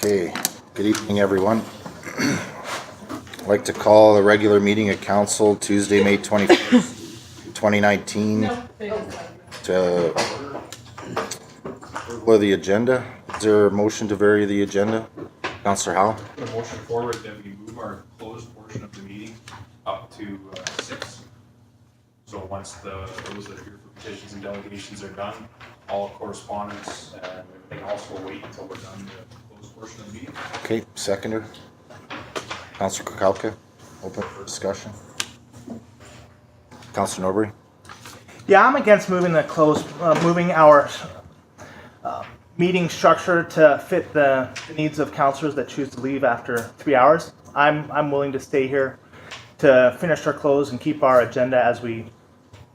Okay, good evening, everyone. I'd like to call the regular meeting of council Tuesday, May 21st, 2019 to for the agenda. Is there a motion to vary the agenda? Councillor Howell? A motion forward that we move our closed portion of the meeting up to 6. So once those that are here for petitions and delegations are done, all correspondence and everything else will wait until we're done the closed portion of the meeting. Okay, seconder. Councillor Kukalka, open for discussion. Councillor Norbury? Yeah, I'm against moving moving our meeting structure to fit the needs of councillors that choose to leave after 3 hours. I'm willing to stay here to finish our close and keep our agenda as we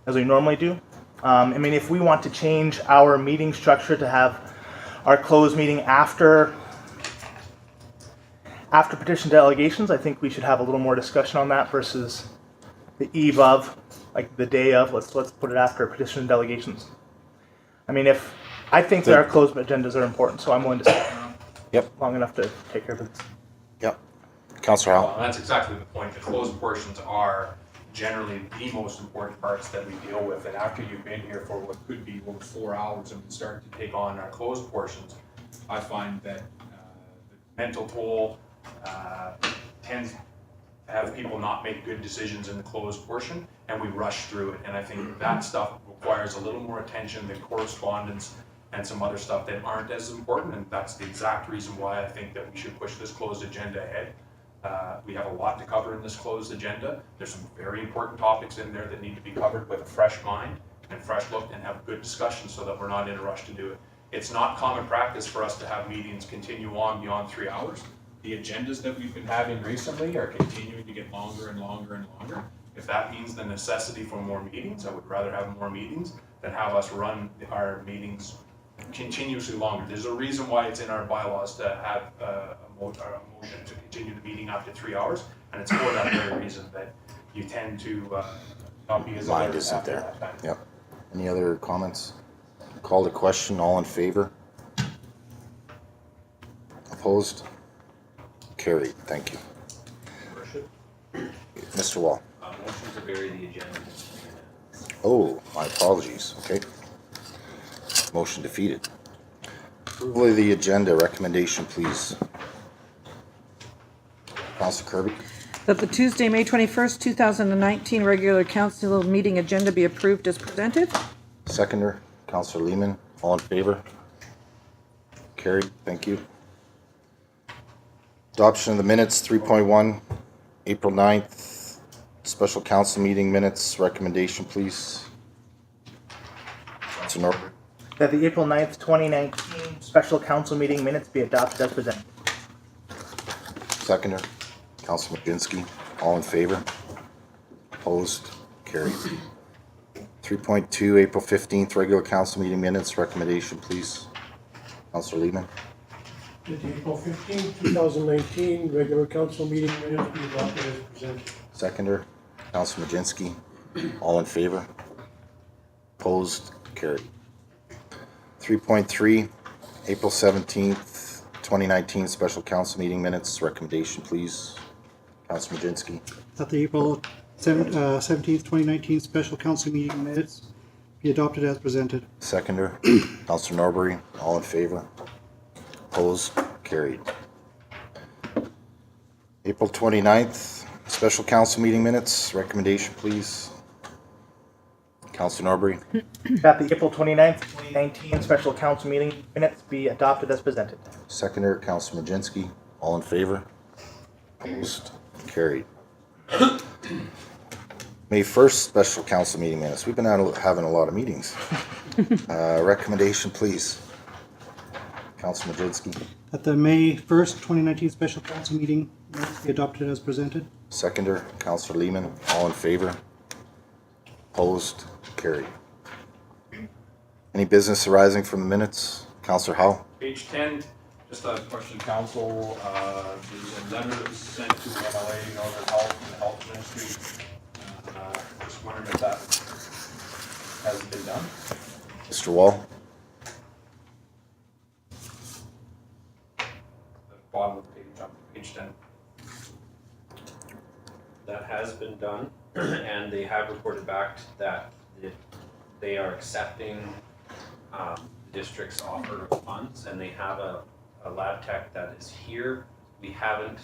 normally do. I mean, if we want to change our meeting structure to have our closed meeting after petition delegations, I think we should have a little more discussion on that versus the eve of, like the day of. Let's put it after petition delegations. I mean, I think that our closed agendas are important, so I'm willing to stay around long enough to take care of this. Yep. Councillor Howell? Well, that's exactly the point. The closed portions are generally the most important parts that we deal with, and after you've been here for what could be over 4 hours and we start to take on our closed portions, I find that the mental toll tends to have people not make good decisions in the closed portion, and we rush through it. And I think that stuff requires a little more attention than correspondence and some other stuff that aren't as important, and that's the exact reason why I think that we should push this closed agenda ahead. We have a lot to cover in this closed agenda. There's some very important topics in there that need to be covered with a fresh mind and fresh look, and have good discussion so that we're not in a rush to do it. It's not common practice for us to have meetings continue on beyond 3 hours. The agendas that we've been having recently are continuing to get longer and longer and longer. If that means the necessity for more meetings, I would rather have more meetings than have us run our meetings continuously longer. There's a reason why it's in our bylaws to have a motion to continue the meeting after 3 hours, and it's for that very reason, that you tend to not be as Mind alert isn't after there. that time. Yep. Any other comments? Call to question, all in favor? Opposed? Carried, thank you. Worship. Mr. Wall? Motion to vary the agenda. Oh, my apologies, okay. Motion defeated. Approval of the agenda, recommendation, please. Councilor Kirby? That the Tuesday, May 21st, 2019 regular council meeting agenda be approved as presented. Seconder, Councilor Lehman, all in favor? Carried, thank you. Adoption of the minutes, 3.1, April 9th, special council meeting minutes, recommendation, please. Councilor Norbury? That the April 9th, 2019 special council meeting minutes be adopted as presented. Seconder, Councilor Majinski, all in favor? Opposed? Carried. 3.2, April 15th, regular council meeting minutes, recommendation, please. Councilor Lehman? That the April 15, 2019 regular council meeting minutes be adopted as presented. Seconder, Councilor Majinski, all in favor? Opposed? Carried. 3.3, April 17th, 2019 special council meeting minutes, recommendation, please. Councilor Majinski. That the April 17th, 2019 special council meeting minutes be adopted as presented. Seconder, Councilor Norbury, all in favor? Opposed? Carried. April 29th, special council meeting minutes, recommendation, please. Councilor Norbury. That the April 29th, 2019 special council meeting minutes be adopted as presented. Seconder, Councilor Majinski, all in favor? Opposed? Carried. May 1st, special council meeting minutes. We've been having a lot of meetings. Recommendation, please. Councilor Majinski. That the May 1st, 2019 special council meeting minutes be adopted as presented. Seconder, Councilor Lehman, all in favor? Opposed? Carried. Any business arising from the minutes? Councilor Howell? Page 10, just a question, council. There's a letter that was sent to the MLA, Northern Health, and the Health Ministry. Just wondering if that has been done. Mr. Wall? bottom of the page, on page 10. That has been done, and they have reported back that they are accepting the district's offer of funds, and they have a lab tech that is here. We haven't,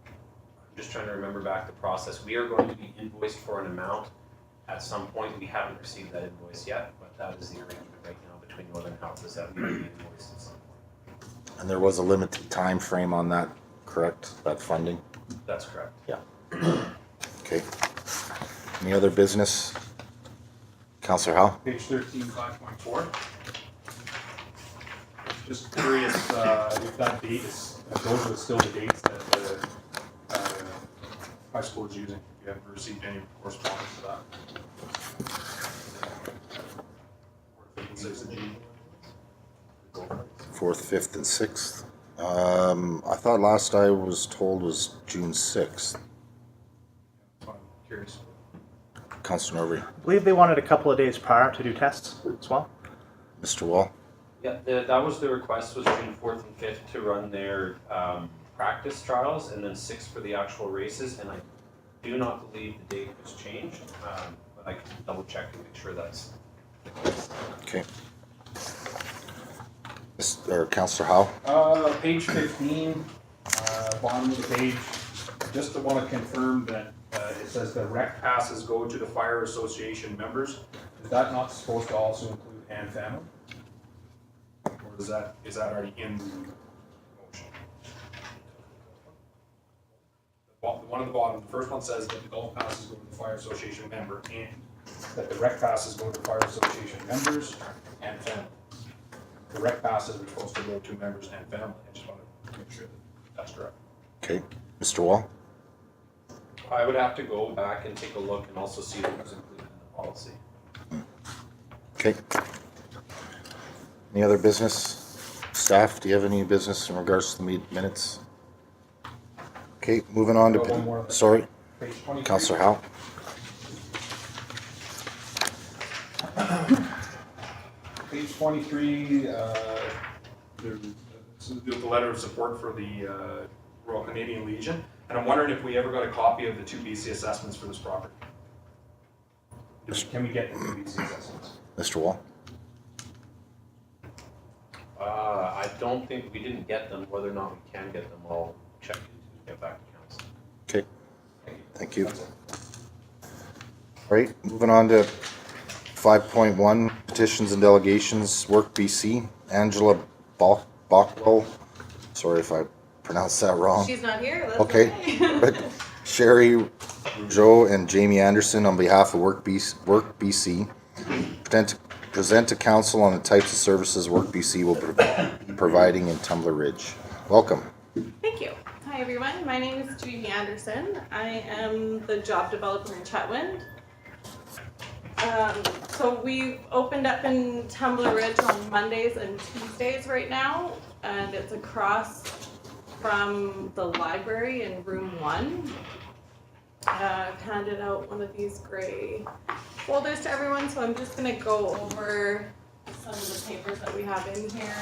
I'm just trying to remember back the process. We are going to be invoiced for an amount at some point. We haven't received that invoice yet, but that is the arrangement right now between Northern Health is that we will be invoiced at some point. And there was a limited time frame on that, correct? That funding? That's correct. Yeah. Okay. Any other business? Councillor Howe? Page 13, 5.4. Just curious if that date is, if those are still the dates that the high school is using. If you haven't received any correspondence to that. 4th, 5th, and 6th of June. 4th, 5th, and 6th. I thought last I was told was June 6th. So I'm curious. Councillor Norbury. I believe they wanted a couple of days prior to do tests as well. Mr. Wall? Yeah, that was the request, was June 4th and 5th to run their practice trials, and then 6th for the actual races, and I do not believe the date was changed, but I can double check and make sure that's the case. Okay. Councillor Howe? Page 15, bottom of the page, just to want to confirm that it says the rec passes go to the fire association members. Is that not supposed to also include and family? Or is that already in the motion? The one at the bottom, the first one says that the golf passes go to the fire association member and that the rec passes go to the fire association members and family. The rec passes are supposed to go to members and family. I just want to make sure that that's correct. Okay. Mr. Wall? I would have to go back and take a look and also see what was included in the policy. Okay. Any other business? Staff, do you have any business in regards to the minutes? Okay, moving on to, One more. sorry, Page 23. Councillor Howe. Page 23, this is the letter of support for the Royal Canadian Legion. And I'm wondering if we ever got a copy of the 2 BC assessments for this property. Can we get the 2 BC assessments? Mr. Wall? I don't think we didn't get them. Whether or not we can get them, I'll check into and get back to council. Okay, thank you. That's it. Right, moving on to 5.1, petitions and delegations, Work BC. Angela Bockwell, sorry if I pronounced that wrong. She's not here, that's Okay, but Sherry, Joe, and Jaime Anderson on behalf of Work BC present to council on the types of services Work BC will be providing in Tumbler Ridge. Welcome. Thank you. Hi everyone, my name is Jaime Anderson. I am the job developer in Chetwynd. So we've opened up in Tumbler Ridge on Mondays and Tuesdays right now, and it's across from the library in room 1. I've handed out one of these gray folders to everyone, so I'm just going to go over some of the papers that we have in here.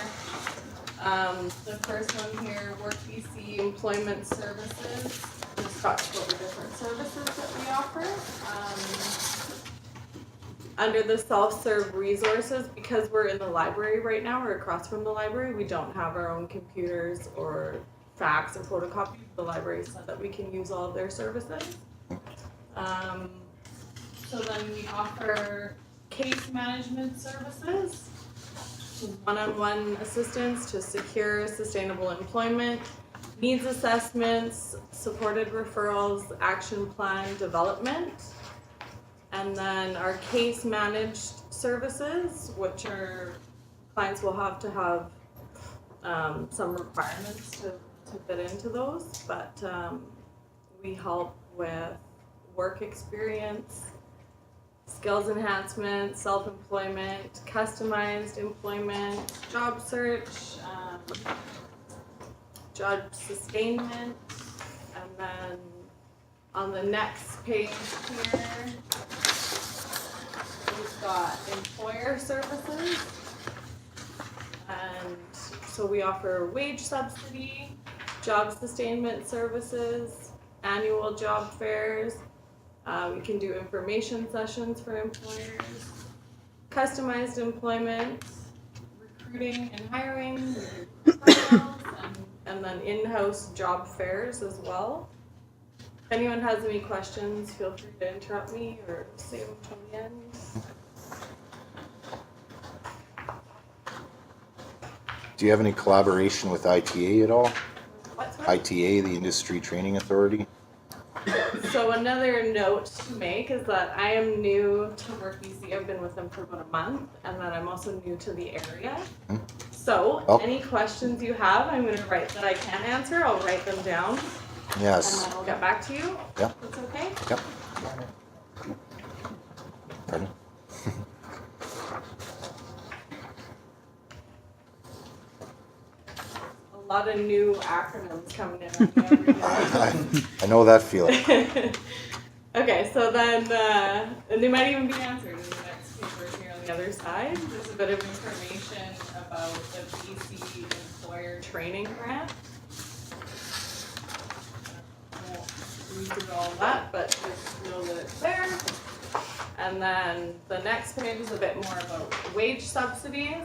The first one here, Work BC Employment Services. Just talks about the different services that we offer. Under the self-serve resources, because we're in the library right now, or across from the library, we don't have our own computers or fax or photocopies. The library said that we can use all of their services. So then we offer case management services, one-on-one assistance to secure sustainable employment, needs assessments, supported referrals, action plan development, and then our case managed services, which are clients will have to have some requirements to fit into those, but we help with work experience, skills enhancement, self-employment, customized employment, job search, job sustainment, and then on the next page here, we've got employer services. And so we offer wage subsidy, job sustainment services, annual job fairs. We can do information sessions for employers, customized employment, recruiting and hiring, and then in-house job fairs as well. If anyone has any questions, feel free to interrupt me or save them till the end. Do you have any collaboration with ITA at all? What's that? ITA, the Industry Training Authority? So another note to make is that I am new to Work BC. I've been with them for about a month, and then I'm also new to the area. So Oh. any questions you have, I'm going to write that I can answer. I'll write them down, and Yes. then I'll get back to you. Yep. That's okay. Yep. Pardon? A lot of new acronyms coming in on me every day. I know that feeling. Okay, so then, and they might even be answered in the next paper here on the other side. There's a bit of information about the BC Employer Training Grant. I won't read through all of that, but just know that it's there. And then the next page is a bit more about wage subsidies.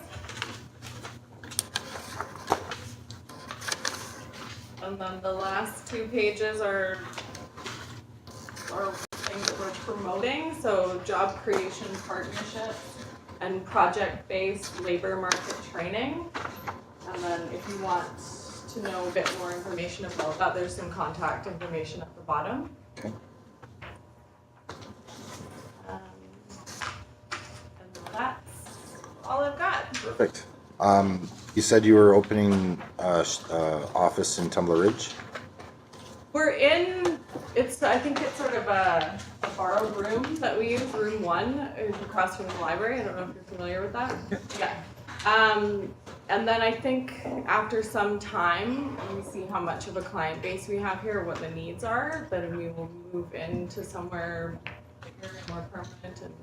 And then the last two pages are things that we're promoting, so job creation partnerships and project-based labor market training. And then if you want to know a bit more information about that, there's some contact information at the bottom. Okay. And that's all I've got. Perfect. You said you were opening office in Tumbler Ridge? We're in, I think it's sort of a borrowed room that we use, room 1, is across from the library. I don't know if you're familiar with that. Yeah. And then I think after some time, we see how much of a client base we have here, what the needs are, then we will move into somewhere bigger and more permanent, and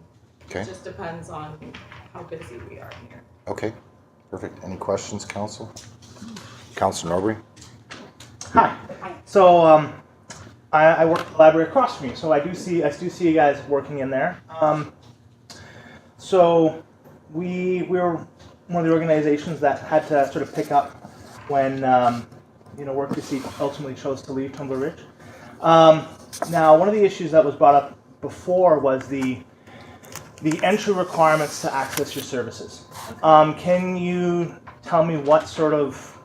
Okay. it just depends on how busy we are here. Okay. Perfect. Any questions, Council? Councilor Norbury? Hi. So I work at the library across from you, so I do see you guys working in there. So we were one of the organizations that had to sort of pick up when Work BC ultimately chose to leave Tumbler Ridge. Now, one of the issues that was brought up before was the entry requirements to access your services. Can you tell me what sort of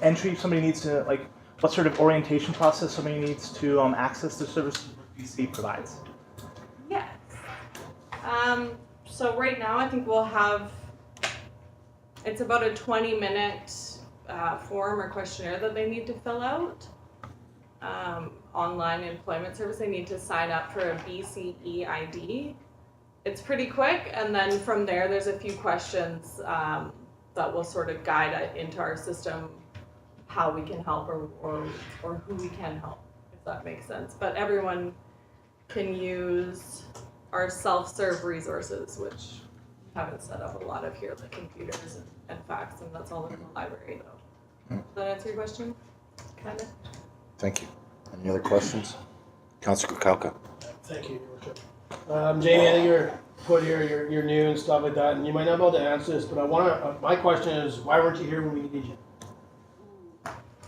entry somebody needs to, like, what sort of orientation process somebody needs to access the services BC provides? Yes. So right now I think we'll have, it's about a 20-minute form or questionnaire that they need to fill out. Online employment service, they need to sign up for a BCE ID. It's pretty quick, and then from there there's a few questions that will sort of guide it into our system, how we can help or who we can help, if that makes sense. But everyone can use our self-serve resources, which we haven't set up a lot of here, like computers and fax, and that's all in the library though. Does that answer your question? Kind of? Thank you. Any other questions? Councilor Kukalka? Thank you, Your Worship. Jamie, I think you're put here, you're new and stuff like that, and you might not be able to answer this, but I wanna, my question is, why weren't you here when we needed you?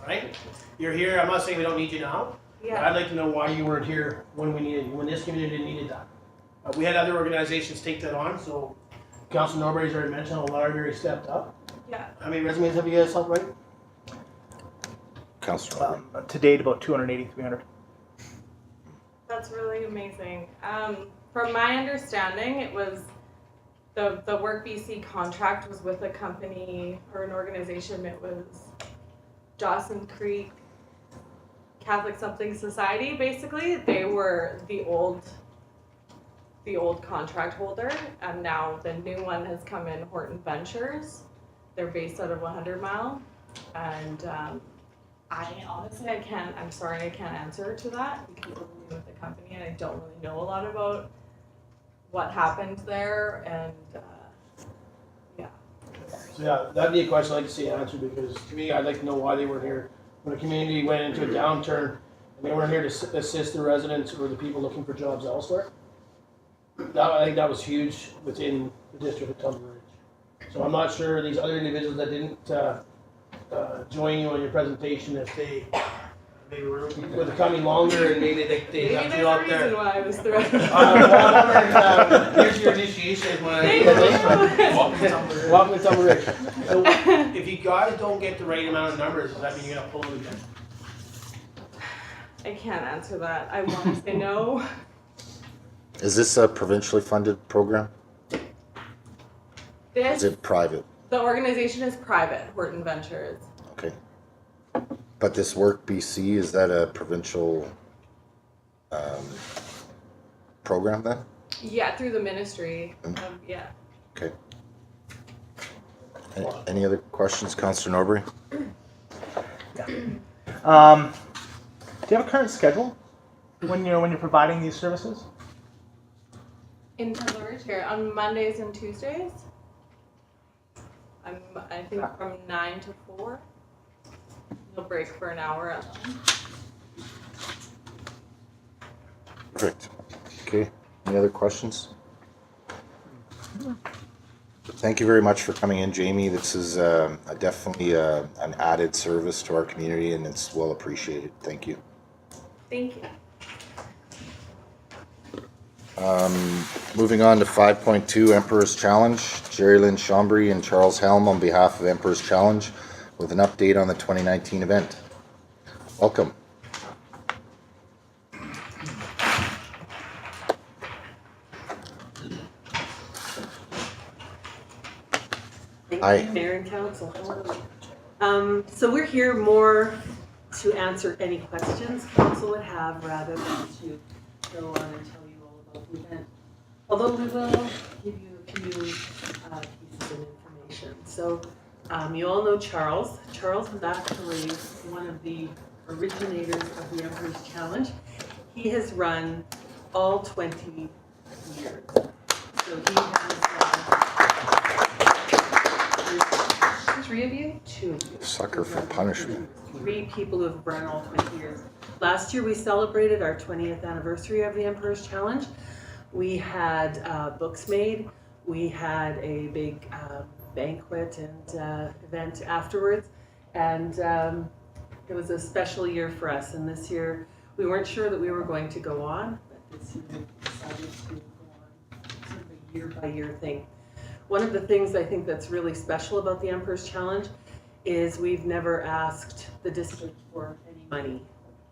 Right? You're here, I'm not saying we don't need you now, but Yeah. I'd like to know why you weren't here when we needed you, when this community needed that. We had other organizations take that on, so Council Norbury's already mentioned, a library stepped up. Yeah. How many resumes have you guys helped write? Councilor Norbury? To date, about 280, 300. That's really amazing. From my understanding, it was the Work BC contract was with a company or an organization. It was Dawson Creek Catholic Something Society. Basically, they were the old contract holder, and now the new one has come in, Horton Ventures. They're based out of 100 Mile, and I'm sorry, I can't answer to that because I'm new with the company and I don't really know a lot about what happened there, and yeah. So yeah, that'd be a question I'd like to see answered, because to me, I'd like to know why they weren't here when a community went into a downturn and they weren't here to assist the residents or the people looking for jobs elsewhere. I think that was huge within the district of Tumbler Ridge. So I'm not sure these other individuals that didn't join you on your presentation, if they were coming longer and maybe they Maybe have to there's go a out there. reason why I was thrown. Here's your initiation. Thank you. Welcome to Tumbler Ridge. So if you guys don't get the right amount of numbers, does that mean you're gonna pull it again? I can't answer that. I want to say no. Is this a provincially funded program? Is This, it private? the organization is private, Horton Ventures. Okay. But this Work BC, is that a provincial program then? Yeah, through the ministry. Yeah. Okay. Any other questions, Councillor Norbury? Do you have a current schedule when you're providing these services? In Tumbler Ridge here on Mondays and Tuesdays. I think from 9 to 4. No break for an hour at lunch. Perfect. Okay. Any other questions? Thank you very much for coming in, Jamie. This is definitely an added service to our community, and it's well appreciated. Thank you. Thank you. Moving on to 5.2, Emperor's Challenge. Jerrilyn, Schembri, and Charles Helm on behalf of Emperor's Challenge with an update on the 2019 event. Welcome. Hi. Thank you, Mayor and Council. So we're here more to answer any questions Council would have rather than to go on and tell you all about the event. Although we will give you a few pieces of information. So you all know Charles. Charles was actually one of the originators of the Emperor's Challenge. He has run all 20 years. So he has three of you? Two of you. Sucker for punishment. 3 people who have run all 20 years. Last year we celebrated our 20th anniversary of the Emperor's Challenge. We had books made. We had a big banquet and event afterwards. And it was a special year for us. And this year we weren't sure that we were going to go on, but this year we decided to go on sort of a year-by-year thing. One of the things I think that's really special about the Emperor's Challenge is we've never asked the district for any money.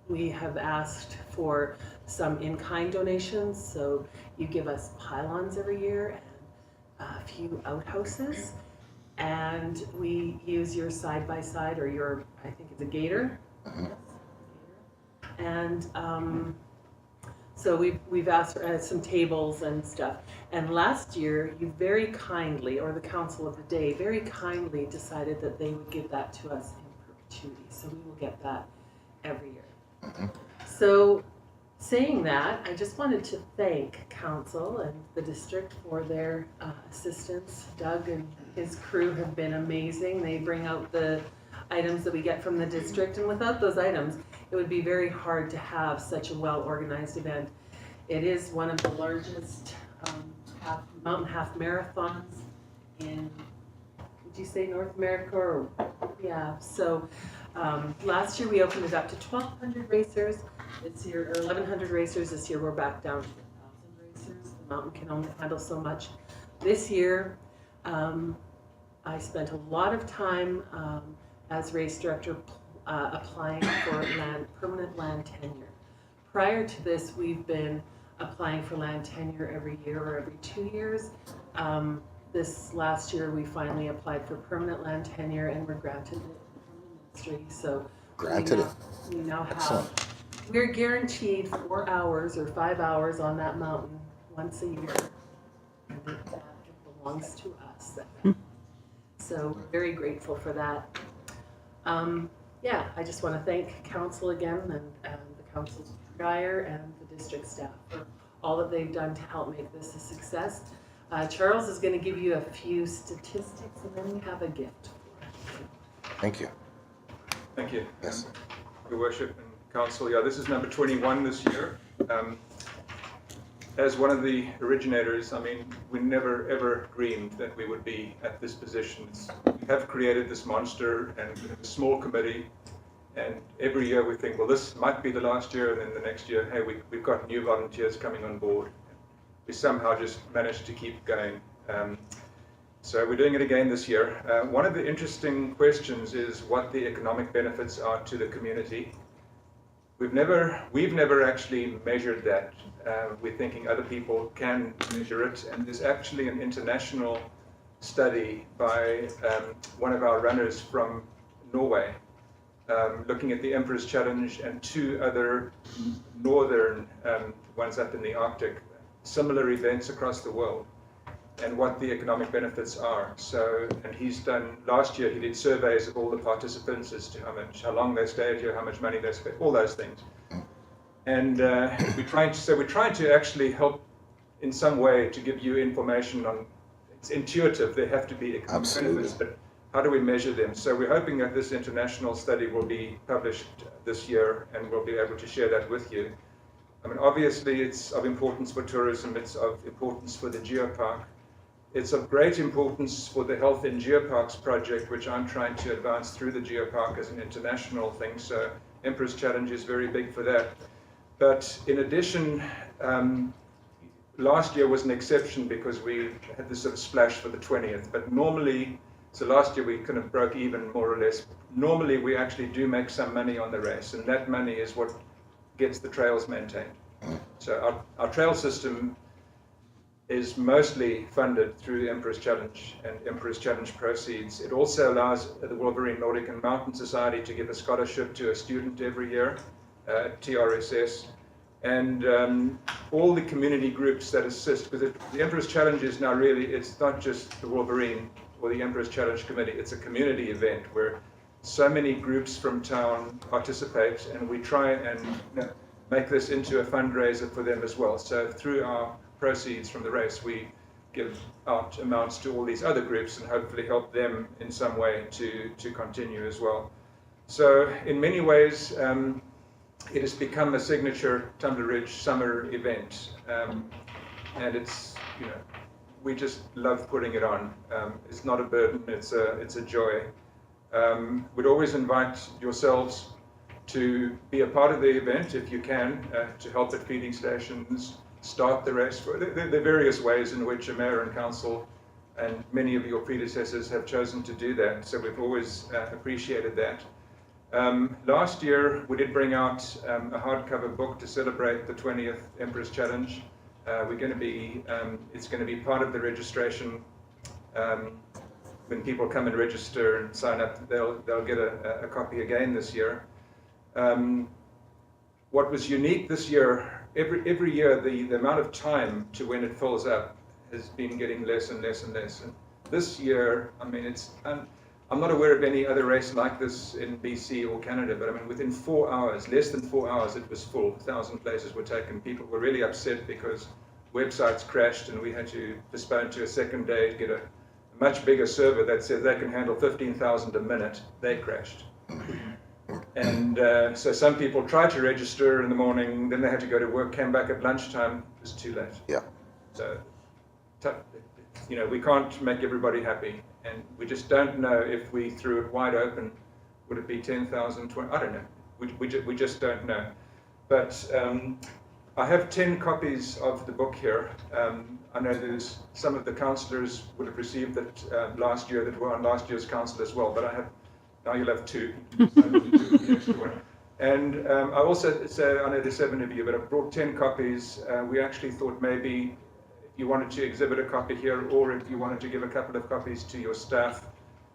We have asked for some in-kind donations, so you give us pylons every year and a few outhouses, and we use your side-by-side or your, I think it's a gator. Mm-hmm. And so we've asked for some tables and stuff. And last year, you very kindly, or the council of the day, very kindly decided that they would give that to us in perpetuity. So we will get that every year. Mm-hmm. So saying that, I just wanted to thank council and the district for their assistance. Doug and his crew have been amazing. They bring out the items that we get from the district, and without those items, it would be very hard to have such a well-organized event. It is one of the largest mountain half marathons in, would you say North America? Or, yeah, so last year we opened it up to 1,200 racers. This year, or 1,100 racers. This year we're back down to 1,000 racers. The mountain can only handle so much. This year, I spent a lot of time as race director applying for permanent land tenure. Prior to this, we've been applying for land tenure every year or every 2 years. This last year, we finally applied for permanent land tenure and were granted it from the ministry. So we now have, Excellent. we're guaranteed 4 hours or 5 hours on that mountain once a year. And it belongs to us. So we're very grateful for that. Yeah, I just want to thank council again and the council's prior and the district staff for all that they've done to help make this a success. Charles is going to give you a few statistics and then we have a gift. Thank you. Thank you. Yes. Your Worship and Council, yeah, this is number 21 this year. As one of the originators, I mean, we never ever dreamed that we would be at this position. We have created this monster and a small committee, and every year we think, well, this might be the last year, and then the next year, hey, we've got new volunteers coming on board. We somehow just managed to keep going. So we're doing it again this year. One of the interesting questions is what the economic benefits are to the community. We've never actually measured that. We're thinking other people can measure it, and there's actually an international study by one of our runners from Norway, looking at the Emperor's Challenge and 2 other northern ones up in the Arctic, similar events across the world, and what the economic benefits are. So, and he's done, last year he did surveys of all the participants as to how long they stayed here, how much money they spent, all those things. And we're trying to actually help in some way to give you information on, it's intuitive, there have to be economic benefits, but how do we measure them? So we're hoping that this international study will be published this year, and we'll be able to share that with you. I mean, obviously it's of importance for tourism, it's of importance for the geopark. It's of great importance for the Health in Geoparks project, which I'm trying to advance through the geopark as an international thing. So Emperor's Challenge is very big for that. But in addition, last year was an exception because we had this sort of splash for the 20th. But normally, so last year we kind of broke even more or less. Normally we actually do make some money on the race, and that money is what gets the trails maintained. So our trail system is mostly funded through the Emperor's Challenge and Emperor's Challenge proceeds. It also allows the Wolverine Nordic and Mountain Society to give a scholarship to a student every year at TRSS. And all the community groups that assist with it. The Emperor's Challenge is now really, it's not just the Wolverine or the Emperor's Challenge Committee, it's a community event where so many groups from town participate, and we try and make this into a fundraiser for them as well. So through our proceeds from the race, we give out amounts to all these other groups and hopefully help them in some way to continue as well. So in many ways, it has become a signature Tumbler Ridge summer event, and it's, you know, we just love putting it on. It's not a burden, it's a joy. We'd always invite yourselves to be a part of the event if you can, to help at feeding stations, start the race. There are various ways in which a mayor and council and many of your predecessors have chosen to do that, so we've always appreciated that. Last year we did bring out a hardcover book to celebrate the 20th Emperor's Challenge. We're going to be, it's going to be part of the registration. When people come and register and sign up, they'll get a copy again this year. What was unique this year, every year the amount of time to when it fills up has been getting less and less and less. And this year, I mean, I'm not aware of any other race like this in BC or Canada, but I mean, within 4 hours, less than 4 hours, it was full. 1,000 places were taken. People were really upset because websites crashed and we had to postpone to a second day to get a much bigger server that said they can handle 15,000 a minute. They crashed. And so some people tried to register in the morning, then they had to go to work, came back at lunchtime, it was too late. Yeah. So, you know, we can't make everybody happy, and we just don't know if we threw it wide open, would it be 10,000, 20, I don't know. We just don't know. But I have 10 copies of the book here. I know there's some of the councillors would have received that last year, that were on last year's council as well, but I have, now you'll have 2. And I also, so I know there's 7 of you, but I brought 10 copies. We actually thought maybe if you wanted to exhibit a copy here, or if you wanted to give a couple of copies to your staff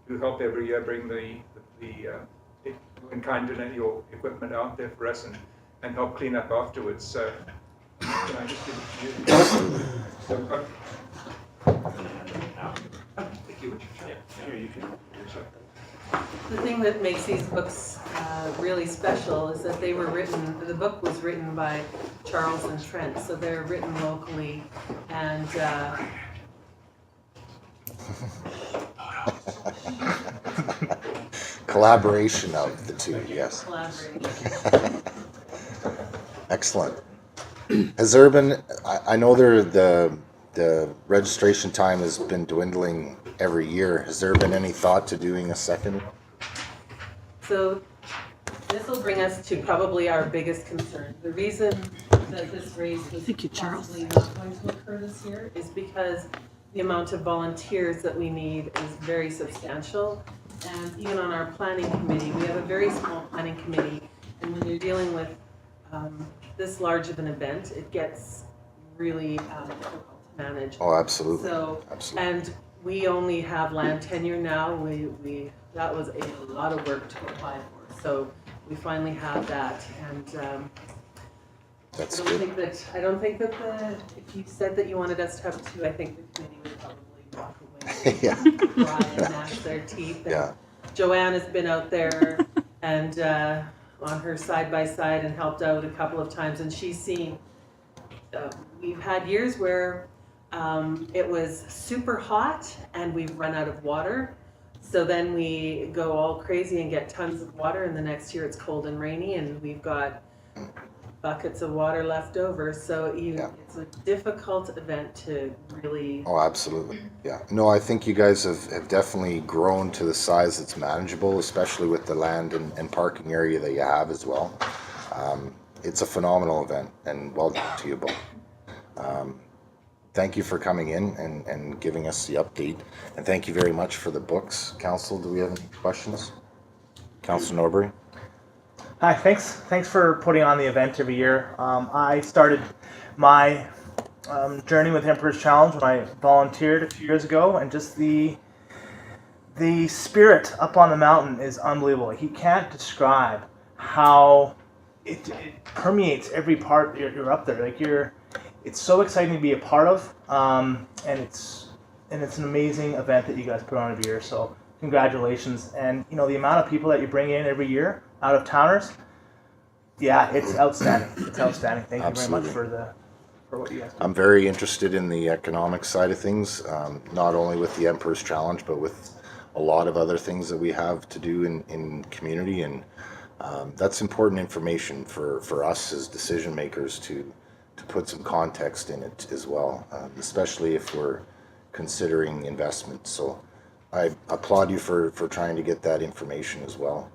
who help every year bring the in-kind donate your equipment out there for us and help clean up afterwards. So can I just give it to you? So, Here, you can. The thing that makes these books really special is that they were written, the book was written by Charles and Trent, so they're written locally, and collaboration of the two, yes. Collaboration. Excellent. Has there been, I know the registration time has been dwindling every year. Has there been any thought to doing a second one? So this will bring us to probably our biggest concern. The reason that this race is Thank you, Charles. possibly not going to occur this year is because the amount of volunteers that we need is very substantial. And even on our planning committee, we have a very small planning committee. And when you're dealing with this large of an event, it gets really difficult to manage. Oh, absolutely. So, Absolutely. and we only have land tenure now. That was a lot of work to apply for. So we finally have that, and That's I don't good. think that if you said that you wanted us to have two, I think the committee would probably walk away. Yeah. Cry and gnash their teeth. And Yeah. Joanne has been out there and on her side by side and helped out a couple of times, and she's seen. We've had years where it was super hot and we've run out of water. So then we go all crazy and get tons of water, and the next year it's cold and rainy and we've got buckets of water left over. So it's a difficult event to really. Oh, absolutely. Yeah. No, I think you guys have definitely grown to the size that's manageable, especially with the land and parking area that you have as well. It's a phenomenal event, and well done to you both. Thank you for coming in and giving us the update. And thank you very much for the books. Council, do we have any questions? Councilor Norbury? Hi, thanks for putting on the event every year. I started my journey with Emperor's Challenge when I volunteered a few years ago, and just the spirit up on the mountain is unbelievable. You can't describe how it permeates every part you're up there. Like it's so exciting to be a part of, and it's an amazing event that you guys put on every year. So congratulations, and the amount of people that you bring in every year, out of towners, yeah, it's outstanding. It's outstanding. Thank you Absolutely. very much for what you guys do. I'm very interested in the economic side of things, not only with the Emperor's Challenge, but with a lot of other things that we have to do in community, and that's important information for us as decision makers to put some context in it as well, especially if we're considering investment. So I applaud you for trying to get that information as well.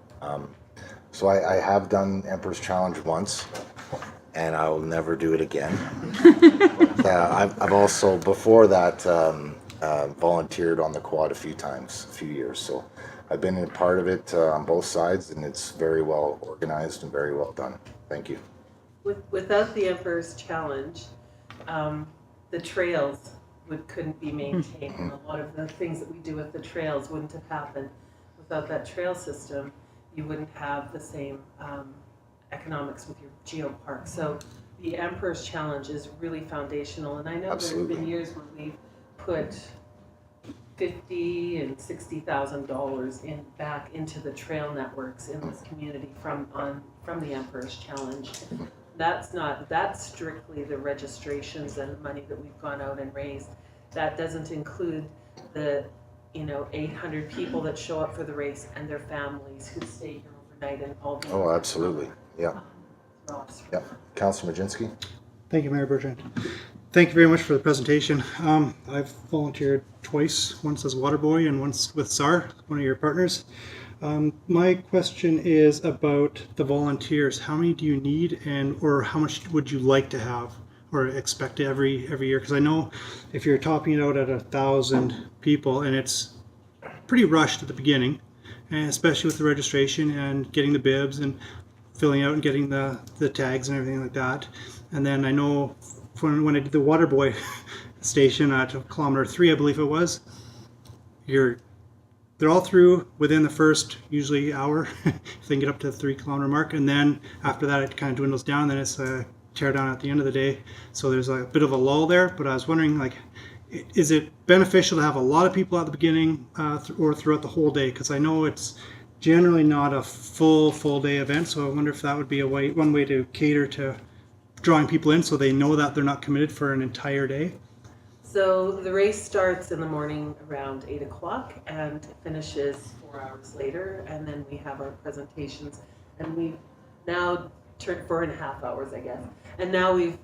So I have done Emperor's Challenge once, and I will never do it again. I've also, before that, volunteered on the quad a few years. So I've been a part of it on both sides, and it's very well organized and very well done. Thank you. Without the Emperor's Challenge, the trails couldn't be maintained, and a lot of the things that we do with the trails wouldn't have happened. Without that trail system, you wouldn't have the same economics with your geopark. So the Emperor's Challenge is really foundational, and I know there have been years where we've put $50,000 and $60,000 back into the trail networks in this community from the Emperor's Challenge. That's strictly the registrations and the money that we've gone out and raised. That doesn't include the 800 people that show up for the race and their families who stay here overnight and all the. Oh, absolutely. Yeah. Yeah. Councilor Majinski? Thank you, Mayor Bertrand. Thank you very much for the presentation. I've volunteered twice, once as water boy and once with SAR, one of your partners. My question is about the volunteers. How many do you need, or how much would you like to have or expect every year? Because I know if you're topping it out at 1,000 people, and it's pretty rushed at the beginning, and especially with the registration and getting the bibs and filling out and getting the tags and everything like that. And then I know when I did the water boy station at kilometer 3, I believe it was, they're all through within the first usually hour if they can get up to the 3 kilometer mark, and then after that it kind of dwindles down. Then it's a tear down at the end of the day, so there's a bit of a lull there. But I was wondering, is it beneficial to have a lot of people at the beginning or throughout the whole day? Because I know it's generally not a full day event, so I wonder if that would be one way to cater to drawing people in so they know that they're not committed for an entire day. So the race starts in the morning around 8 o'clock and finishes 4 hours later. And then we have our presentations. And we've now turned 4.5 hours, I guess. And now we've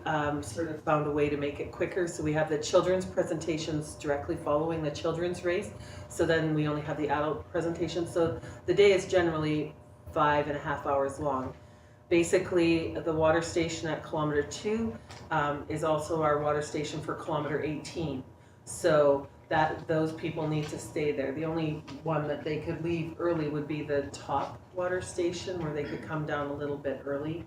sort of found a way to make it quicker. So we have the children's presentations directly following the children's race. So then we only have the adult presentation. So the day is generally 5.5 hours long. Basically, the water station at kilometer 2 is also our water station for kilometer 18. So that those people need to stay there. The only one that they could leave early would be the top water station, where they could come down a little bit early.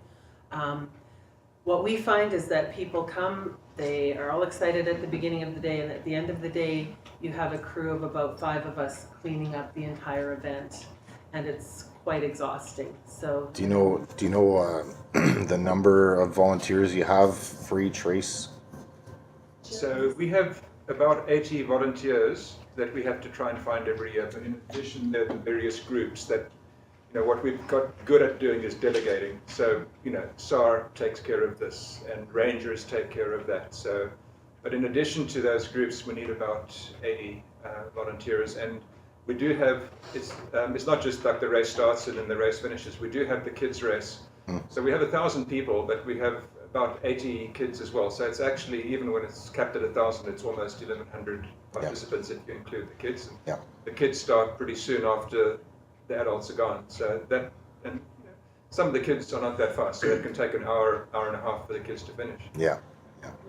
What we find is that people come, they are all excited at the beginning of the day, and at the end of the day, you have a crew of about 5 of us cleaning up the entire event, and it's quite exhausting. So Do you know the number of volunteers you have for each race? So we have about 80 volunteers that we have to try and find every year. But in addition, there are the various groups that, what we've got good at doing is delegating. So, SAR takes care of this and Rangers take care of that. So, but in addition to those groups, we need about 80 volunteers. And we do have, it's not just like the race starts and then the race finishes. We do have the kids race. So we have 1,000 people, but we have about 80 kids as well. So it's actually, even when it's capped at 1,000, it's almost 1,100 participants if you include the kids. And the kids start pretty soon after the adults are gone. So that, and some of the kids are not that fast, so it can take an hour, hour and a half for the kids to finish.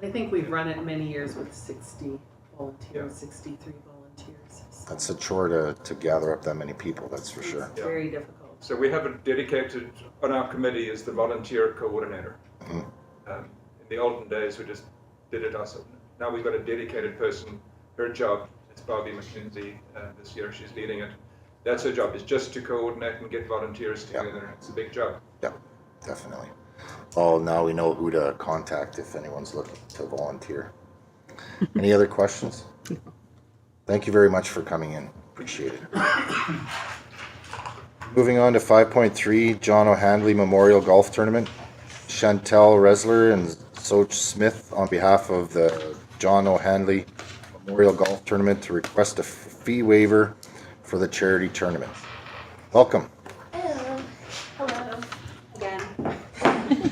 I think we've run it many years with 60 volunteers, 63 volunteers. So That's a chore to gather up that many people, that's for sure. it's very difficult. So we have a dedicated, on our committee is the volunteer coordinator. In the olden days, we just did it ourselves. Now we've got a dedicated person. Her job, it's Barbie McKenzie this year, she's leading it. That's her job, is just to coordinate and get volunteers together. It's a big job. Yeah, definitely. Well, now we know who to contact if anyone's looking to volunteer. Any other questions? Thank you very much for coming in. Appreciate it. Moving on to 5.3, John O'Handley Memorial Golf Tournament. Chantelle-Ressler and Xoch Smith on behalf of the John O'Handley Memorial Golf Tournament to request a fee waiver for the charity tournament. Welcome. Hello. Hello. Again. Okay.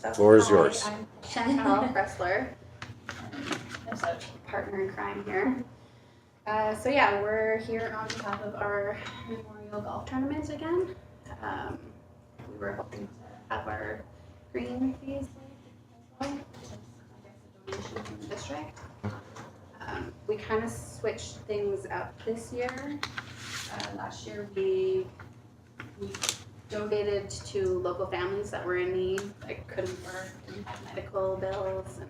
So, Floor is hi, yours. I'm Cardinal-Ressler. I'm Xoch, partner in crime here. So yeah, we're here on behalf of our Memorial Golf Tournament again. We were hoping to have our green fees waived as well, which is, I guess, a donation from the district. We kind of switched things up this year. Last year we donated to local families that were in need, like couldn't work and had medical bills, and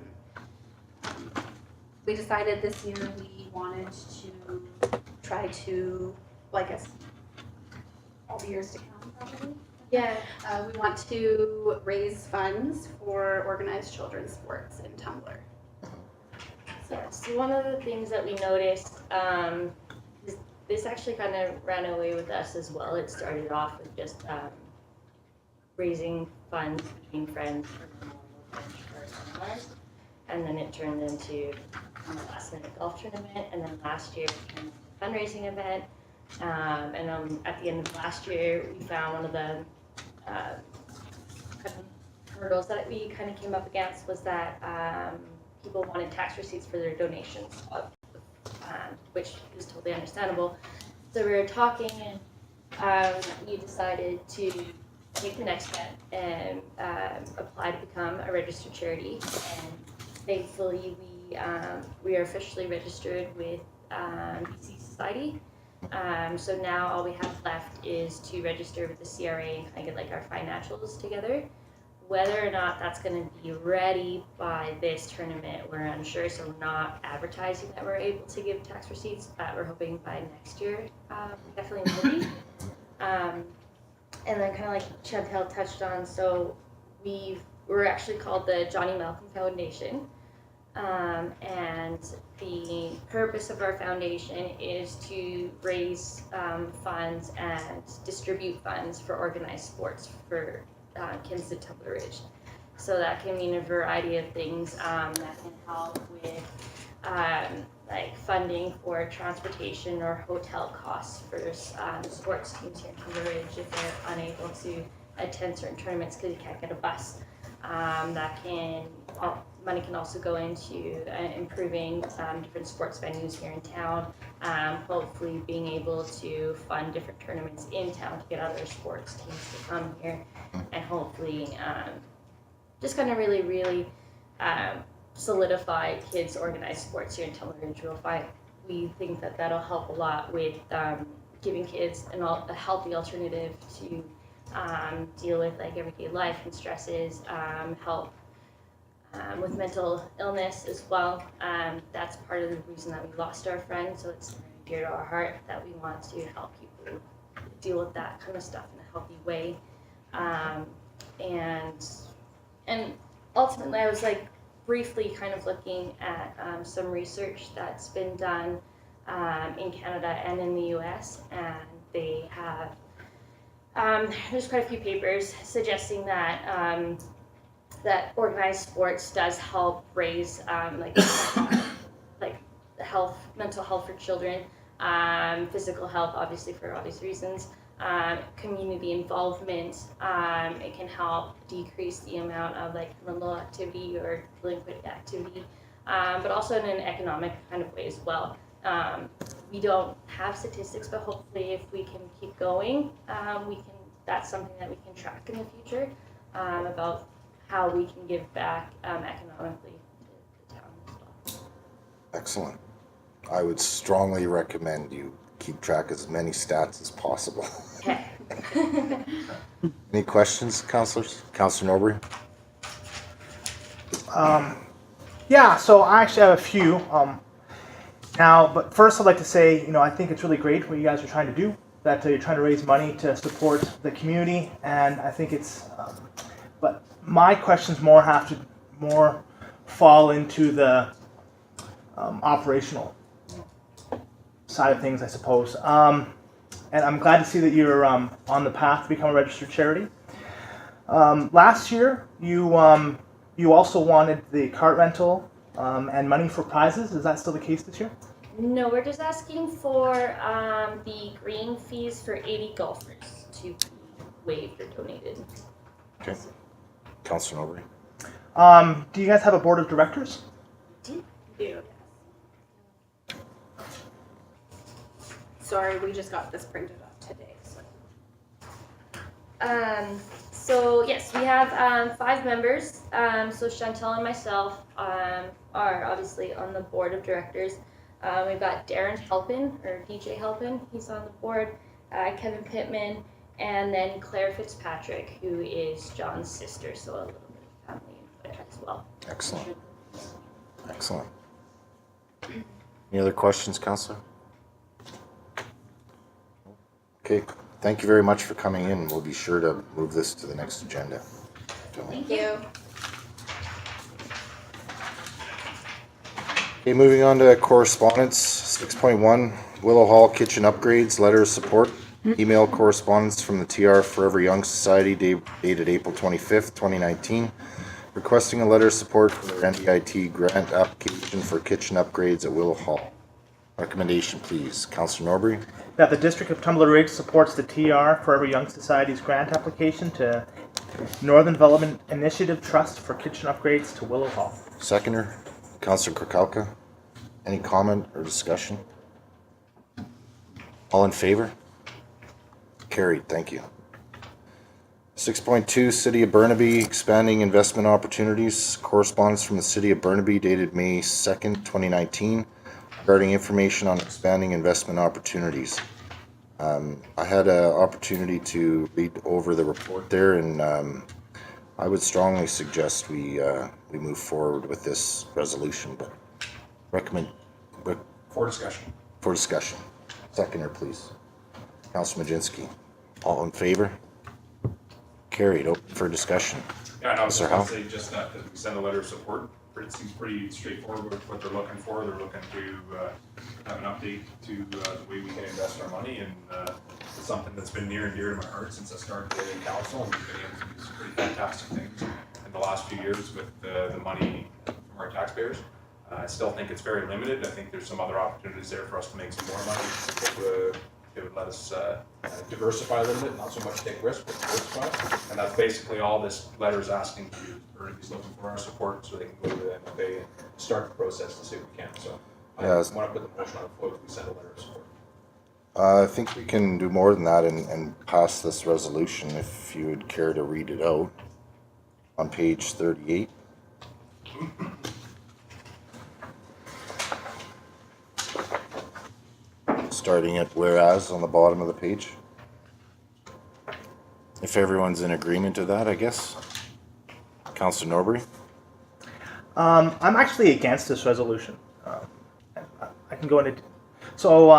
we decided this year we wanted to try to, like us, all the years to come probably. Yeah, we want to raise funds for organized children's sports in Tumbler. So one of the things that we noticed, is this actually kind of ran away with us as well. It started off with just raising funds between friends for Memorial Bench for seminars, and then it turned into a last-minute golf tournament, and then last year it turned into a fundraising event. And at the end of last year, we found one of the kind of hurdles that we kind of came up against was that people wanted tax receipts for their donations of the fund, which is totally understandable. So we were talking, and we decided to take the next step and apply to become a registered charity. And thankfully, we are officially registered with BC Society. So now all we have left is to register with the CRA and kind of get like our financials together. Whether or not that's going to be ready by this tournament, we're unsure, so we're not advertising that we're able to give tax receipts, but we're hoping by next year we definitely will be. And then kind of like Chantelle touched on, so we're actually called the Johnny Malcolm Foundation. And the purpose of our foundation is to raise funds and distribute funds for organized sports for kids to Tumbler Ridge. So that can mean a variety of things that can help with like funding for transportation or hotel costs for sports teams here in Tumbler Ridge if they're unable to attend certain tournaments because you can't get a bus. Money can also go into improving different sports venues here in town, hopefully being able to fund different tournaments in town to get other sports teams to come here, and hopefully just kind of really solidify kids' organized sports here in Tumbler Ridge. We think that that'll help a lot with giving kids a healthy alternative to deal with like everyday life and stresses, help with mental illness as well. That's part of the reason that we lost our friend, so it's dear to our heart that we want to help people deal with that kind of stuff in a healthy way. And ultimately I was like briefly kind of looking at some research that's been done in Canada and in the US, and they have there's quite a few papers suggesting that that organized sports does help raise like mental health for children, physical health obviously for obvious reasons, community involvement. It can help decrease the amount of like criminal activity or delinquent activity, but also in an economic kind of way as well. We don't have statistics, but hopefully if we can keep going, that's something that we can track in the future, about how we can give back economically to the town as well. Excellent. I would strongly recommend you keep track of as many stats as possible. Okay. Any questions, councillors? Councillor Norbury? Yeah, so I actually have a few. But first I'd like to say, I think it's really great what you guys are trying to do, that you're trying to raise money to support the community, and I think it's, but my questions have to fall into the operational side of things, I suppose. And I'm glad to see that you're on the path to become a registered charity. Last year, you also wanted the cart rental and money for prizes. Is that still the case this year? No, we're just asking for the green fees for 80 golfers to be waived or donated. Okay. Councillor Norbury? Do you guys have a board of directors? Do you? Sorry, we just got this printed up today. So yes, we have 5 members. So Chantelle and myself are obviously on the board of directors. We've got Darren Helpin, or DJ Helpin, he's on the board, Kevin Pittman, and then Claire Fitzpatrick, who is John's sister, so a little bit of family input as well. Excellent. Excellent. Any other questions, councillor? Okay, thank you very much for coming in. We'll be sure to move this to the next agenda. Thank you. Okay, moving on to correspondence. 6.1, Willow Hall kitchen upgrades, letter of support. Email correspondence from the TR Forever Young Society dated April 25th, 2019, requesting a letter of support for their NDIT grant application for kitchen upgrades at Willow Hall. Recommendation, please. Councillor Norbury? That the District of Tumbler Ridge supports the TR Forever Young Society's grant application to Northern Development Initiative Trust for kitchen upgrades to Willow Hall. Seconder, Councillor Krakalka. Any comment or discussion? All in favor? Carried, thank you. 6.2, City of Burnaby expanding investment opportunities. Correspondence from the City of Burnaby dated May 2nd, 2019, regarding information on expanding investment opportunities. I had an opportunity to read over the report there, and I would strongly suggest we move forward with this resolution, but recommend For discussion. for discussion. Seconder, please. Councilor Majinski. All in favor? Carried. Open for discussion. Yeah, and I was Sir just gonna Helm? say just that we send a letter of support it seems pretty straightforward with what they're looking for. They're looking to have an update to the way we can invest our money, and it's something that's been near and dear to my heart since I started in council, and we've been able to do some pretty fantastic things in the last few years with the money from our taxpayers. I still think it's very limited. I think there's some other opportunities there for us to make some more money. It would let us diversify a little bit, not so much take risk, but diversify. And that's basically all this letter is asking to do. Burnaby's looking for our support so they can go to the NFA and start the process to see if we can. So I want to put the motion on the floor. We send a letter of support. I think we can do more than that and pass this resolution if you would care to read it out on page 38. Starting at whereas on the bottom of the page. If everyone's in agreement to that, I guess. Councillor Norbury? I'm actually against this resolution. I can go into... So,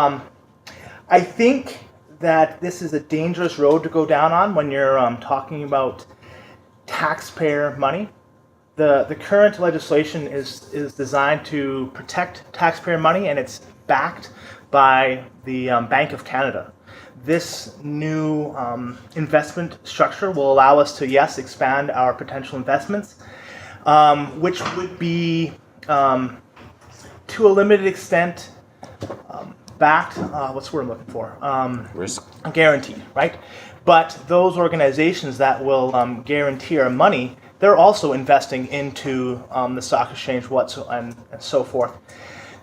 I think that this is a dangerous road to go down on when you're talking about taxpayer money. The current legislation is designed to protect taxpayer money, and it's backed by the Bank of Canada. This new investment structure will allow us to, yes, expand our potential investments, which would be, to a limited extent, backed, what's the word I'm looking for? Risk. Guaranteed, right? But those organizations that will guarantee our money, they're also investing into the stock exchange, and so forth.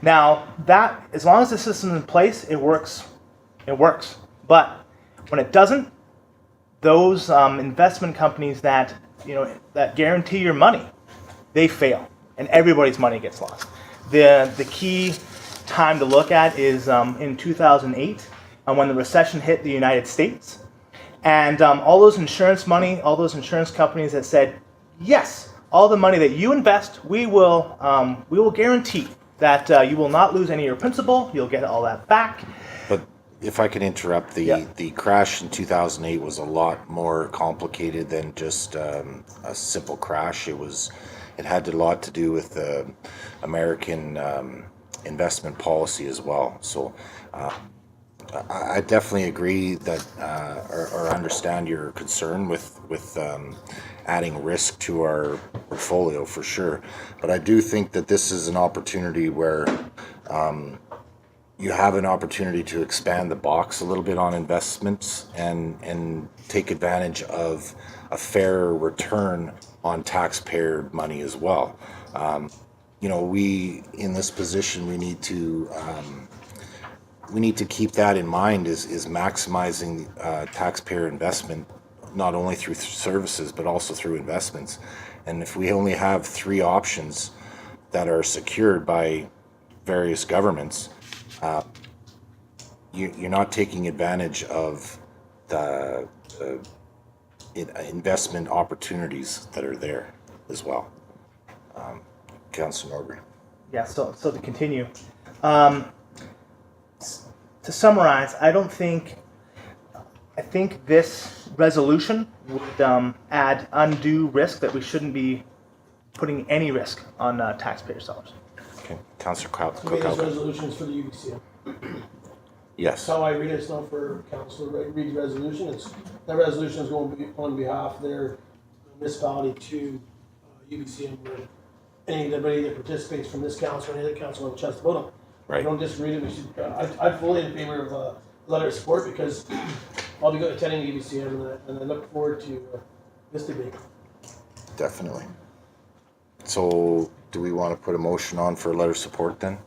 Now, that, as long as the system's in place, it works. It works. But when it doesn't, those investment companies that guarantee your money, they fail, and everybody's money gets lost. The key time to look at is in 2008, when the recession hit the United States, and all those insurance companies that said, yes, all the money that you invest, we will guarantee that you will not lose any of your principal. You'll get all that back. But if I can interrupt, the crash in 2008 was a lot more complicated than just a simple crash. It had a lot to do with the American investment policy as well. So I definitely agree that or understand your concern with adding risk to our portfolio for sure. But I do think that this is an opportunity where you have an opportunity to expand the box a little bit on investments and take advantage of a fair return on taxpayer money as well. We in this position we need to keep that in mind is maximizing taxpayer investment, not only through services but also through investments. And if we only have three options that are secured by various governments, you're not taking advantage of the investment opportunities that are there as well. Councillor Norbury. Yeah, so to continue. To summarize, I think this resolution would add undue risk that we shouldn't be putting any risk on taxpayers' dollars. Okay, Councillor Cook. This resolution is for the UBCM. Yes. That's how I read it. It's not for council to read the resolution. That resolution is going to be on behalf of their municipality to UBCM, where anybody that participates from this council or any other council will trust about them. Right. I don't disagree that we should. I'm fully in favor of a letter of support because I'll be attending UBCM and I look forward to this debate. Definitely. So, do we want to put a motion on for a letter of support then?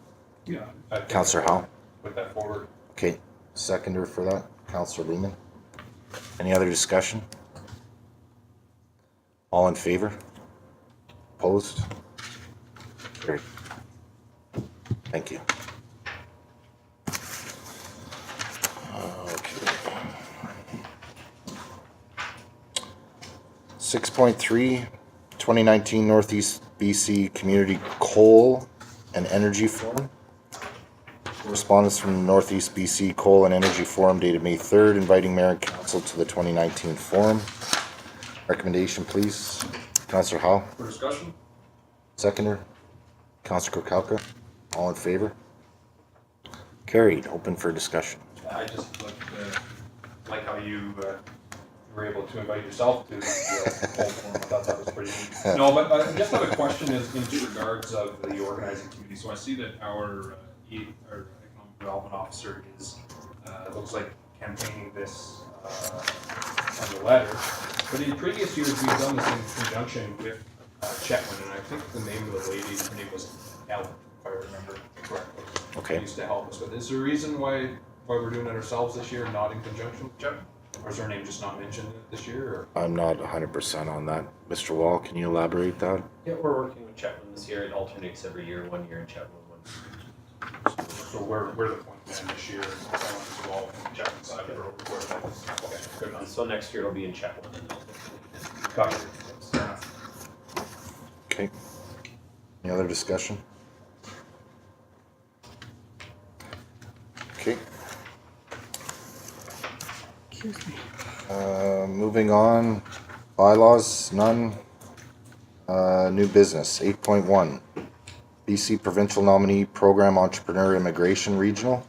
Yeah. Councillor Helm? Put that forward. Okay, seconder for that, Councillor Lehman. Any other discussion? All in favor? Opposed? Carried. Thank you. Okay. 6.3, 2019 Northeast BC Community Coal and Energy Forum. Correspondence from the Northeast BC Coal and Energy Forum dated May 3rd, inviting Mayor and Council to the 2019 forum. Recommendation, please. Councillor Howe. For discussion? Seconder. Councilor Kukalka, all in favor? Carried. Open for discussion. I just like how you were able to invite yourself to the whole forum. I thought that was pretty neat. No, but I just have a question in regards of the organizing committee. So I see that our economic development officer is looks like campaigning this on the letter. But in previous years, we've done this in conjunction with Chetwynd, and I think the name of the lady, her name was Helm, if I remember correctly. Okay. Used to help us with. Is there a reason why we're doing it ourselves this year, not in conjunction with Chetwynd? Or is her name just not mentioned this year? Or? I'm not 100% on that. Mr. Wall, can you elaborate that? Yeah, we're working with Chetwynd this year. It alternates every year, 1 year in Chetwynd, 1 year. So we're the point man this year, and someone is involved in the Chetwynd side of it. Okay, good enough. So next year it'll be in Chetwynd. Got it. Fair enough. Okay. Any other discussion? Okay. Excuse me. Moving on, bylaws, none. New business, 8.1. BC Provincial Nominee Program Entrepreneur Immigration Regional.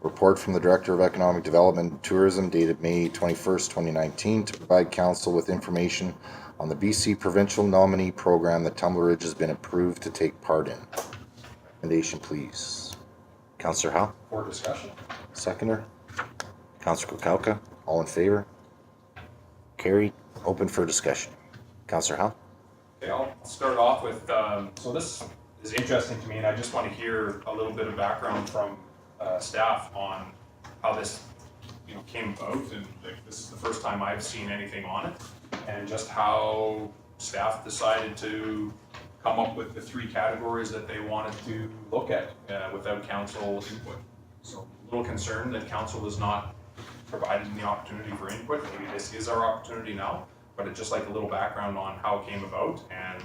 Report from the Director of Economic Development and Tourism dated May 21st, 2019 to provide council with information on the BC Provincial Nominee Program that Tumbler Ridge has been approved to take part in. Recommendation, please. Councillor Howe, For discussion. seconder. Councillor Kukalka, all in favor? Carried. Open for discussion. Councillor Howe. Okay, I'll start off with, so this is interesting to me, and I just want to hear a little bit of background from staff on how this, came about, and this is the first time I've seen anything on it, and just how staff decided to come up with the 3 categories that they wanted to look at without council input. So a little concerned that council is not provided the opportunity for input. Maybe this is our opportunity now, but it's just like a little background on how it came about and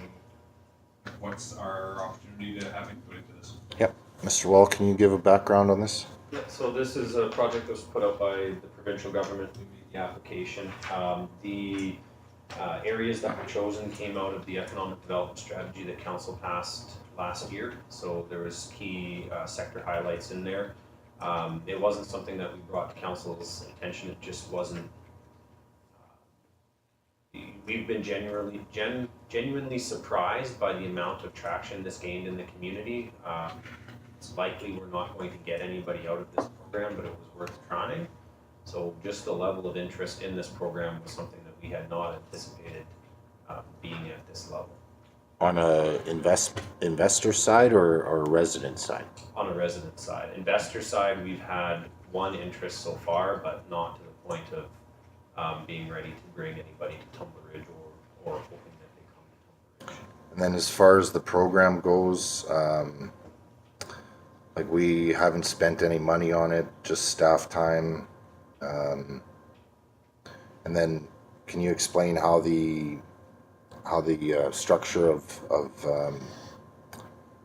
what's our opportunity to have input into this. Yep. Mr. Wall, can you give a background on this? Yeah, so this is a project that was put out by the provincial government. We made the application. The areas that were chosen came out of the economic development strategy that council passed last year. So there was key sector highlights in there. It wasn't something that we brought to council's attention. It just wasn't. We've been genuinely surprised by the amount of traction this gained in the community. It's likely we're not going to get anybody out of this program, but it was worth trying. So just the level of interest in this program was something that we had not anticipated being at this level. On a investor side or resident side? On a resident side. Investor side, we've had 1 interest so far, but not to the point of being ready to bring anybody to Tumbler Ridge or hoping that they come to Tumbler Ridge. And then as far as the program goes, like we haven't spent any money on it, just staff time. And then can you explain how the structure of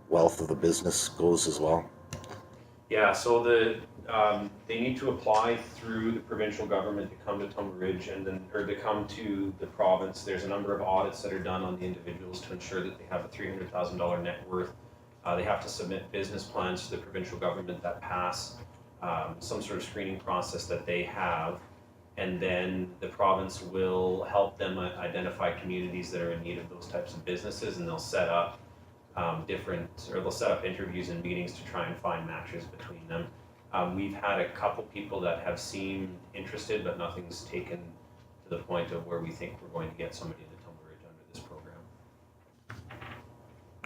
wealth of the business goes as well? Yeah, so they need to apply through the provincial government to come to Tumbler Ridge or to come to the province. There's a number of audits that are done on the individuals to ensure that they have a $300,000 net worth. They have to submit business plans to the provincial government that pass some sort of screening process that they have. And then the province will help them identify communities that are in need of those types of businesses, and they'll set up they'll set up interviews and meetings to try and find matches between them. We've had a couple people that have seemed interested, but nothing's taken to the point of where we think we're going to get somebody into Tumbler Ridge under this program.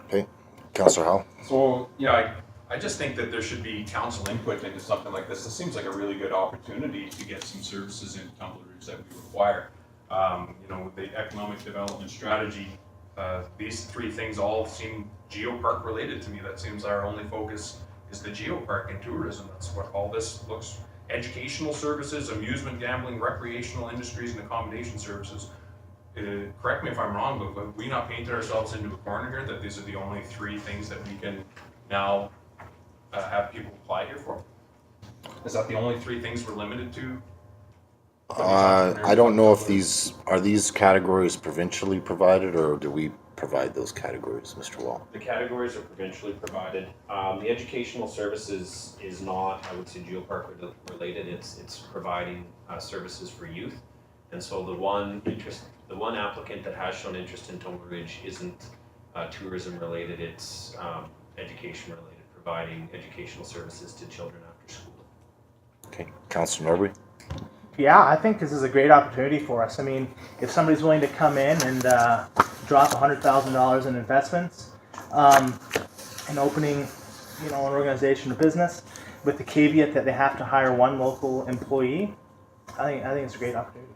Okay, Councillor Howe. So, yeah, I just think that there should be council input into something like this. This seems like a really good opportunity to get some services into Tumbler Ridge that we require. With the economic development strategy, these 3 things all seem geopark related to me. That seems our only focus is the geopark and tourism. That's what all this looks. Educational services, amusement, gambling, recreational industries, and accommodation services. Correct me if I'm wrong, but have we not painted ourselves into a corner here that these are the only 3 things that we can now have people apply here for? Is that the only 3 things we're limited to? I don't know if these categories provincially provided, or do we provide those categories, Mr. Wall? The categories are provincially provided. The educational services is not, I would say, geopark related. It's providing services for youth. And so the one applicant that has shown interest in Tumbler Ridge isn't tourism related, it's education related, providing educational services to children after school. Okay, Councilor Norbury? Yeah, I think this is a great opportunity for us. I mean, if somebody's willing to come in and drop $100,000 in investments, and opening, an organization or business, with the caveat that they have to hire one local employee, I think it's a great opportunity.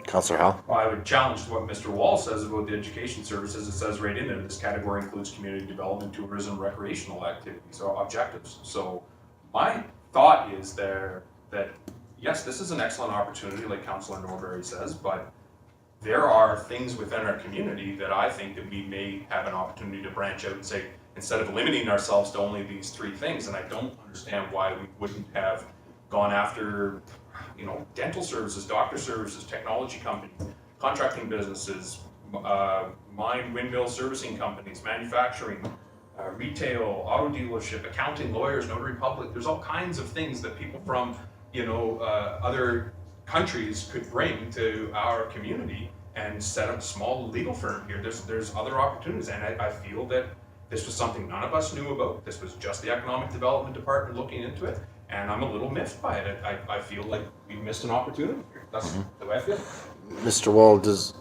Councilor Howell? Well, I would challenge what Mr. Wall says about the education services. It says right in there, this category includes community development, tourism, recreational activities, or objectives. So my thought is there that, yes, this is an excellent opportunity, like Councilor Norbury says, but there are things within our community that I think that we may have an opportunity to branch out and say, instead of limiting ourselves to only these three things, and I don't understand why we wouldn't have gone after, dental services, doctor services, technology companies, contracting businesses, mine, windmill servicing companies, manufacturing, retail, auto dealership, accounting, lawyers, notary public. There's all kinds of things that people from, other countries could bring to our community and set up a small legal firm here. There's other opportunities, and I feel that this was something none of us knew about. This was just the Economic Development Department looking into it, and I'm a little miffed by it. I feel like we missed an opportunity here. That's the way I feel. Mr. Wall, does,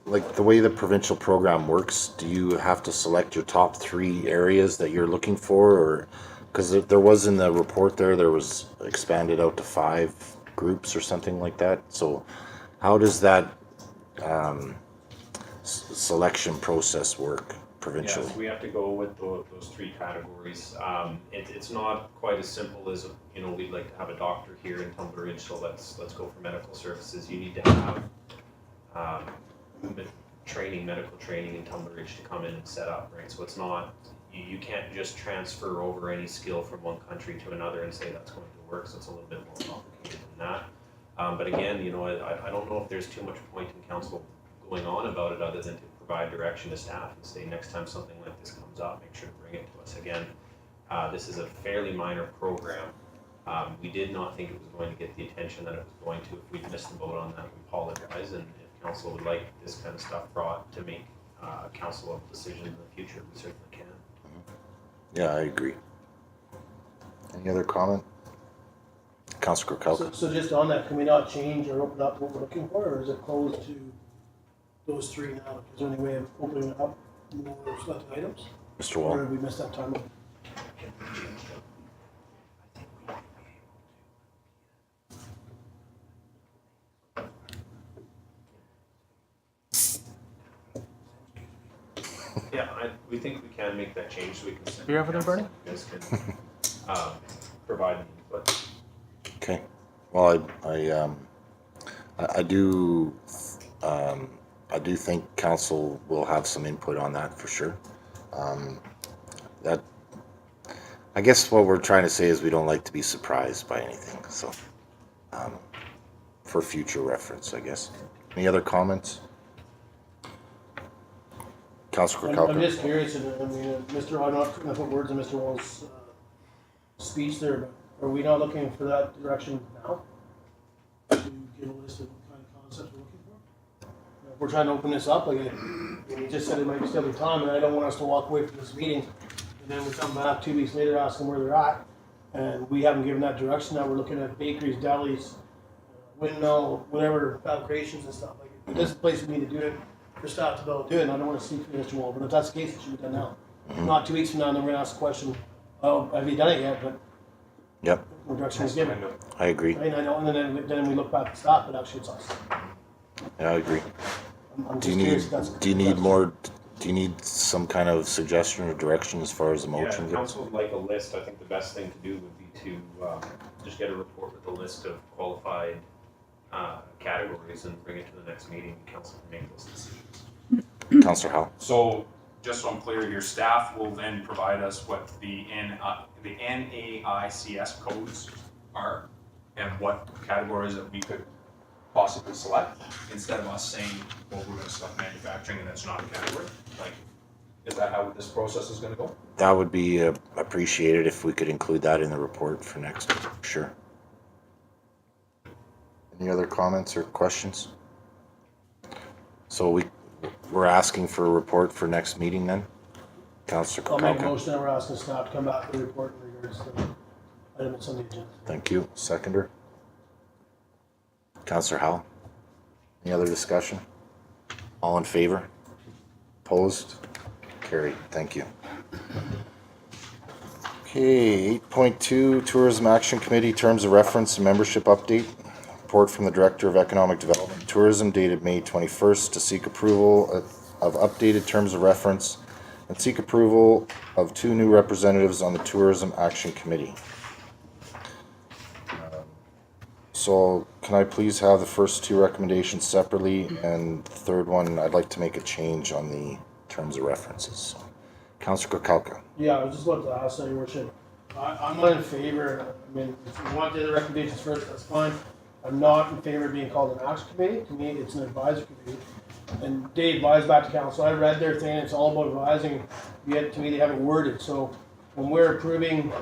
the way the provincial program works, do you have to select your top 3 areas that you're looking for, or, because there was in the report there was expanded out to 5 groups or something like that, so how does that selection process work provincially? Yes, we have to go with those 3 categories. It's not quite as simple as, we'd like to have a doctor here in Tumbler Ridge, so let's go for medical services. You need to have medical training in Tumbler Ridge to come in and set up, right? So it's not, you can't just transfer over any skill from one country to another and say that's going to work, so it's a little bit more complicated than that. But again, I don't know if there's too much point in council going on about it other than to provide direction to staff and say next time something like this comes up, make sure to bring it to us. Again, this is a fairly minor program. We did not think it was going to get the attention that it was going to. If we'd missed the boat on that, we apologize, and if council would like this kind of stuff brought to make a council decision in the future, we certainly can. Yeah, I agree. Any other comment? Councilor Kirkcaldy? So just on that, can we not change or open up what we're looking for, or is it closed to those 3 now? Is there any way of opening up more selected items? Mr. Or Wall? have we missed that time? Yeah, we think we can make that change so we can send. Beer over there, Bernie? You guys can provide input. Okay. Well, I do think council will have some input on that for sure. That, I guess what we're trying to say is we don't like to be surprised by anything, so for future reference, I guess. Any other comments? Councilor I'm Kirkcaldy? just curious, and I mean, I'm not trying to put words in Mr. Wall's speech there, but are we not looking for that direction now? To get a list of what kind of concepts we're looking for? If we're trying to open this up, you just said it might be still be time, and I don't want us to walk away from this meeting, and then we come back 2 weeks later asking where they're at, and we haven't given that direction. Now we're looking at bakeries, delis, windmill, whatever, fabrications and stuff. This is the place we need to do it. For staff to be able to do it, and I don't want to speak for Mr. Wall, but if that's the case, it should be done now. Not 2 weeks from now, and then we're going to ask the question, oh, have you done it yet? But Yep, the direction is given. I agree. I know, and then we look back at staff, but actually it's us. Yeah, I agree. I'm Do you just curious need, if that's. do you need more, do you need some kind of suggestion or direction as far as the Yeah, motion if goes? council would like a list, I think the best thing to do would be to just get a report with a list of qualified categories and bring it to the next meeting, and council can make those decisions. Councilor Howell? So, just so I'm clear here, staff will then provide us what the NAICS codes are and what categories that we could possibly select, instead of us saying, well, we're gonna select manufacturing and that's not a category? Like, is that how this process is gonna go? That would be appreciated if we could include that in the report for next, sure. Any other comments or questions? So we're asking for a report for next meeting then? Councillor I'll make a Kukalka. motion that we're asking staff to come back with a report in regards to the item that's on the agenda. Thank you. Seconder. Councillor Howell. Any other discussion? All in favor? Opposed? Carried. Thank you. Okay, 8.2 Tourism Action Committee Terms of Reference and Membership Update. Report from the Director of Economic Development and Tourism dated May 21st to seek approval of updated terms of reference and seek approval of 2 new representatives on the Tourism Action Committee. So can I please have the first 2 recommendations separately, and the third one, I'd like to make a change on the terms of references. Councillor Kukalka. Yeah, I was just about to ask that, Your Worship. I'm not in favor, I mean, if you want the other recommendations first, that's fine. I'm not in favor of being called an action committee. To me, it's an advisory committee. And they advise back to council. I read their thing, it's all about advising, yet to me, they haven't worded. So when we're approving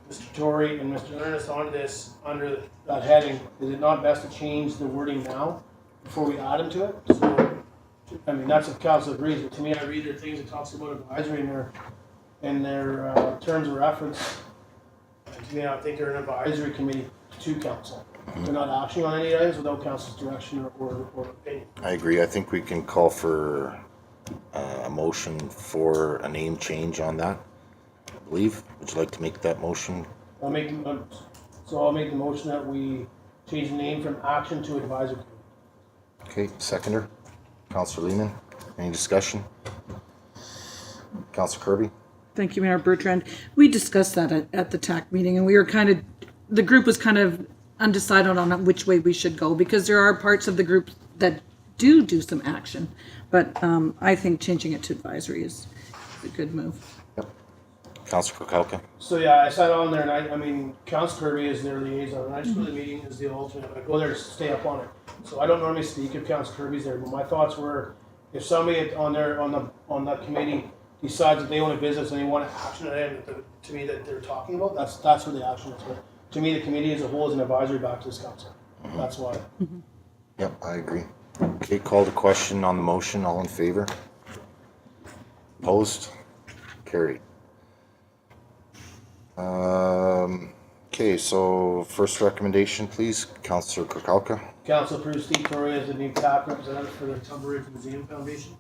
Mr. Tory and Mr. Ernest onto this, under that heading, is it not best to change the wording now before we add them to it? So, I mean, that's if council agrees, but to me, I read their things, it talks about advisory in their terms of reference. And to me, I think they're an advisory committee to council. They're not acting on any items without council's direction or opinion. I agree. I think we can call for a motion for a name change on that. I believe. Would you like to make that motion? I'll make the motion that we change the name from action to advisory committee. Okay, seconder. Councillor Lehman. Any discussion? Councillor Kirby. Thank you, Mayor Bertrand. We discussed that at the TAC meeting, and we were the group was kind of undecided on which way we should go, because there are parts of the group that do some action. But I think changing it to advisory is a good move. Yep. Councillor Kukalka. So yeah, I sat on there and I mean, Council Kirby is their liaison, and I just go to the meeting as the alternate, I go there to stay up on it. So I don't normally speak if Council Kirby's there, but my thoughts were, if somebody on that committee decides that they own a business and they want to action it to me that they're talking about, that's where the action is. But to me, the committee as a whole is an advisory back to this council. That's why. Yep, I agree. Okay, call to question on the motion. All in favor? Opposed? Carried. Okay, so first recommendation, please, Councillor Kukalka. Council approves Steve Torrey as the new TAP representative for the Tumbler Ridge Museum Foundation.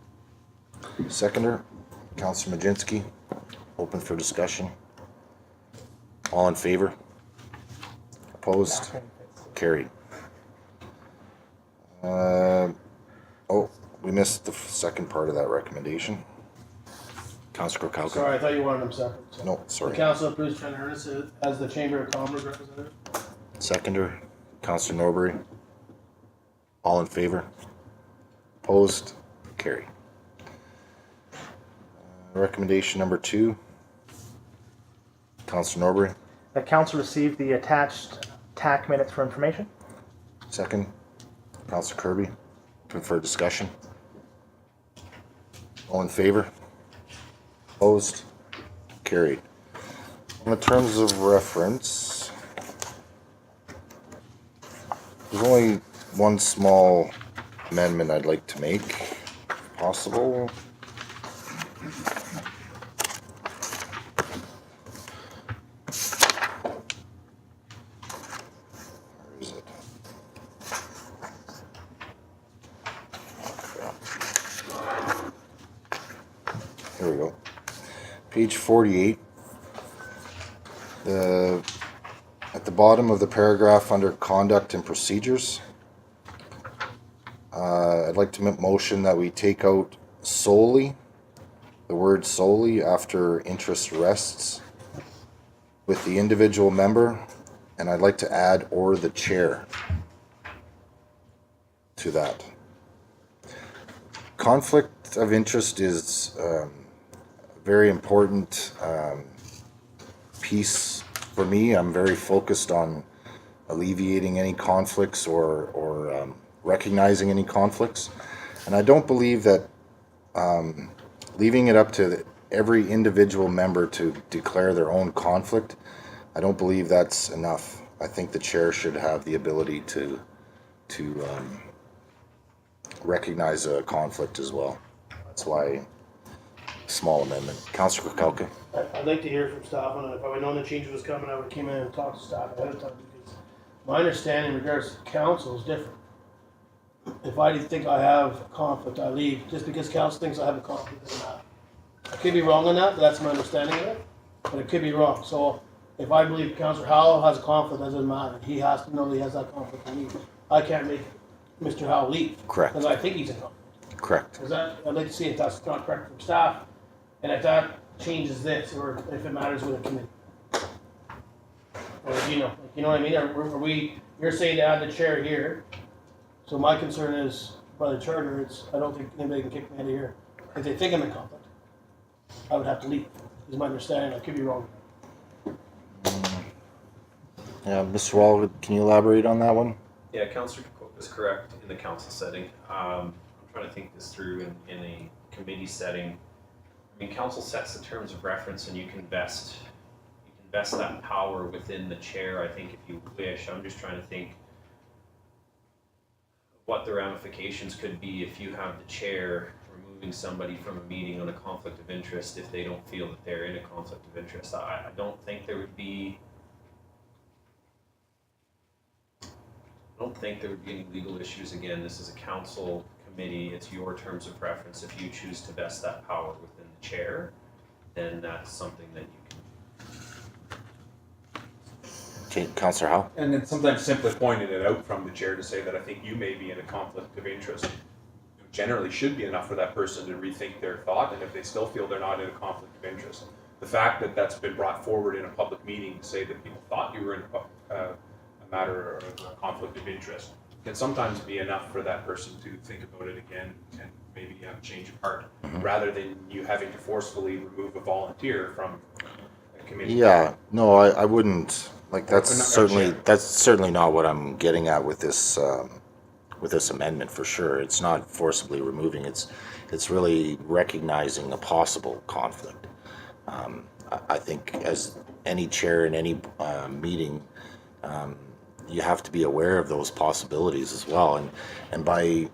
Seconder, Councillor Majinski. Open for discussion. All in favor? Opposed? Carried. Oh, we missed the second part of that recommendation. Councillor Kukalka. Sorry, I thought you wanted them separate. So. No, sorry. The council approves Trent Ernest as the Chamber of Commerce representative. Seconder, Councillor Norbury. All in favor? Opposed? Carried. Recommendation number 2. Councillor Norbury. The council received the attached TAC minutes for information. Second, Councillor Kirby. Open for discussion. All in favor? Opposed? Carried. On the terms of reference, there's only one small amendment I'd like to make, if possible. Where is it? Here we go. Page 48. At the bottom of the paragraph under conduct and procedures, I'd like to make motion that we take out solely, the word solely after interest rests with the individual member, and I'd like to add or the chair to that. Conflict of interest is a very important piece for me. I'm very focused on alleviating any conflicts or recognizing any conflicts. And I don't believe that leaving it up to every individual member to declare their own conflict, I don't believe that's enough. I think the chair should have the ability to recognize a conflict as well. That's why small amendment. Councillor Kukalka. I'd like to hear from staff on it. If I would known the change was coming, I would have came in and talked to staff ahead of time, because my understanding in regards to council is different. If I think I have a conflict, I leave. Just because council thinks I have a conflict doesn't matter. I could be wrong on that, but that's my understanding of it. But it could be wrong. So if I believe Councillor Howell has a conflict, that doesn't matter. He has to know that he has that conflict and leave. I can't make Mr. Howell leave. Correct. Because I think he's in conflict. Correct. Is that, I'd like to see if that's not correct from staff, and if that changes this, or if it matters with a committee. Or, you know what I mean? Are we, you're saying to add the chair here, so my concern is, by the charter, it's, I don't think anybody can kick me out of here. If they think I'm in conflict, I would have to leave, is my understanding. I could be wrong. Yeah, Mr. Wall, can you elaborate on that one? Yeah, Councillor Cook is correct in the council setting. I'm trying to think this through in a committee setting. I mean, council sets the terms of reference, and you can vest that power within the chair, I think, if you wish. I'm just trying to think what the ramifications could be if you have the chair removing somebody from a meeting on a conflict of interest if they don't feel that they're in a conflict of interest. I don't think there would be any legal issues. Again, this is a council committee. It's your terms of reference. If you choose to vest that power within the chair, then that's something that you can. Okay, Councillor Howe. And then sometimes simply pointing it out from the chair to say that I think you may be in a conflict of interest generally should be enough for that person to rethink their thought, and if they still feel they're not in a conflict of interest. The fact that that's been brought forward in a public meeting to say that people thought you were in a matter of a conflict of interest can sometimes be enough for that person to think about it again and maybe have a change of heart, rather than you having to forcefully remove a volunteer from a committee. Yeah, no, I wouldn't. Like that's certainly not what I'm getting at with this amendment for sure. It's not forcibly removing. It's really recognizing a possible conflict. I think as any chair in any meeting, you have to be aware of those possibilities as well. And by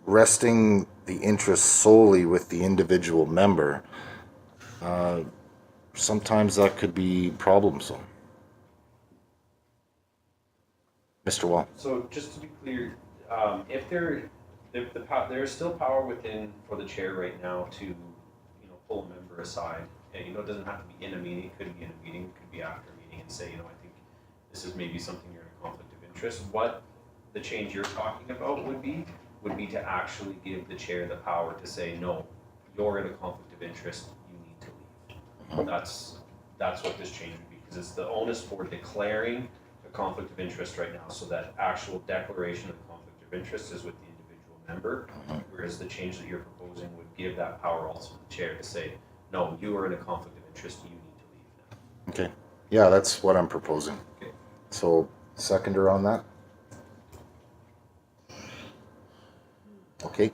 resting the interest solely with the individual member, sometimes that could be problemsome. Mr. Wall. So just to be clear, if there is still power within for the chair right now to, pull a member aside. And, it doesn't have to be in a meeting. It could be in a meeting. It could be after a meeting, and say, I think this is maybe something you're in a conflict of interest. What the change you're talking about would be to actually give the chair the power to say, no, you're in a conflict of interest. You need to leave. That's what this change would be, because it's the onus for declaring conflict of interest right now, so that actual declaration of conflict of interest is with the individual member, whereas the change that you're proposing would give that power also to the chair to say, no, you are in a conflict of interest, you need to leave now. Okay. Yeah, that's what I'm proposing. Okay. So, seconder on that? Okay.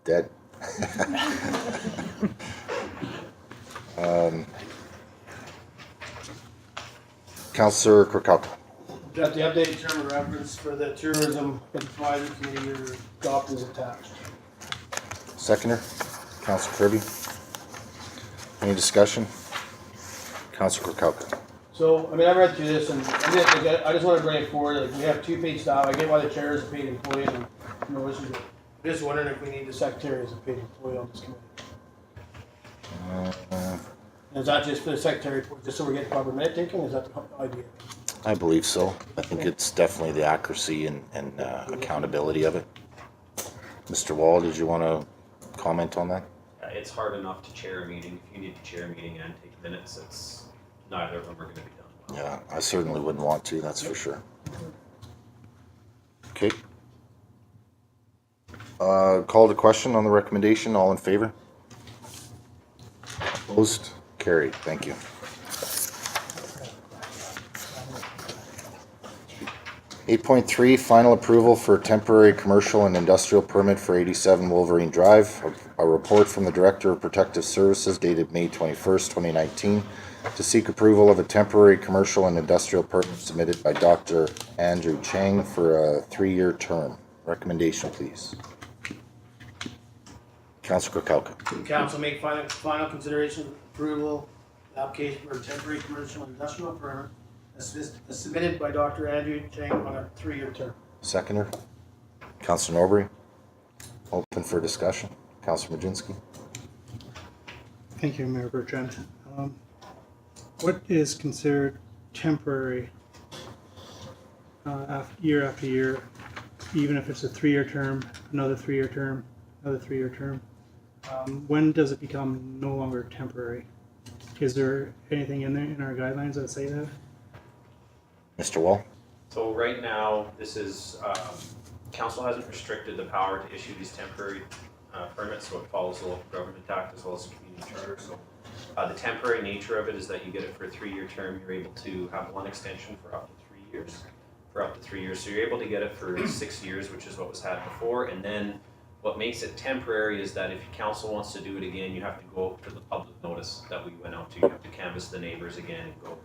Dead. Councillor Kirkhope. Got the updated term of reference for the tourism advisory committee, your doc is attached. Seconder, Councillor Kirby. Any discussion? Councillor Kirkhope. So, I read through this, and I just want to bring it forward. Like, we have two-page staff. I get why the chair is a paid employee, and no issues. I'm just wondering if we need the secretary as a paid employee on this committee. Is that just for the secretary, just so we're getting proper minute taking? Is that the idea? I believe so. I think it's definitely the accuracy and accountability of it. Mr. Wall, did you want to comment on that? It's hard enough to chair a meeting. If you need to chair a meeting and take minutes, it's neither of them are going to be done well. Yeah, I certainly wouldn't want to, that's for sure. Okay. Call to question on the recommendation. All in favor? Opposed? Carried. Thank you. 8.3, final approval for temporary commercial and industrial permit for 87 Wolverine Drive. A report from the Director of Protective Services dated May 21st, 2019, to seek approval of a temporary commercial and industrial permit submitted by Dr. Andrew Chang for a 3-year term. Recommendation, please. Councilor Kukalka. Council make final consideration approval, application for a temporary commercial and industrial permit as submitted by Dr. Andrew Chang on a 3-year term. Seconder. Councilor Norbury. Open for discussion. Councilor Majinski. Thank you, Mayor Bertrand. What is considered temporary year after year, even if it's a 3-year term, another 3-year term, another 3-year term? When does it become no longer temporary? Is there anything in there in our guidelines that say that? Mr. Wall. So right now, this is, council hasn't restricted the power to issue these temporary permits, so it follows the local government act as well as the community charter. So the temporary nature of it is that you get it for a 3-year term. You're able to have one extension for up to 3 years. So you're able to get it for 6 years, which is what was had before. And then what makes it temporary is that if council wants to do it again, you have to go to the public notice that we went out to. You have to canvass the neighbors again and go.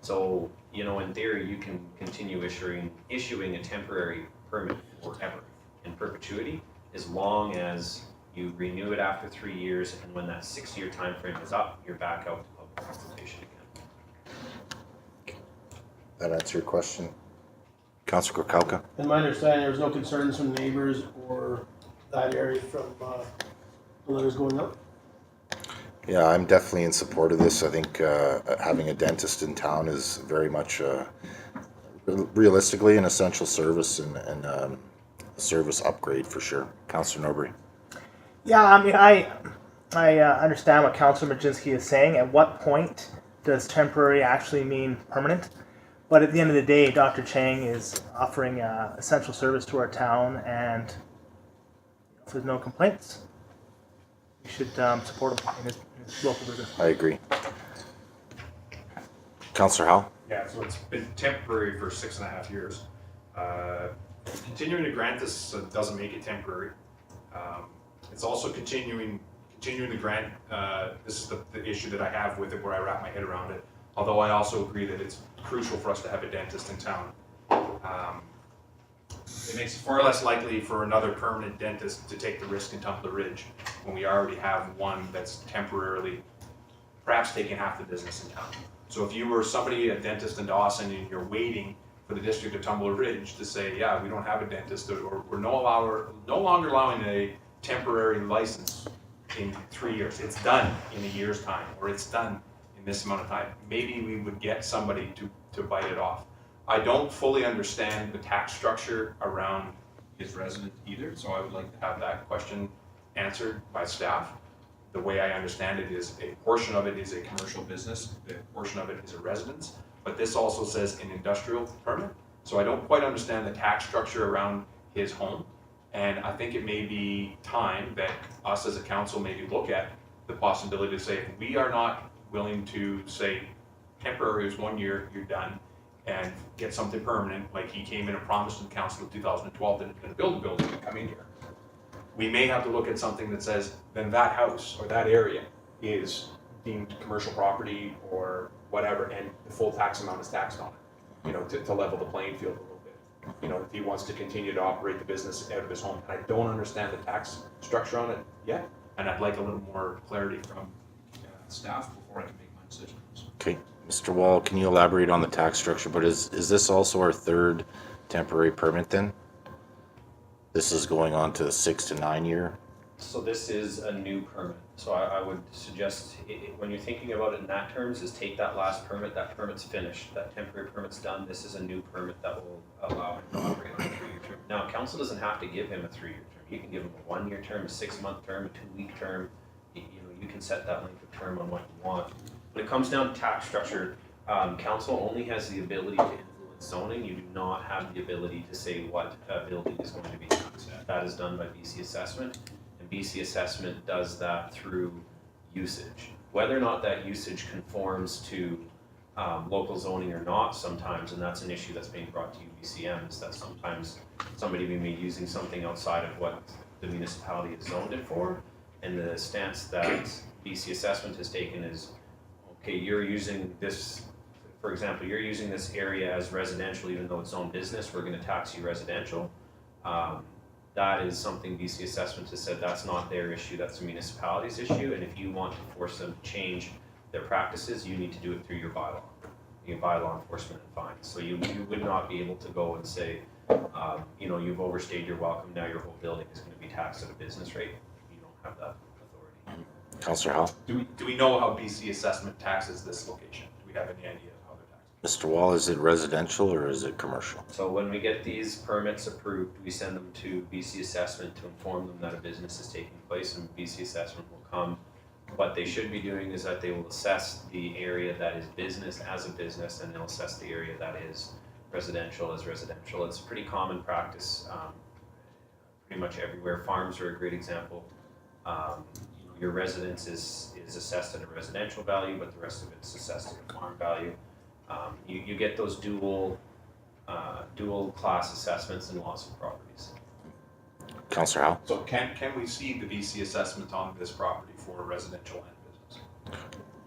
So, you know, in theory, you can continue issuing a temporary permit forever in perpetuity, as long as you renew it after 3 years, and when that 6-year time frame is up, you're back out to public consultation again. That answer your question. Councilor Kukalka. In my understanding, there was no concerns from neighbors or that area from the letters going up. Yeah, I'm definitely in support of this. I think having a dentist in town is very much realistically an essential service and a service upgrade for sure. Councilor Norbury. Yeah, I mean, I understand what Councilor Majinski is saying. At what point does temporary actually mean permanent? But at the end of the day, Dr. Chang is offering essential service to our town, and if there's no complaints, we should support him in his local business. I agree. Councilor Howell. Yeah, so it's been temporary for 6.5 years. Continuing to grant this doesn't make it temporary. It's also continuing to grant, this is the issue that I have with it, where I wrap my head around it. Although I also agree that it's crucial for us to have a dentist in town. It makes it far less likely for another permanent dentist to take the risk in Tumbler Ridge when we already have one that's temporarily perhaps taking half the business in town. So if you were somebody, a dentist in Dawson, and you're waiting for the district of Tumbler Ridge to say, yeah, we don't have a dentist, or we're no longer allowing a temporary license in 3 years. It's done in a year's time, or it's done in this amount of time. Maybe we would get somebody to bite it off. I don't fully understand the tax structure around his residence either, so I would like to have that question answered by staff. The way I understand it is a portion of it is a commercial business, a portion of it is a residence, but this also says an industrial permit. So I don't quite understand the tax structure around his home. And I think it may be time that us as a council maybe look at the possibility to say, if we are not willing to say temporary is 1 year, you're done, and get something permanent, like he came in and promised to the council in 2012 that he's going to build a building and come in here. We may have to look at something that says, then that house or that area is deemed commercial property or whatever, and the full tax amount is taxed on it, you know, to level the playing field a little bit. You know, if he wants to continue to operate the business out of his home. And I don't understand the tax structure on it yet, and I'd like a little more clarity from staff before I can make my decisions. Okay, Mr. Wall, can you elaborate on the tax structure? But is this also our third temporary permit then? This is going on to 6 to 9 year? So this is a new permit. So I would suggest, when you're thinking about it in that terms, is take that last permit, that permit's finished, that temporary permit's done, this is a new permit that will allow him to operate on a 3-year term. Now, council doesn't have to give him a 3-year term. You can give him a 1-year term, a 6-month term, a 2-week term. You know, you can set that length of term on what you want. When it comes down to tax structure, council only has the ability to influence zoning. You do not have the ability to say what building is going to be taxed at. That is done by BC Assessment. BC Assessment does that through usage. Whether or not that usage conforms to local zoning or not sometimes, and that's an issue that's being brought to UBCM, is that sometimes somebody may be using something outside of what the municipality has zoned it for, and the stance that BC Assessment has taken is, okay, you're using this, for example, you're using this area as residential even though it's own business, we're gonna tax you residential. That is something BC Assessment has said that's not their issue, that's the municipality's issue, and if you want to force them to change their practices, you need to do it through your bylaw, enforcement and fines. So you would not be able to go and say, you know, you've overstayed your welcome, now your whole building is gonna be taxed at a business rate. You don't have that authority. Councillor Howell? Do we know how BC Assessment taxes this location? Do we have any idea of how they're taxed? Mr. Wall, is it residential or is it commercial? So when we get these permits approved, we send them to BC Assessment to inform them that a business is taking place, and BC Assessment will come. What they should be doing is that they will assess the area that is business as a business, and they'll assess the area that is residential as residential. It's a pretty common practice pretty much everywhere. Farms are a great example. You know, your residence is assessed at a residential value, but the rest of it's assessed at a farm value. You get those dual class assessments in lots of properties. Councillor Howell? So can we see the BC Assessment on this property for residential and business?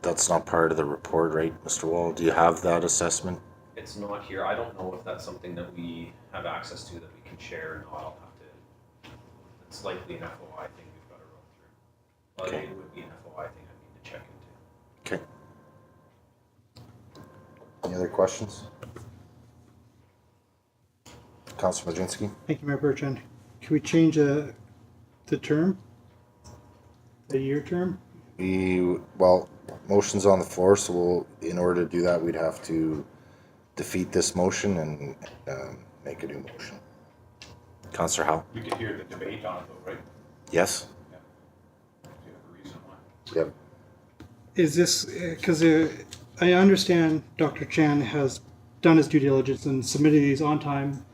That's not part of the report, right, Mr. Wall? Do you have that assessment? It's not here. I don't know if that's something that we have access to that we can share or not. I'll have to, it's likely an FOI thing we've got to run through. But Okay. it would be an FOI thing I need to check into. Okay. Any other questions? Councillor Majinski? Thank you, Mayor Bertrand. Can we change the term? The year term? Well, motion's on the floor, so we'll, in order to do that, we'd have to defeat this motion and make a new motion. Councillor Howell? We could hear the debate on it though, right? Yes? Do you have a reason why? Yep. Is this, because I understand Dr. Chan has done his due diligence and submitted these on time,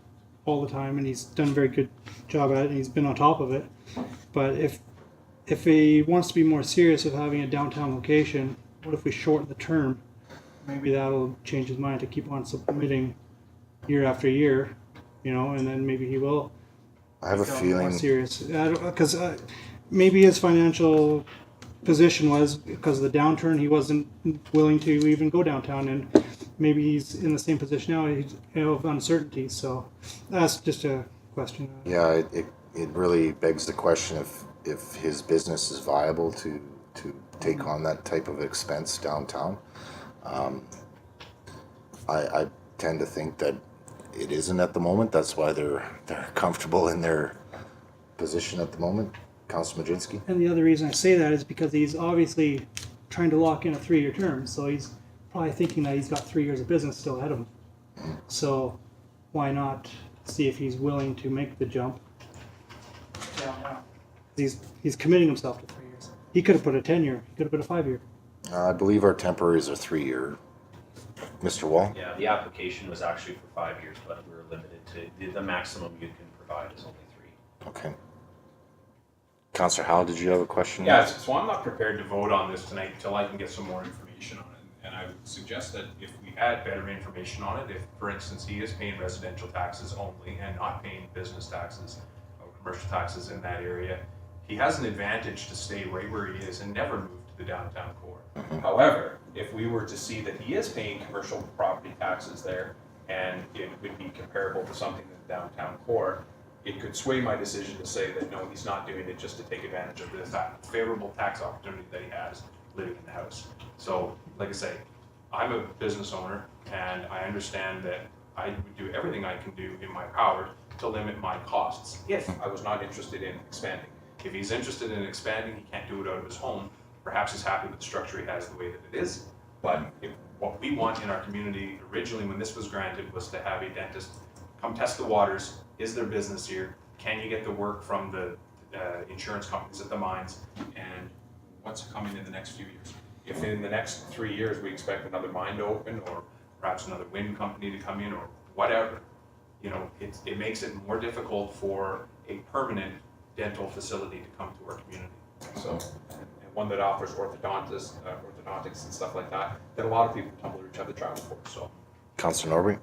all the time, and he's done a very good job at it, and he's been on top of it. But if he wants to be more serious of having a downtown location, what if we shorten the term? Maybe that'll change his mind to keep on submitting year after year, you know, and then maybe he will. I have a More feeling, serious, because maybe his financial position was because of the downturn, he wasn't willing to even go downtown, and maybe he's in the same position now, he's of uncertainty. So that's just a question. yeah, it really begs the question if his business is viable to take on that type of expense downtown. I tend to think that it isn't at the moment. That's why they're comfortable in their position at the moment. Councilor Majinski? And the other reason I say that is because he's obviously trying to lock in a 3-year term, so he's probably thinking that he's got 3 years of business still ahead of him. So why not see if he's willing to make the jump? He's committing himself to 3 years. He could have put a 10-year. He could have put a 5-year. I believe our temporaries are 3-year. Mr. Wall? Yeah, the application was actually for 5 years, but we're limited to, the maximum you can provide is only 3. Okay. Councillor Howell, did you have a question? Yeah, so I'm not prepared to vote on this tonight until I can get some more information on it. And I would suggest that if we had better information on it, if, for instance, he is paying residential taxes only and not paying business taxes or commercial taxes in that area, he has an advantage to stay right where he is and never move to the downtown core. However, if we were to see that he is paying commercial property taxes there and it would be comparable to something in the downtown core, it could sway my decision to say that no, he's not doing it just to take advantage of the favorable tax opportunity that he has living in the house. So, like I say, I'm a business owner and I understand that I would do everything I can do in my power to limit my costs if I was not interested in expanding. If he's interested in expanding, he can't do it out of his home. Perhaps he's happy with the structure he has the way that it is. But if what we want in our community originally when this was granted was to have a dentist come test the waters. Is there business here? Can you get the work from the insurance companies at the mines? And what's coming in the next few years? If in the next 3 years we expect another mine to open or perhaps another wind company to come in or whatever, you know, it makes it more difficult for a permanent dental facility to come to our community. So, and one that offers orthodontics and stuff like that a lot of people in Tumbler Ridge have the travel for. So, Councillor Norbury?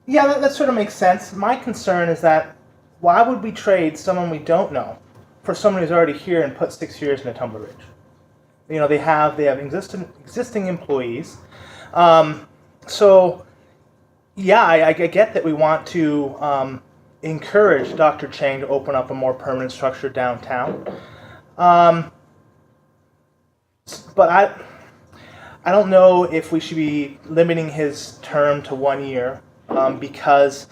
Yeah, that sort of makes sense. My concern is that why would we trade someone we don't know for someone who's already here and put 6 years into Tumbler Ridge? You know, they have existing employees. So, yeah, I get that we want to encourage Dr. Chang to open up a more permanent structure downtown. But I don't know if we should be limiting his term to 1 year, because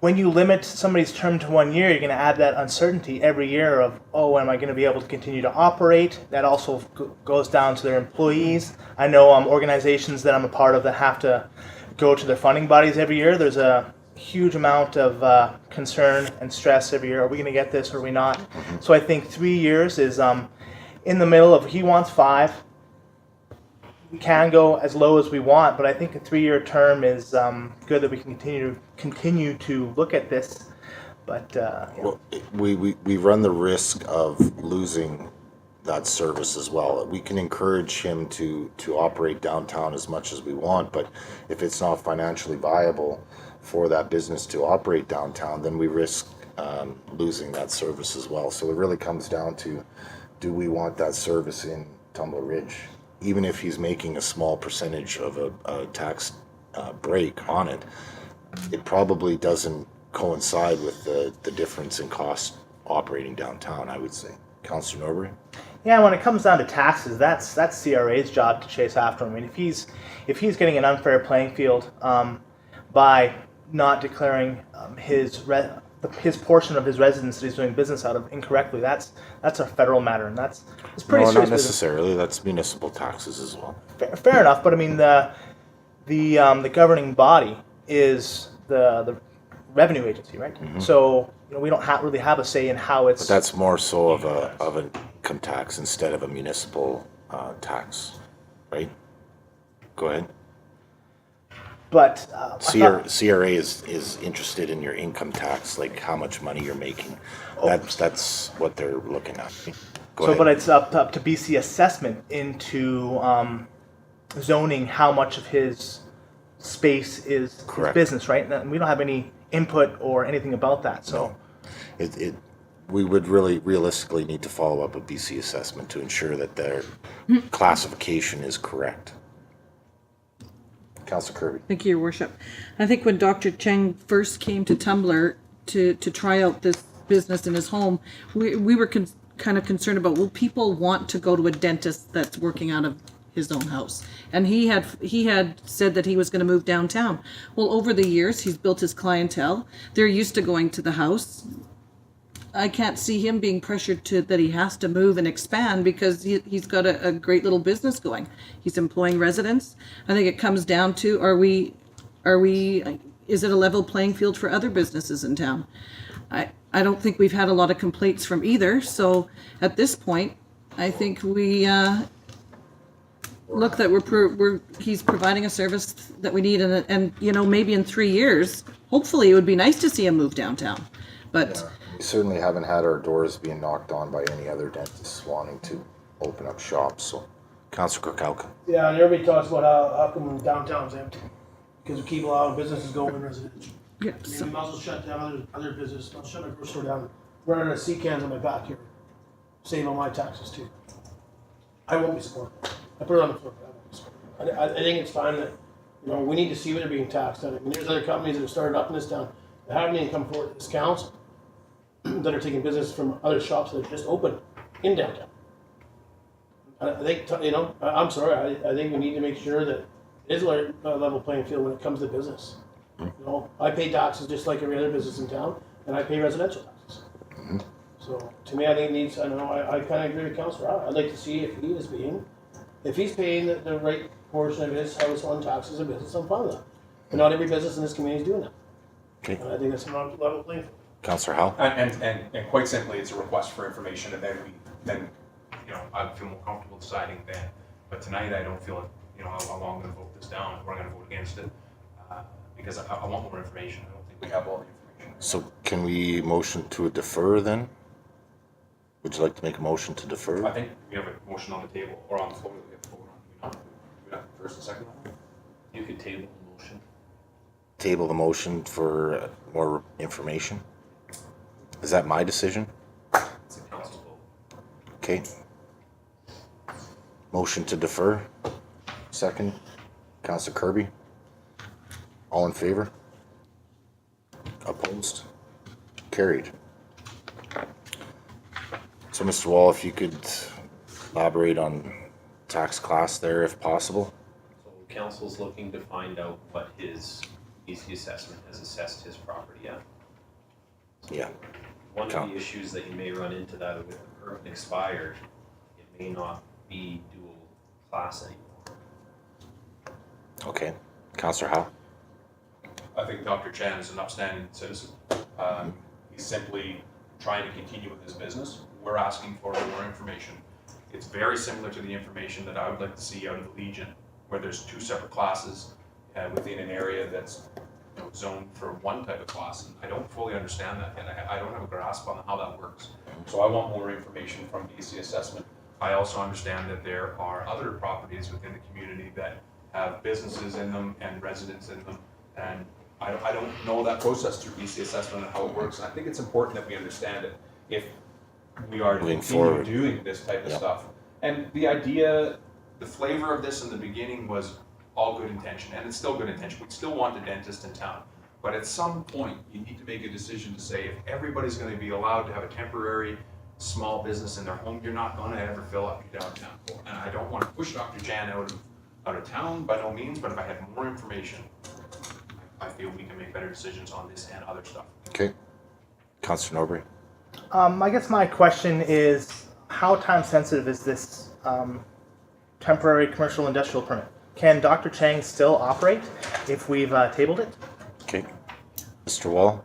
when you limit somebody's term to 1 year, you're going to add that uncertainty every year of, oh, am I going to be able to continue to operate? That also goes down to their employees. I know organizations that I'm a part of that have to go to their funding bodies every year. There's a huge amount of concern and stress every year. Are we going to get this or are we not? So I think 3 years is in the middle of, he wants 5. We can go as low as we want, but I think a 3-year term is good that we can continue to look at this. But yeah. Well, we run the risk of losing that service as well. We can encourage him to operate downtown as much as we want, but if it's not financially viable for that business to operate downtown, then we risk losing that service as well. So it really comes down to, do we want that service in Tumbler Ridge? Even if he's making a small percentage of a tax break on it, it probably doesn't coincide with the difference in cost operating downtown, I would say. Councillor Norbury? Yeah, when it comes down to taxes, that's CRA's job to chase after him. I mean, if he's getting an unfair playing field by not declaring his portion of his residence that he's doing business out of incorrectly, that's a federal matter, and that's pretty No, serious. not necessarily. That's municipal taxes as well. Fair enough, but I mean the governing body is the revenue agency, right? Mm-hmm. So we don't really have a say in how it's. But that's more so of an income tax instead of a municipal tax, right? Go ahead. But CRA is interested in your income tax, like how much money you're making. That's what they're looking at. Go ahead. But it's up to BC assessment into zoning how much of his space is his business, right? And we don't have any input or anything about that. So, no. We would really realistically need to follow up with BC assessment to ensure that their classification is correct. Councillor Kirby. Thank you, Your Worship. I think when Dr. Cheng first came to Tumbler to try out this business in his home, we were kind of concerned about, will people want to go to a dentist that's working out of his own house? And he had said that he was going to move downtown. Well, over the years, he's built his clientele. They're used to going to the house. I can't see him being pressured that he has to move and expand because he's got a great little business going. He's employing residents. I think it comes down to, is it a level playing field for other businesses in town? I don't think we've had a lot of complaints from either. So at this point, I think we look that he's providing a service that we need, and maybe in 3 years, hopefully it would be nice to see him move downtown. But we certainly haven't had our doors being knocked on by any other dentists wanting to open up shops. So, Councillor Kirkauka. Yeah, and everybody talks about how come downtown's empty, because we keep allowing businesses going in residential. yeah, I mean, we might as well shut down other business. I'll shut my grocery store down, run out of sea cans in my backyard, save on my taxes too. I won't be supporting it. I put it on the floor. I won't be supporting it. I think it's time that we need to see what they're being taxed on. I mean, there's other companies that have started up in this town that haven't even come forward to this council that are taking business from other shops that have just opened in downtown. I think I'm sorry. I think we need to make sure that it is a level playing field when it comes to business. I pay taxes just like every other business in town, and I pay residential taxes. Mm-hmm. So to me, I think it needs. I kind of agree with Councillor. I'd like to see if he's paying the right portion of his household taxes as a business. I'm fine with that. But not every business in this community is doing that. Okay. And I think that's not level playing field. Councillor Helm. And quite simply, it's a request for information, and then I feel more comfortable deciding then. But tonight, I don't feel how long I'm going to vote this down. We're going to vote against it because I want more information. I don't think we have all the information. So can we motion to defer then? Would you like to make a motion to defer? I think we have a motion on the table, or on the floor that we have to vote on. Do we have first and second on that? You could table the motion. Table the motion for more information? Is that my decision? It's a council vote. Okay. Motion to defer. Second. Councilor Kirby. All in favor? Opposed? Carried. So, Mr. Wall, if you could elaborate on tax class there if possible. So council's looking to find out what his BC assessment has assessed his property at. Yeah. One of the issues that you may run into that with the permit expired, it may not be dual class anymore. Okay. Councilor Howe. I think Dr. Chan is an upstanding citizen. He's simply trying to continue with his business. We're asking for more information. It's very similar to the information that I would like to see out of the Legion, where there's two separate classes within an area that's zoned for one type of class. And I don't fully understand that, and I don't have a grasp on how that works. So I want more information from BC Assessment. I also understand that there are other properties within the community that have businesses in them and residents in them, and I don't know that process through BC Assessment and how it works. And I think it's important that we understand it if we are to Moving continue forward. doing this type of Yep. stuff. And the idea, the flavor of this in the beginning was all good intention, and it's still good intention. We still want a dentist in town. But at some point, you need to make a decision to say, if everybody's gonna be allowed to have a temporary small business in their home, you're not gonna ever fill up your downtown core. And I don't wanna push Dr. Jan out of town by no means, but if I had more information, I feel we can make better decisions on this and other stuff. Okay. Councilor Norbury. I guess my question is, how time sensitive is this temporary commercial industrial permit? Can Dr. Chang still operate if we've tabled it? Okay. Mr. Wall.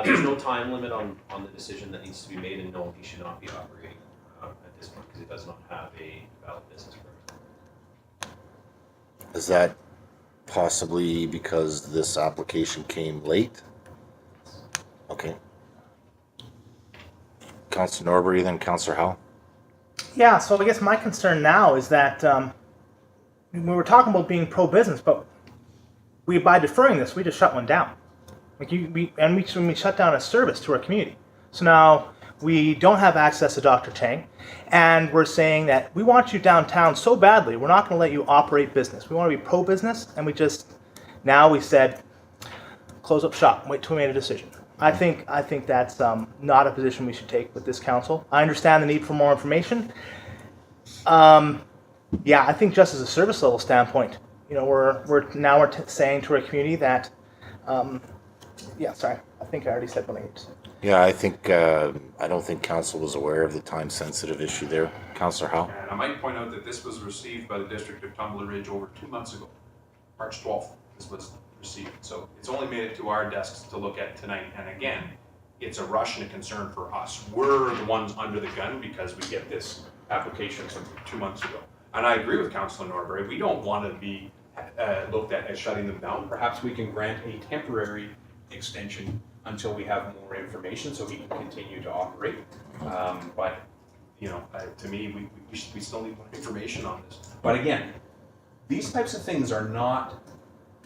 There's no time limit on the decision that needs to be made, and no, he should not be operating at this point because he does not have a valid business permit. Is that possibly because this application came late? Okay. Councilor Norbury, then Councilor Howe. Yeah, so I guess my concern now is that we were talking about being pro-business, but by deferring this, we just shut one down. Like we shut down a service to our community. So now we don't have access to Dr. Chang, and we're saying that we want you downtown so badly, we're not going to let you operate business. We want to be pro-business, and now we said, close up shop, wait till we made a decision. I think that's not a position we should take with this council. I understand the need for more information. Yeah, I think just as a service level standpoint, we're saying to our community that. Yeah, sorry. I think I already said what I needed to say. Yeah, I don't think council was aware of the time-sensitive issue there. Councilor Howe. And I might point out that this was received by the district of Tumbler Ridge over 2 months ago. March 12th, this was received. So it's only made it to our desks to look at tonight. And again, it's a rush and a concern for us. We're the ones under the gun because we get this application from 2 months ago. And I agree with Councilor Norbury. We don't want to be looked at as shutting them down. Perhaps we can grant a temporary extension until we have more information so he can continue to operate. But to me, we still need more information on this. But again, these types of things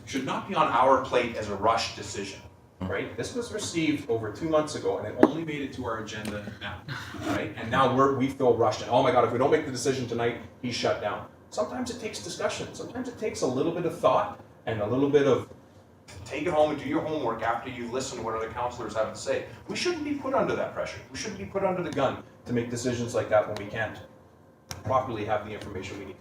should not be on our plate as a rush decision, right? This was received over 2 months ago, and it only made it to our agenda now, right? And now we feel rushed, and oh my God, if we don't make the decision tonight, he's shut down. Sometimes it takes discussion. Sometimes it takes a little bit of thought and a little bit of take it home and do your homework after you listen to what other councillors have to say. We shouldn't be put under that pressure. We shouldn't be put under the gun to make decisions like that when we can't properly have the information we need.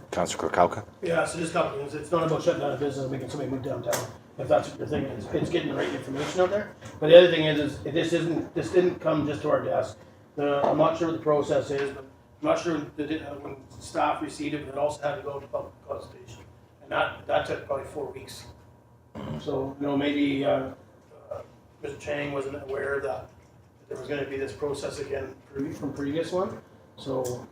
Councilor Krokowka. Yeah, so just a couple things. It's not about shutting down a business and making somebody move downtown. If that's what you're thinking, it's getting the right information out there. But the other thing is this didn't come just to our desk. I'm not sure what the process is, but I'm not sure when staff received it, but it also had to go to public consultation. And that took probably 4 weeks. So, maybe Mr. Chang wasn't aware that there was gonna be this process again from previous one. So,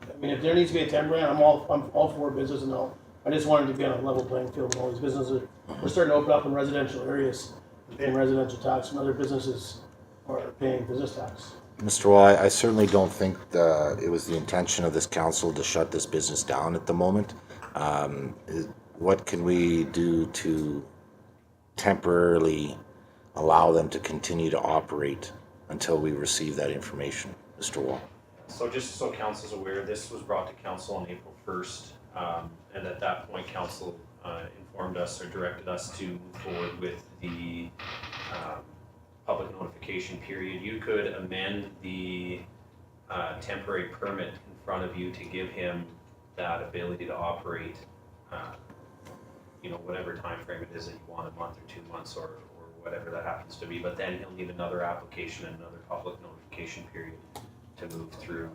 I mean, if there needs to be a temporary, I'm all for business and all. I just wanted to be on a level playing field with all these businesses. We're starting to open up in residential areas, paying residential tax, and other businesses are paying business tax. Mr. Wall, I certainly don't think it was the intention of this council to shut this business down at the moment. What can we do to temporarily allow them to continue to operate until we receive that information, Mr. Wall? So just so council's aware, this was brought to council on April 1st, and at that point, council informed us or directed us to move forward with the public notification period. You could amend the temporary permit in front of you to give him that ability to operate, whatever time frame it is that you want, a month or 2 months or whatever that happens to be. But then he'll need another application and another public notification period to move through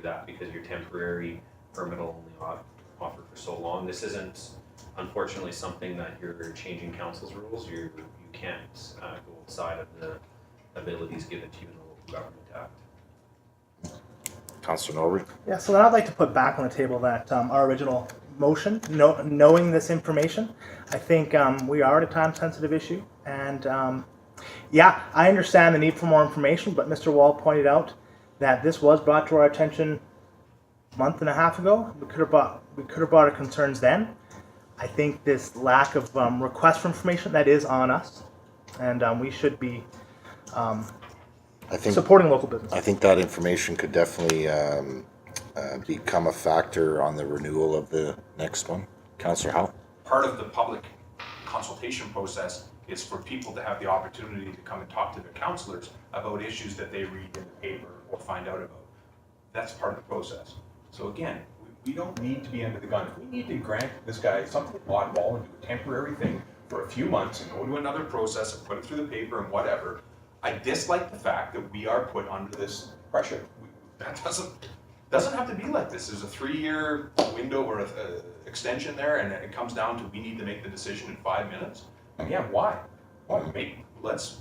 that, because your temporary permit will only offer for so long. This isn't, unfortunately, something that you're changing council's rules. You can't go outside of the abilities given to you in the Local Government Act. Councilor Norwood? Yeah, so then I'd like to put back on the table that our original motion, knowing this information, I think we are at a time-sensitive issue, and yeah, I understand the need for more information, but Mr. Wall pointed out that this was brought to our attention a month and a half ago. We could have brought our concerns then. I think this lack of request for information, that is on us, and we should be supporting local business. I think that information could definitely become a factor on the renewal of the next one. Councillor Howe? Part of the public consultation process is for people to have the opportunity to come and talk to their councillors about issues that they read in the paper or find out about. That's part of the process. So again, we don't need to be under the gun. If we need to grant this guy something oddball and do a temporary thing for a few months and go to another process and put it through the paper and whatever, I dislike the fact that we are put under this pressure. That doesn't have to be like this. There's a 3-year window or a extension there, and it comes down to we need to make the decision in 5 minutes. Again, why? Let's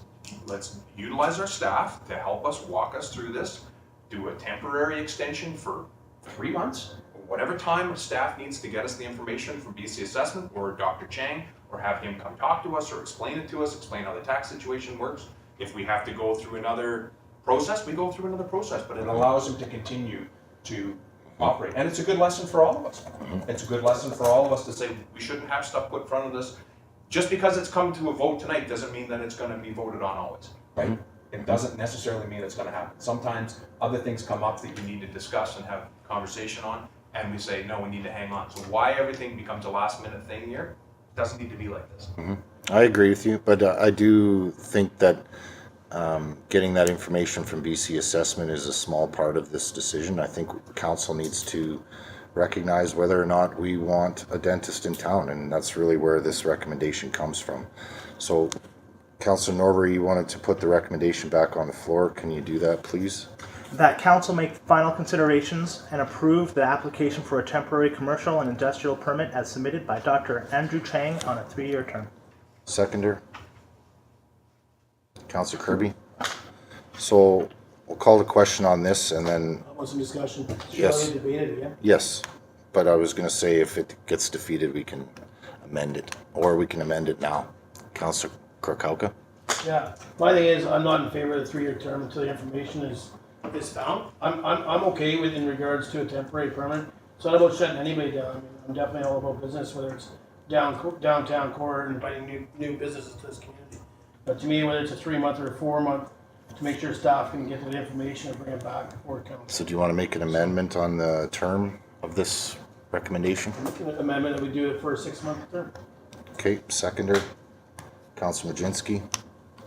utilize our staff to help us walk us through this. Do a temporary extension for 3 months, or whatever time staff needs to get us the information from BC Assessment or Dr. Chang, or have him come talk to us or explain it to us, explain how the tax situation works. If we have to go through another process, we go through another process, but it allows him to continue to operate. And it's a good lesson for all of us. It's a good lesson for all of us to say we shouldn't have stuff put in front of us. Just because it's come to a vote tonight doesn't mean that it's going to be voted on always, right? It doesn't necessarily mean it's going to happen. Sometimes other things come up that you need to discuss and have conversation on, and we say, no, we need to hang on. So why everything becomes a last minute thing here doesn't need to be like this. I agree with you, but I do think that getting that information from BC Assessment is a small part of this decision. I think council needs to recognize whether or not we want a dentist in town, and that's really where this recommendation comes from. So, Councillor Norbury, you wanted to put the recommendation back on the floor. Can you do that, please? That council make final considerations and approve the application for a temporary commercial and industrial permit as submitted by Dr. Andrew Chang on a 3-year term. Seconder? Councillor Kirby? So, we'll call the question on this and then... I want some discussion. Yes. Shall we debate it again? Yes, but I was going to say if it gets defeated, we can amend it, or we can amend it now. Councillor Krakauka? Yeah, my thing is, I'm not in favor of the 3-year term until the information is found. I'm okay with in regards to a temporary permit. It's not about shutting anybody down. I mean, I'm definitely all about business, whether it's downtown core and inviting new businesses to this community. But to me, whether it's a 3-month or a 4-month, to make sure staff can get the information and bring it back before it comes. So do you want to make an amendment on the term of this recommendation? Amendment that we do it for a 6-month term. Okay, seconder. Councillor Majinski.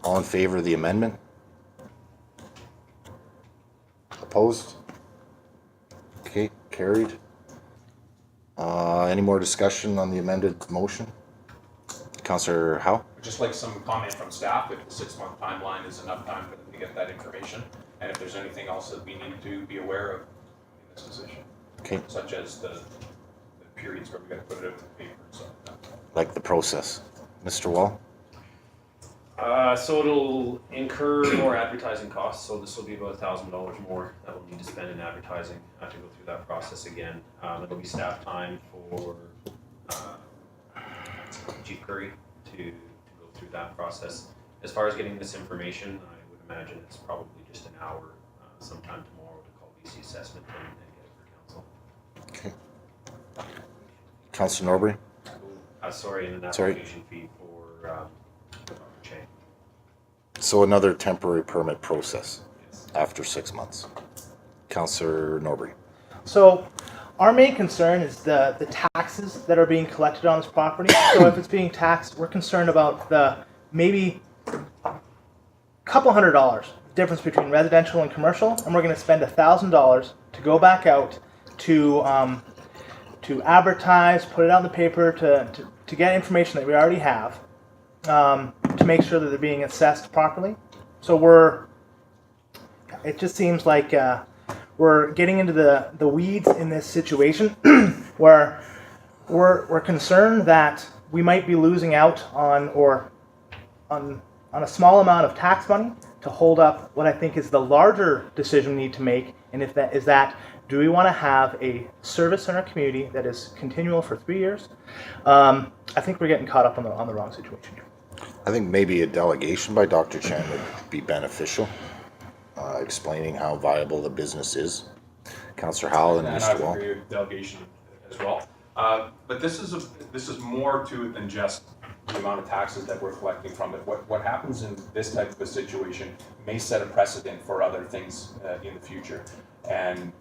All in favor of the amendment? Opposed? Okay, carried. Any more discussion on the amended motion? Councillor Howe? Just like some comment from staff, if the 6-month timeline is enough time for them to get that information, and if there's anything else that we need to be aware of in this decision. Okay. Such as the periods where we got to put it out to the paper and stuff like that. Like the process. Mr. Wall? So it'll incur more advertising costs, so this will be about $1,000 more that we'll need to spend in advertising to go through that process again. It'll be staff time for Chief Curry to go through that process. As far as getting this information, I would imagine it's probably just an hour sometime tomorrow to call BC Assessment and get it for council. Okay. Councillor Norbury? Sorry, and an Sorry. application fee for Dr. Chang. So another temporary permit process Yes. after 6 months. Councillor Norbury? So our main concern is the taxes that are being collected on this property. So if it's being taxed, we're concerned about the maybe couple $100 difference between residential and commercial, and we're going to spend $1,000 to go back out to advertise, put it out in the paper, to get information that we already have, to make sure that they're being assessed properly. So it just seems like we're getting into the weeds in this situation where we're concerned that we might be losing out on a small amount of tax money to hold up what I think is the larger decision we need to make, and if that is that, do we want to have a service in our community that is continual for 3 years? I think we're getting caught up on the wrong situation here. I think maybe a delegation by Dr. Chan would be beneficial, explaining how viable the business is. Councillor Howell and And Mr. I Wall. agree with delegation as well. But this is more to it than just the amount of taxes that we're collecting from it. What happens in this type of a situation may set a precedent for other things in the future. And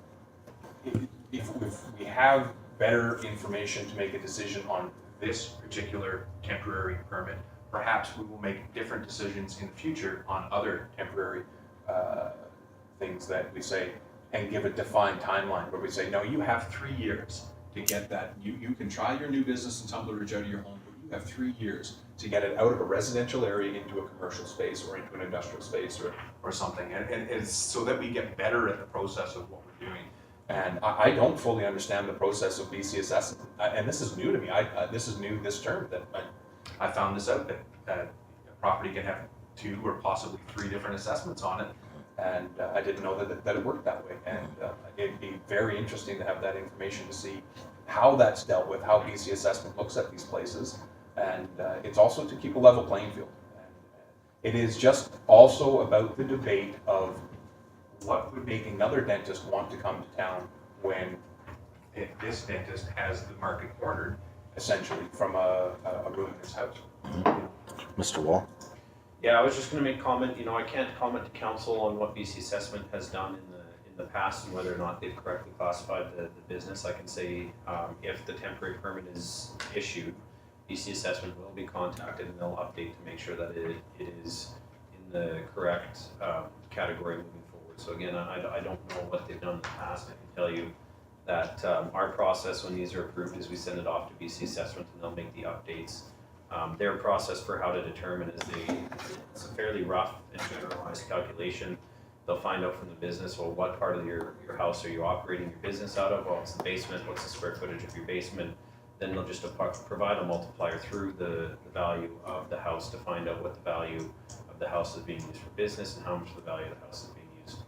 if we have better information to make a decision on this particular temporary permit, perhaps we will make different decisions in the future on other temporary things that we say, and give a defined timeline where we say, no, you have 3 years to get that. You can try your new business in Tumbler Ridge out of your home, but you have 3 years to get it out of a residential area into a commercial space or into an industrial space or something. And it's so that we get better at the process of what we're doing. And I don't fully understand the process of BC assessment. And this is new to me. This is new this term that I found this out, that a property can have 2 or possibly 3 different assessments on it. And I didn't know that it worked that way. And it'd be very interesting to have that information to see how that's dealt with, how BC assessment looks at these places. And it's also to keep a level playing field. And it is just also about the debate of what would make another dentist want to come to town when this dentist has the market cornered, essentially, from a room in his house. Mr. Wall? Yeah, I was just going to make comment. I can't comment to council on what BC Assessment has done in the past and whether or not they've correctly classified the business. I can say if the temporary permit is issued, BC Assessment will be contacted and they'll update to make sure that it is in the correct category moving forward. So again, I don't know what they've done in the past. I can tell you that our process when these are approved is we send it off to BC Assessment and they'll make the updates. Their process for how to determine is it's a fairly rough and generalized calculation. They'll find out from the business, well, what part of your house are you operating your business out of? Well, it's the basement. What's the square footage of your basement? Then they'll just provide a multiplier through the value of the house to find out what the value of the house is being used for business and how much the value of the house is being used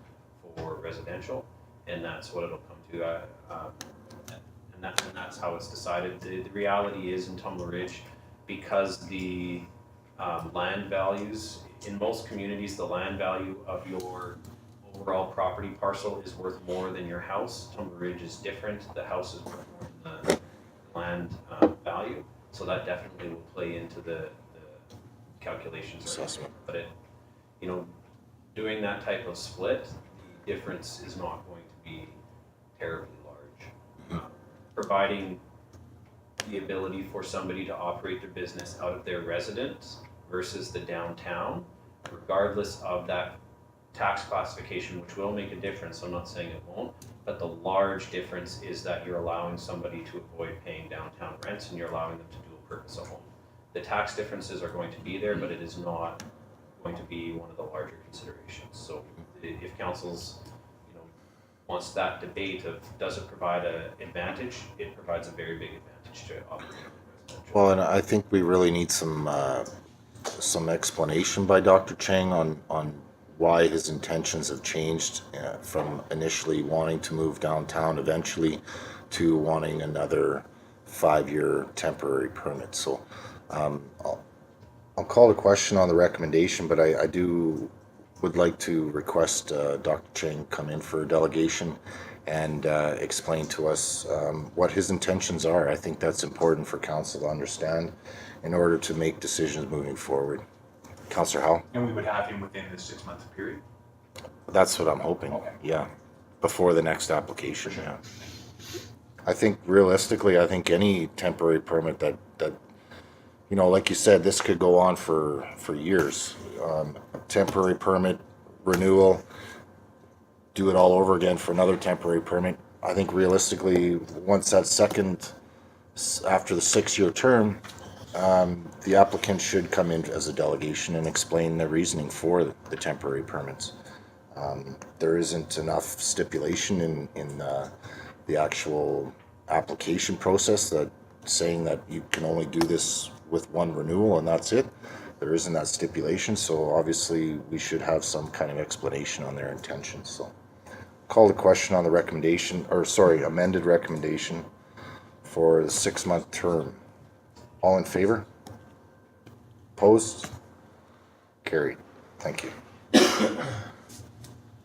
for residential. And that's what it'll come to. And that's how it's decided. The reality is in Tumbler Ridge, because the land values, in most communities, the land value of your overall property parcel is worth more than your house. Tumbler Ridge is different. The house is worth more than the land value. So that definitely will play into the calculations. Assessment. But doing that type of split, the difference is not going to be terribly large. Providing the ability for somebody to operate their business out of their residence versus the downtown, regardless of that tax classification, which will make a difference. I'm not saying it won't, but the large difference is that you're allowing somebody to avoid paying downtown rents and you're allowing them to dual purpose a home. The tax differences are going to be there, but it is not going to be one of the larger considerations. So if council's wants that debate of does it provide an advantage, it provides a very big advantage to operating residential. Well, and I think we really need some some explanation by Dr. Chang on why his intentions have changed from initially wanting to move downtown eventually to wanting another 5-year temporary permit. So I'll call the question on the recommendation, but I would like to request Dr. Chang come in for a delegation and explain to us what his intentions are. I think that's important for council to understand in order to make decisions moving forward. Councillor Howell? And we would have him within the 6-month period? That's what I'm hoping, Okay. yeah, before the next application, yeah. I think realistically, I think any temporary permit that you know, like you said, this could go on for years. Temporary permit renewal, do it all over again for another temporary permit. I think realistically, once that after the 6-year term, the applicant should come in as a delegation and explain the reasoning for the temporary permits. There isn't enough stipulation in the actual application process that saying that you can only do this with one renewal and that's it. There isn't that stipulation, so obviously we should have some kind of explanation on their intentions. So call the question on the recommendation, or sorry, amended recommendation for the 6-month term. All in favor? Opposed? Carried. Thank you. Here,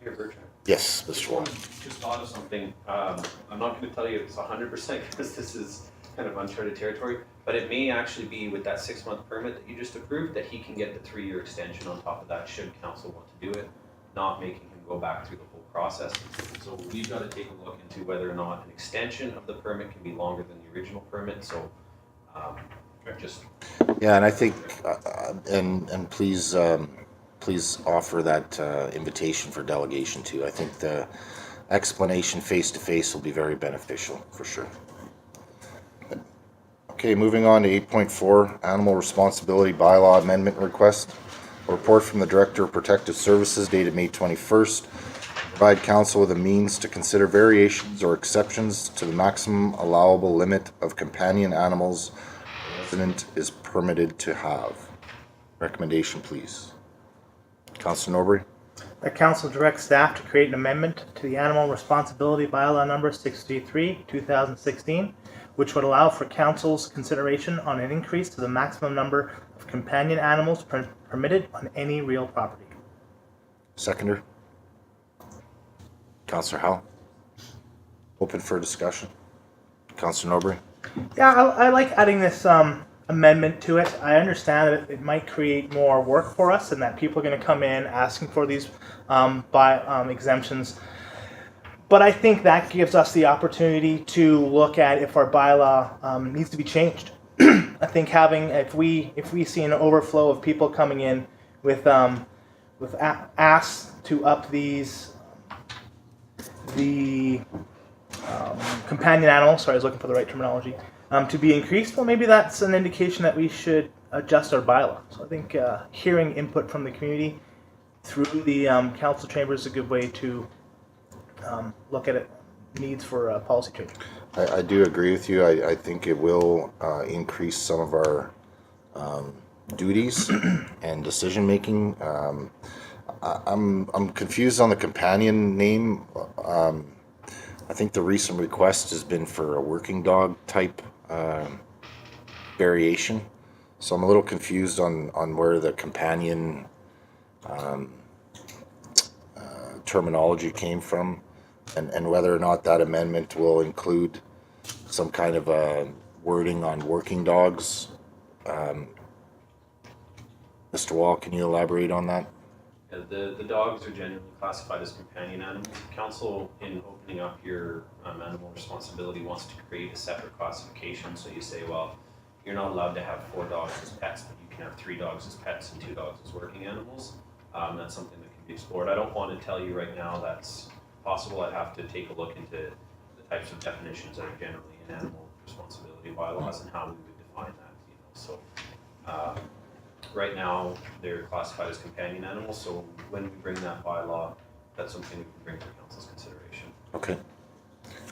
Bertrand. Yes, Mr. Wall. Just thought of something. I'm not going to tell you it's 100% because this is kind of uncharted territory, but it may actually be with that 6-month permit that you just approved that he can get the 3-year extension on top of that should council want to do it, not making him go back through the whole process. So we've got to take a look into whether or not an extension of the permit can be longer than the original permit. So just Yeah, and I think, and please offer that invitation for delegation too. I think the explanation face-to-face will be very beneficial for sure. Okay, moving on to 8.4, Animal Responsibility Bylaw Amendment Request. A report from the Director of Protective Services dated May 21st. Provide council with a means to consider variations or exceptions to the maximum allowable limit of companion animals a resident is permitted to have. Recommendation, please. Councilor Norbury? That council directs staff to create an amendment to the Animal Responsibility Bylaw number 63, 2016, which would allow for council's consideration on an increase to the maximum number of companion animals permitted on any real property. Seconder? Councillor Howell? Open for discussion. Councilor Norbury? Yeah, I like adding this amendment to it. I understand that it might create more work for us and that people are going to come in asking for these exemptions. But I think that gives us the opportunity to look at if our bylaw needs to be changed. I think if we see an overflow of people coming in with asks to up the companion animals, sorry, I was looking for the right terminology, to be increased, well, maybe that's an indication that we should adjust our bylaw. So I think hearing input from the community through the council chamber is a good way to look at it, needs for policy change. I do agree with you. I think it will increase some of our duties and decision making. I'm confused on the companion name. I think the recent request has been for a working dog type variation, so I'm a little confused on where the companion terminology came from, and whether or not that amendment will include some kind of wording on working dogs. Mr. Wall, can you elaborate on that? the dogs are generally classified as companion animals. Council, in opening up your animal responsibility, wants to create a separate classification. So you say, well, you're not allowed to have 4 dogs as pets, but you can have 3 dogs as pets and 2 dogs as working animals. That's something that can be explored. I don't want to tell you right now that's possible. I'd have to take a look into the types of definitions that are generally in animal responsibility bylaws and how we would define that. So right now they're classified as companion animals. So when we bring that bylaw, that's something we can bring to council's consideration. Okay.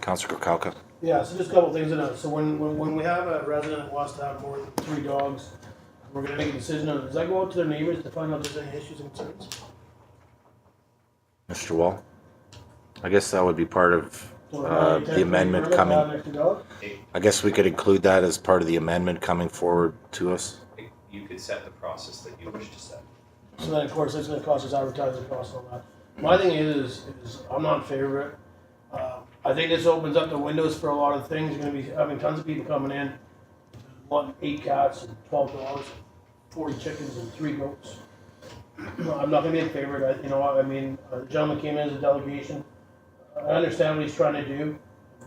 Councilor Kokalka. Yeah, so just a couple things in it. So when we have a resident that wants to have more than 3 dogs, We're gonna make a decision on, does that go out to their neighbors to find out if there's any issues and concerns? Mr. Wall? I guess that would be part of So, the amendment permit, coming. next to dog? I guess we could include that as part of the amendment coming forward to us. You could set the process that you wish to set. So then, of course, it's gonna cost us advertising costs and all that. My thing is I'm not in favor of it. I think this opens up the windows for a lot of things. You're gonna be having tons of people coming in, wanting 8 cats and 12 dogs, 40 chickens and 3 goats. I'm not gonna be in favor of that. You know what, I mean, the gentleman came in as a delegation. I understand what he's trying to do.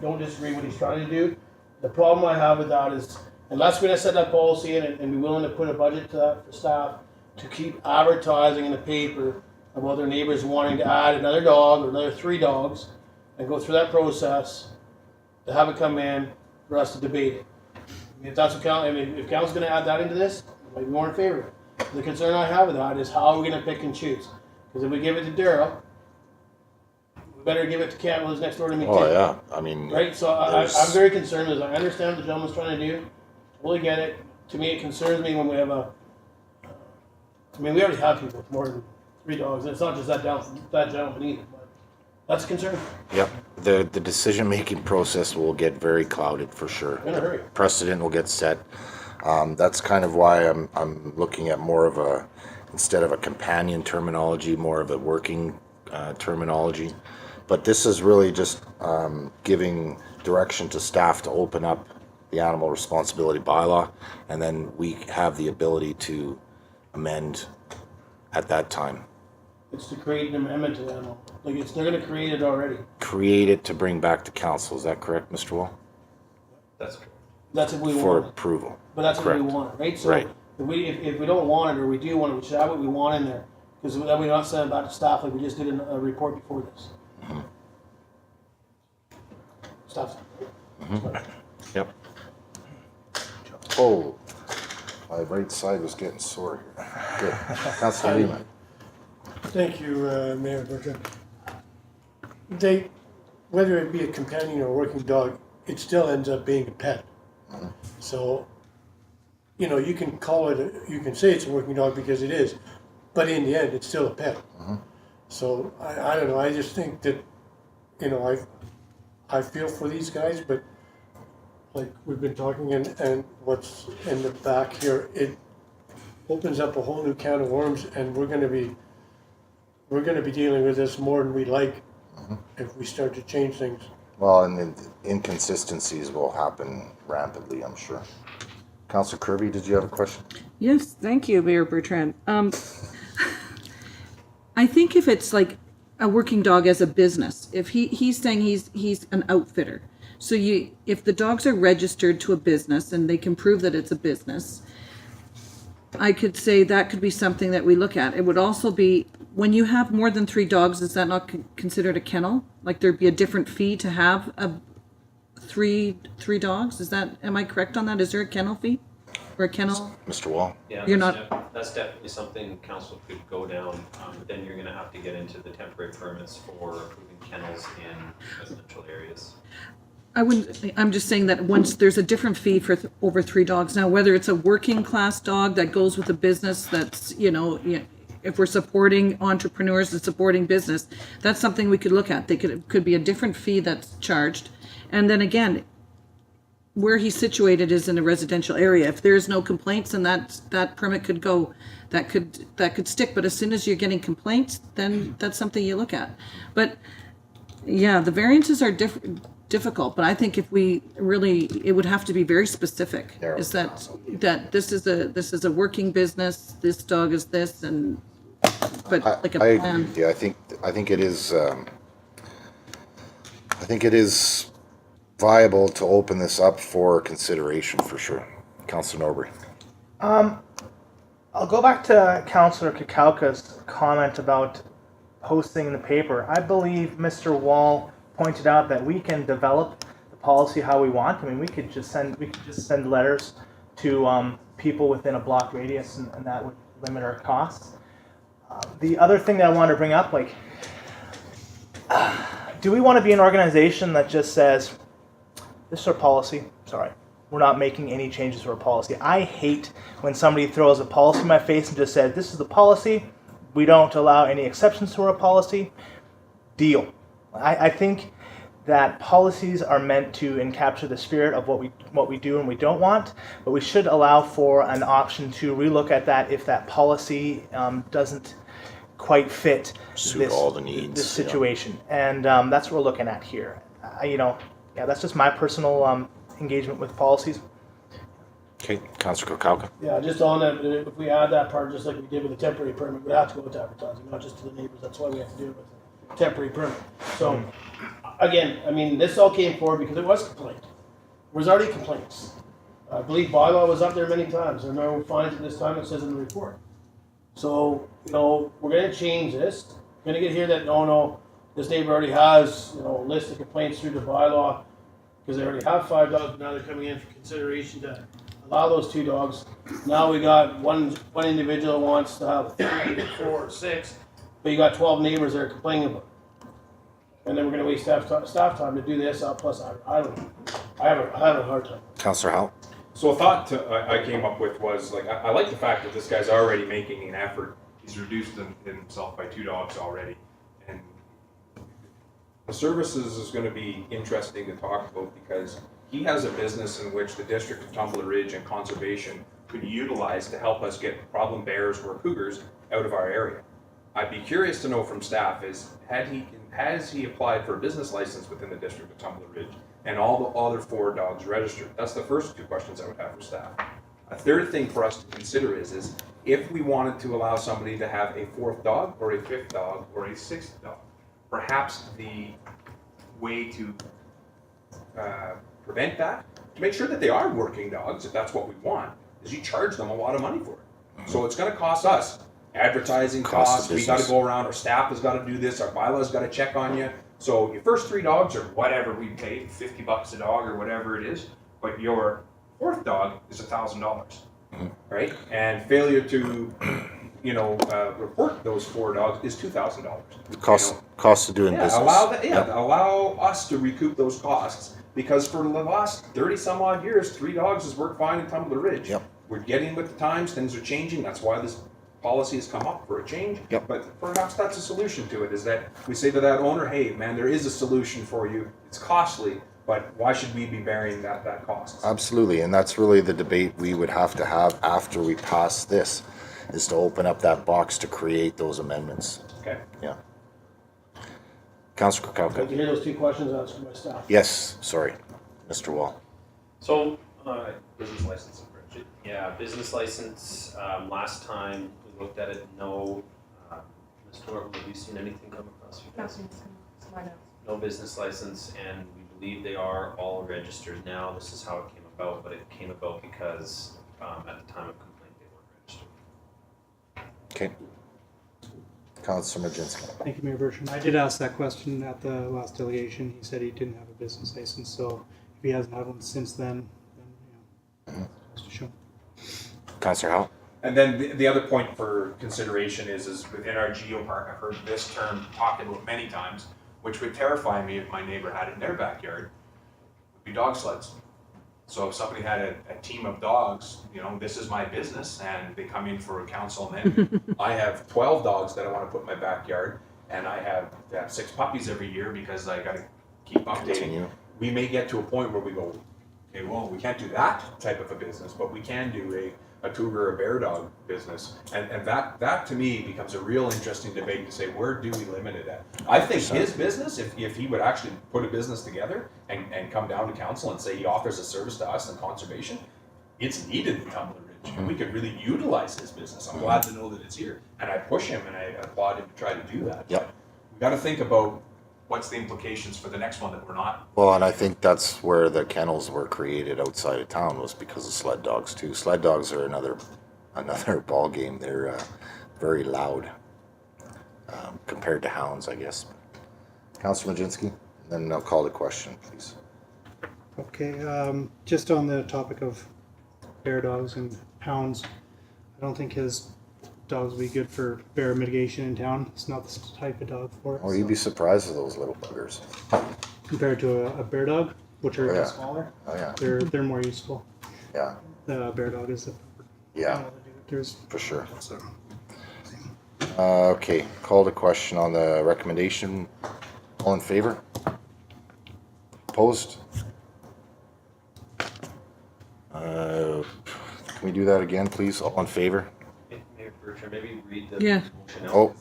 Don't disagree with what he's trying to do. The problem I have with that is, unless we're gonna set that policy in and be willing to put a budget to that for staff to keep advertising in the paper about their neighbors wanting to add another dog or another 3 dogs and go through that process, to have it come in for us to debate it. I mean, if that's what if council's gonna add that into this, I might be more in favor of it. The concern I have with that is how are we gonna pick and choose? Because if we give it to Daryl, we better give it to Campbell who's next door to me too. Oh, yeah, I mean. Right, so I'm very concerned, as I understand what the gentleman's trying to do, totally get it. To me, it concerns me when we have we already have people with more than 3 dogs, and it's not just that gentleman either, but that's a concern. Yep, the decision-making process will get very clouded for sure. In a hurry. Precedent will get set. That's kind of why I'm looking at more of a, instead of a companion terminology, more of a working terminology. But this is really just giving direction to staff to open up the animal responsibility bylaw, and then we have the ability to amend at that time. It's to create an amendment to the animal. Like, they're gonna create it already. Create it to bring back to council, is that correct, Mr. Wall? That's correct. That's if we For want it. approval. But that's if we Correct. want it, right? So Right. if we don't want it, or we do want it, we should have what we want in there. Because then we're not sending it back to staff like we just did in a report before this. Staff. Yep. Oh, my right side was getting sore here. Good. Councilor Lehman. Thank you, Mayor Bertrand. Whether it be a companion or a working dog, it still ends up being a pet. So, you know, you can call it, you can say it's a working dog because it is, but in the end, it's still a pet. So, I don't know, I just think that, you know, I feel for these guys, but like we've been talking and what's in the back here, it opens up a whole new can of worms, and we're gonna be dealing with this more than we like if we start to change things. Well, and the inconsistencies will happen rapidly, I'm sure. Councilor Kirby, did you have a question? Yes, thank you, Mayor Bertrand. I think if it's like a working dog as a business, if he's saying he's an outfitter, so if the dogs are registered to a business and they can prove that it's a business, I could say that could be something that we look at. It would also be, when you have more than 3 dogs, is that not considered a kennel? Like there'd be a different fee to have three dogs? Am I correct on that? Is there a kennel fee or a kennel? Mr. Wall? Yeah, You're that's definitely something council could go down, but then you're gonna have to get into the temporary permits for approving kennels in residential areas. I'm just saying that once there's a different fee for over 3 dogs. Now, whether it's a working class dog that goes with a business that's, if we're supporting entrepreneurs and supporting business, that's something we could look at. Could be a different fee that's charged. And then again, where he's situated is in a residential area. If there's no complaints, then that permit could go, that could stick. But as soon as you're getting complaints, then that's something you look at. But yeah, the variances are difficult, but I think if we really, it would have to be very specific. Is that this is a working business, this dog is this, and but like a I plan. agree with you. I think it is. I think it is viable to open this up for consideration for sure. Councilor Norbury. I'll go back to Councillor Kakauka's comment about posting in the paper. I believe Mr. Wall pointed out that we can develop the policy how we want. I mean, we could just send letters to people within a block radius, and that would limit our costs. The other thing that I wanted to bring up, do we want to be an organization that just says, this is our policy, sorry, we're not making any changes to our policy. I hate when somebody throws a policy in my face and just says, this is the policy, we don't allow any exceptions to our policy. Deal. I think that policies are meant to encapture the spirit of what we do and we don't want, but we should allow for an option to relook at that if that policy doesn't quite fit Suit all the needs, this situation. And that's what we're looking at here. That's just my personal engagement with policies. Okay, Councillor Kokauka. Yeah, just on that, if we add that part, just like we did with the temporary permit, we have to go with advertising, not just to the neighbors. That's why we have to do it with the temporary permit. So, again, I mean, this all came forward because it was complaint. There was already complaints. I believe BYLAW was up there many times. There are no fines at this time, it says in the report. So, we're gonna change this. We're gonna get here that, no, this neighbor already has, a list of complaints through the BYLAW, because they already have 5 dogs, but now they're coming in for consideration to allow those 2 dogs. Now we got one individual wants to have 3, 4, 6, but you got 12 neighbors that are complaining about it. And then we're gonna waste staff time to do this, plus I have a hard time. Councillor Howell. So a thought I came up with was, like, I like the fact that this guy's already making an effort. He's reduced himself by 2 dogs already. And the services is gonna be interesting to talk about because he has a business in which the District of Tumbler Ridge and Conservation could utilize to help us get problem bears or cougars out of our area. I'd be curious to know from staff has he applied for a business license within the District of Tumbler Ridge and all the other 4 dogs registered? That's the first 2 questions I would have for staff. A third thing for us to consider is if we wanted to allow somebody to have a 4th dog or a 5th dog or a 6th dog, perhaps the way to prevent that, to make sure that they are working dogs, if that's what we want, is you charge them a lot of money for it. So it's going to cost us advertising costs. We got to go around. Our staff has got to do this. Our bylaw's got to check on you. So your first 3 dogs or whatever we paid, $50 a dog or whatever it is, but your 4th dog is $1,000, right? And failure to, report those 4 dogs is $2,000. The cost of doing business. Allow us to recoup those costs because for the last 30 some odd years, 3 dogs has worked fine in Tumbler Ridge. Yep. We're getting with the times, things are changing. That's why this policy has come up for a change. Yep. But perhaps that's a solution to it, is that we say to that owner, hey man, there is a solution for you. It's costly, but why should we be bearing that cost? Absolutely, and that's really the debate we would have to have after we pass this, is to open up that box to create those amendments. Okay. Yeah. Councillor I'd like to Kokauka. hear those 2 questions answered by staff. Yes, sorry, Mr. Wall. So, business license. Yeah, business license, last time we looked at it, no, Ms. Norton, have you seen anything come across your desk? No business license, and we believe they are all registered now. This is how it came about, but it came about because at the time of complaint they weren't registered. Okay. Councillor Majinski. Thank you, Mayor Bertrand. I did ask that question at the last delegation. He said he didn't have a business license, so if he hasn't had one since then it's to show. Councillor Howell. And then the other point for consideration is within our geopark, I've heard this term talked about many times, which would terrify me if my neighbor had it in their backyard, would be dog sleds. So if somebody had a team of dogs, this is my business, and they come in for a council amendment. I have 12 dogs that I want to put in my backyard, and I have 6 puppies every year because I got to keep updating. Continue. We may get to a point where we go, okay, well, we can't do that type of a business, but we can do a cougar or bear dog business. And that to me becomes a real interesting debate to say, where do we limit it at? I think his business, if he would actually put a business together and come down to council and say he offers a service to us in conservation, it's needed in Tumbler Ridge. And we could really utilize his business. I'm glad to know that it's here. And I push him and I applaud him to try to do that. Yep. We got to think about what's the implications for the next one that we're not. Well, and I think that's where the kennels were created outside of town, was because of sled dogs too. Sled dogs are another ball game. They're very loud compared to hounds, I guess. Councillor Majinski, then I'll call the question, please. Okay, just on the topic of bear dogs and hounds, I don't think his dogs would be good for bear mitigation in town. It's not the type of dog for it. Or you'd be surprised at those little buggers. Compared to a bear dog, which are Oh, yeah. smaller. Oh, yeah. They're more useful. Yeah, The bear dog is yeah, there's for sure. so. Okay, call to question on the recommendation. All in favor? Opposed? Can we do that again, please? All in favor? Mayor Bertrand, maybe read the Yeah. motion out. Oh.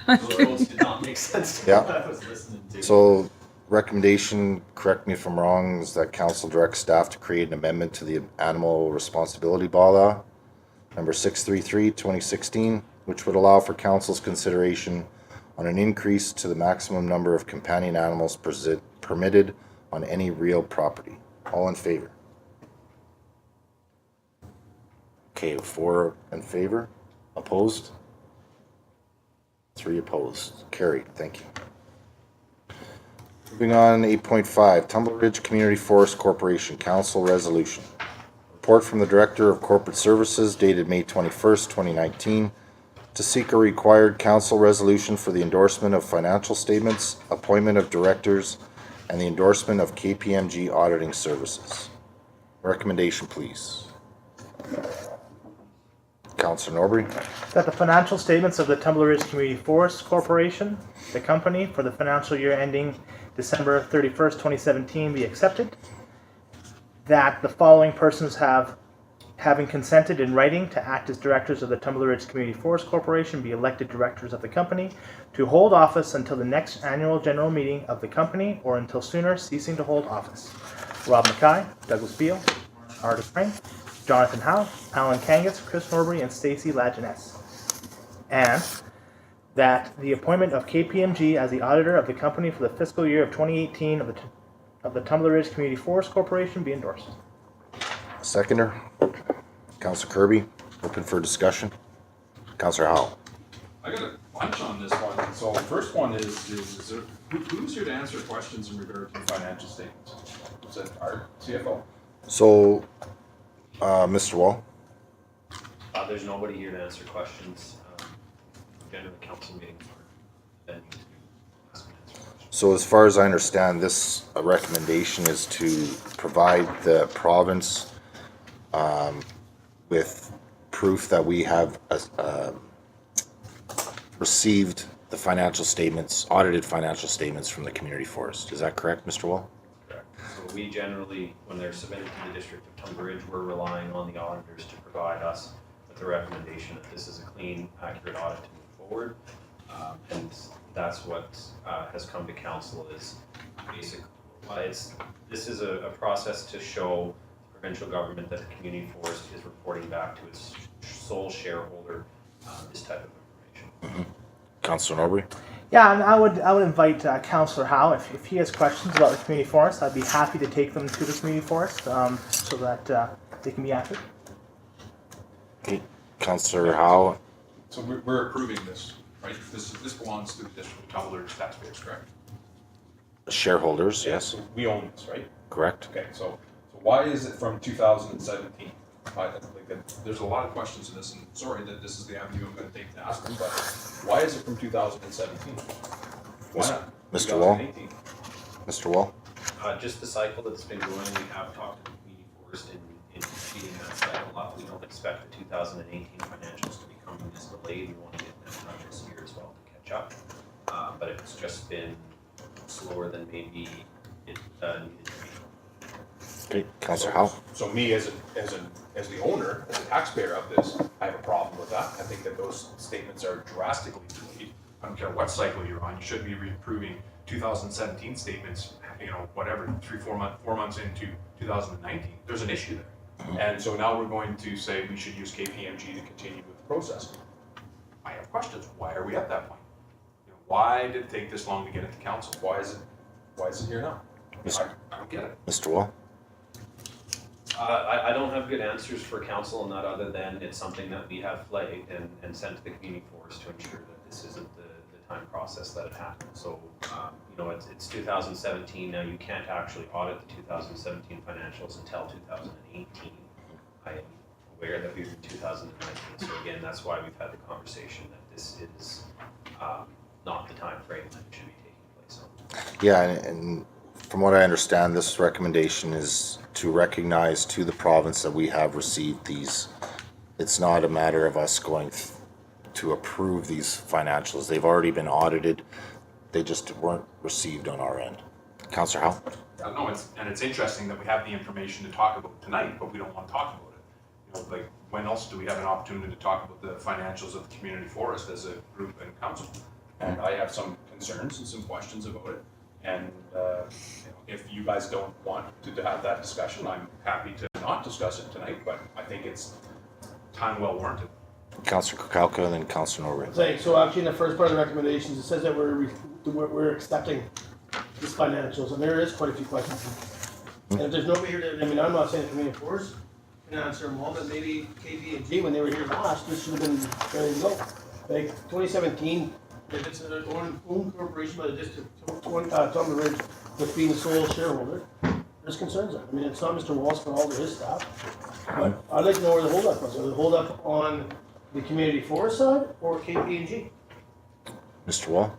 'Cause those roads did not make sense to Yeah. what I was listening to. So, recommendation, correct me if I'm wrong, is that council directs staff to create an amendment to the animal responsibility bylaw, number 633, 2016, which would allow for council's consideration on an increase to the maximum number of companion animals permitted on any real property. All in favor? Okay, 4 in favor. Opposed? 3 opposed. Carried. Thank you. Moving on, 8.5, Tumbler Ridge Community Forest Corporation Council Resolution. Report from the Director of Corporate Services dated May 21st, 2019, to seek a required council resolution for the endorsement of financial statements, appointment of directors, and the endorsement of KPMG auditing services. Recommendation, please. Councilor Norbury. That the financial statements of the Tumbler Ridge Community Forest Corporation, the company, for the financial year ending December 31st, 2017 be accepted. That the following persons having consented in writing to act as directors of the Tumbler Ridge Community Forest Corporation be elected directors of the company to hold office until the next annual general meeting of the company or until sooner ceasing to hold office. Rob Mackay, Douglas Beal, Artis Frank, Jonathan Howe, Alan Kangas, Chris Norbury, and Stacy Lajeunesse. And that the appointment of KPMG as the auditor of the company for the fiscal year of 2018 of the Tumbler Ridge Community Forest Corporation be endorsed. Seconder. Councilor Kirby. Open for discussion. Councilor Howell. I got a bunch on this one. So the first one is there, who's here to answer questions in regard to financial statements? Is that our CFO? So, Mr. Wall. There's nobody here to answer questions. Generally, council meetings are venue to ask and answer questions. So as far as I understand, this recommendation is to provide the province with proof that we have received the financial statements, audited financial statements from the community forest. Is that correct, Mr. Wall? Correct. So we generally, when they're submitted to the District of Tumbler Ridge, we're relying on the auditors to provide us with the recommendation that this is a clean, accurate audit to move forward. And that's what has come to council is basically, this is a process to show the provincial government that the community forest is reporting back to its sole shareholder this type of information. Mm-hmm. Councilor Norbury. Yeah, and I would invite Councillor Howe, if he has questions about the community forest, I'd be happy to take them to the community forest so that they can be answered. Okay. Councilor Howe. So we're approving this, right? This belongs to the District of Tumbler Ridge taxpayers, correct? Shareholders, yes. So we own this, right? Correct. Okay, so why is it from 2017? There's a lot of questions in this, and sorry that this is the avenue I'm going to take to ask them, but why is it from 2017? Why not Mr. Wall? 2018? Mr. Wall? Just the cycle that's been going, we have talked to the community forest in speeding that cycle up. We don't expect the 2018 financials to be coming this delayed. We want to get them done this year as well to catch up. But it's just been slower than maybe it needed to be. Okay, Councilor Howe. So me as the owner, as a taxpayer of this, I have a problem with that. I think that those statements are drastically delayed. I don't care what cycle you're on, you should be approving 2017 statements, whatever, 4 months into 2019. There's an issue there. And so now we're going to say we should use KPMG to continue with the process. I have questions. Why are we at that point? Why did it take this long to get it to council? Why is it here now? I don't get it. Mr. Wall? I don't have good answers for council on that other than it's something that we have flagged and sent to the community forest to ensure that this isn't the time process that it happened. So, it's 2017 now. You can't actually audit the 2017 financials until 2018. I am aware that we were in 2019. So again, that's why we've had the conversation that this is not the time frame that it should be taking place on. Yeah, and From what I understand, this recommendation is to recognize to the province that we have received these. It's not a matter of us going to approve these financials. They've already been audited. They just weren't received on our end. Councillor Howe? Yeah, no, it's interesting that we have the information to talk about tonight, but we don't want to talk about it. You know, like, when else do we have an opportunity to talk about the financials of the community forest as a group and council? And I have some concerns and some questions about it. And you know, if you guys don't want to have that discussion, I'm happy to not discuss it tonight, but I think it's time well warranted. Councillor Kukalka and then Councillor Norwood. So actually in the first part of the recommendations, it says that we're accepting these financials, and there is quite a few questions. And if there's nobody here that, I mean, I'm not saying the community force can answer them all, but maybe KPMG, when they were here last, this should have been ready to go. Like 2017, if it's an owned corporation by the district, Tumbler Ridge, with being the sole shareholder, there's concerns there. I mean, it's not Mr. Walsh for all of his staff, but I'd like to know where the holdup was. Was the holdup on the community forest side or KPMG? Mr. Wall?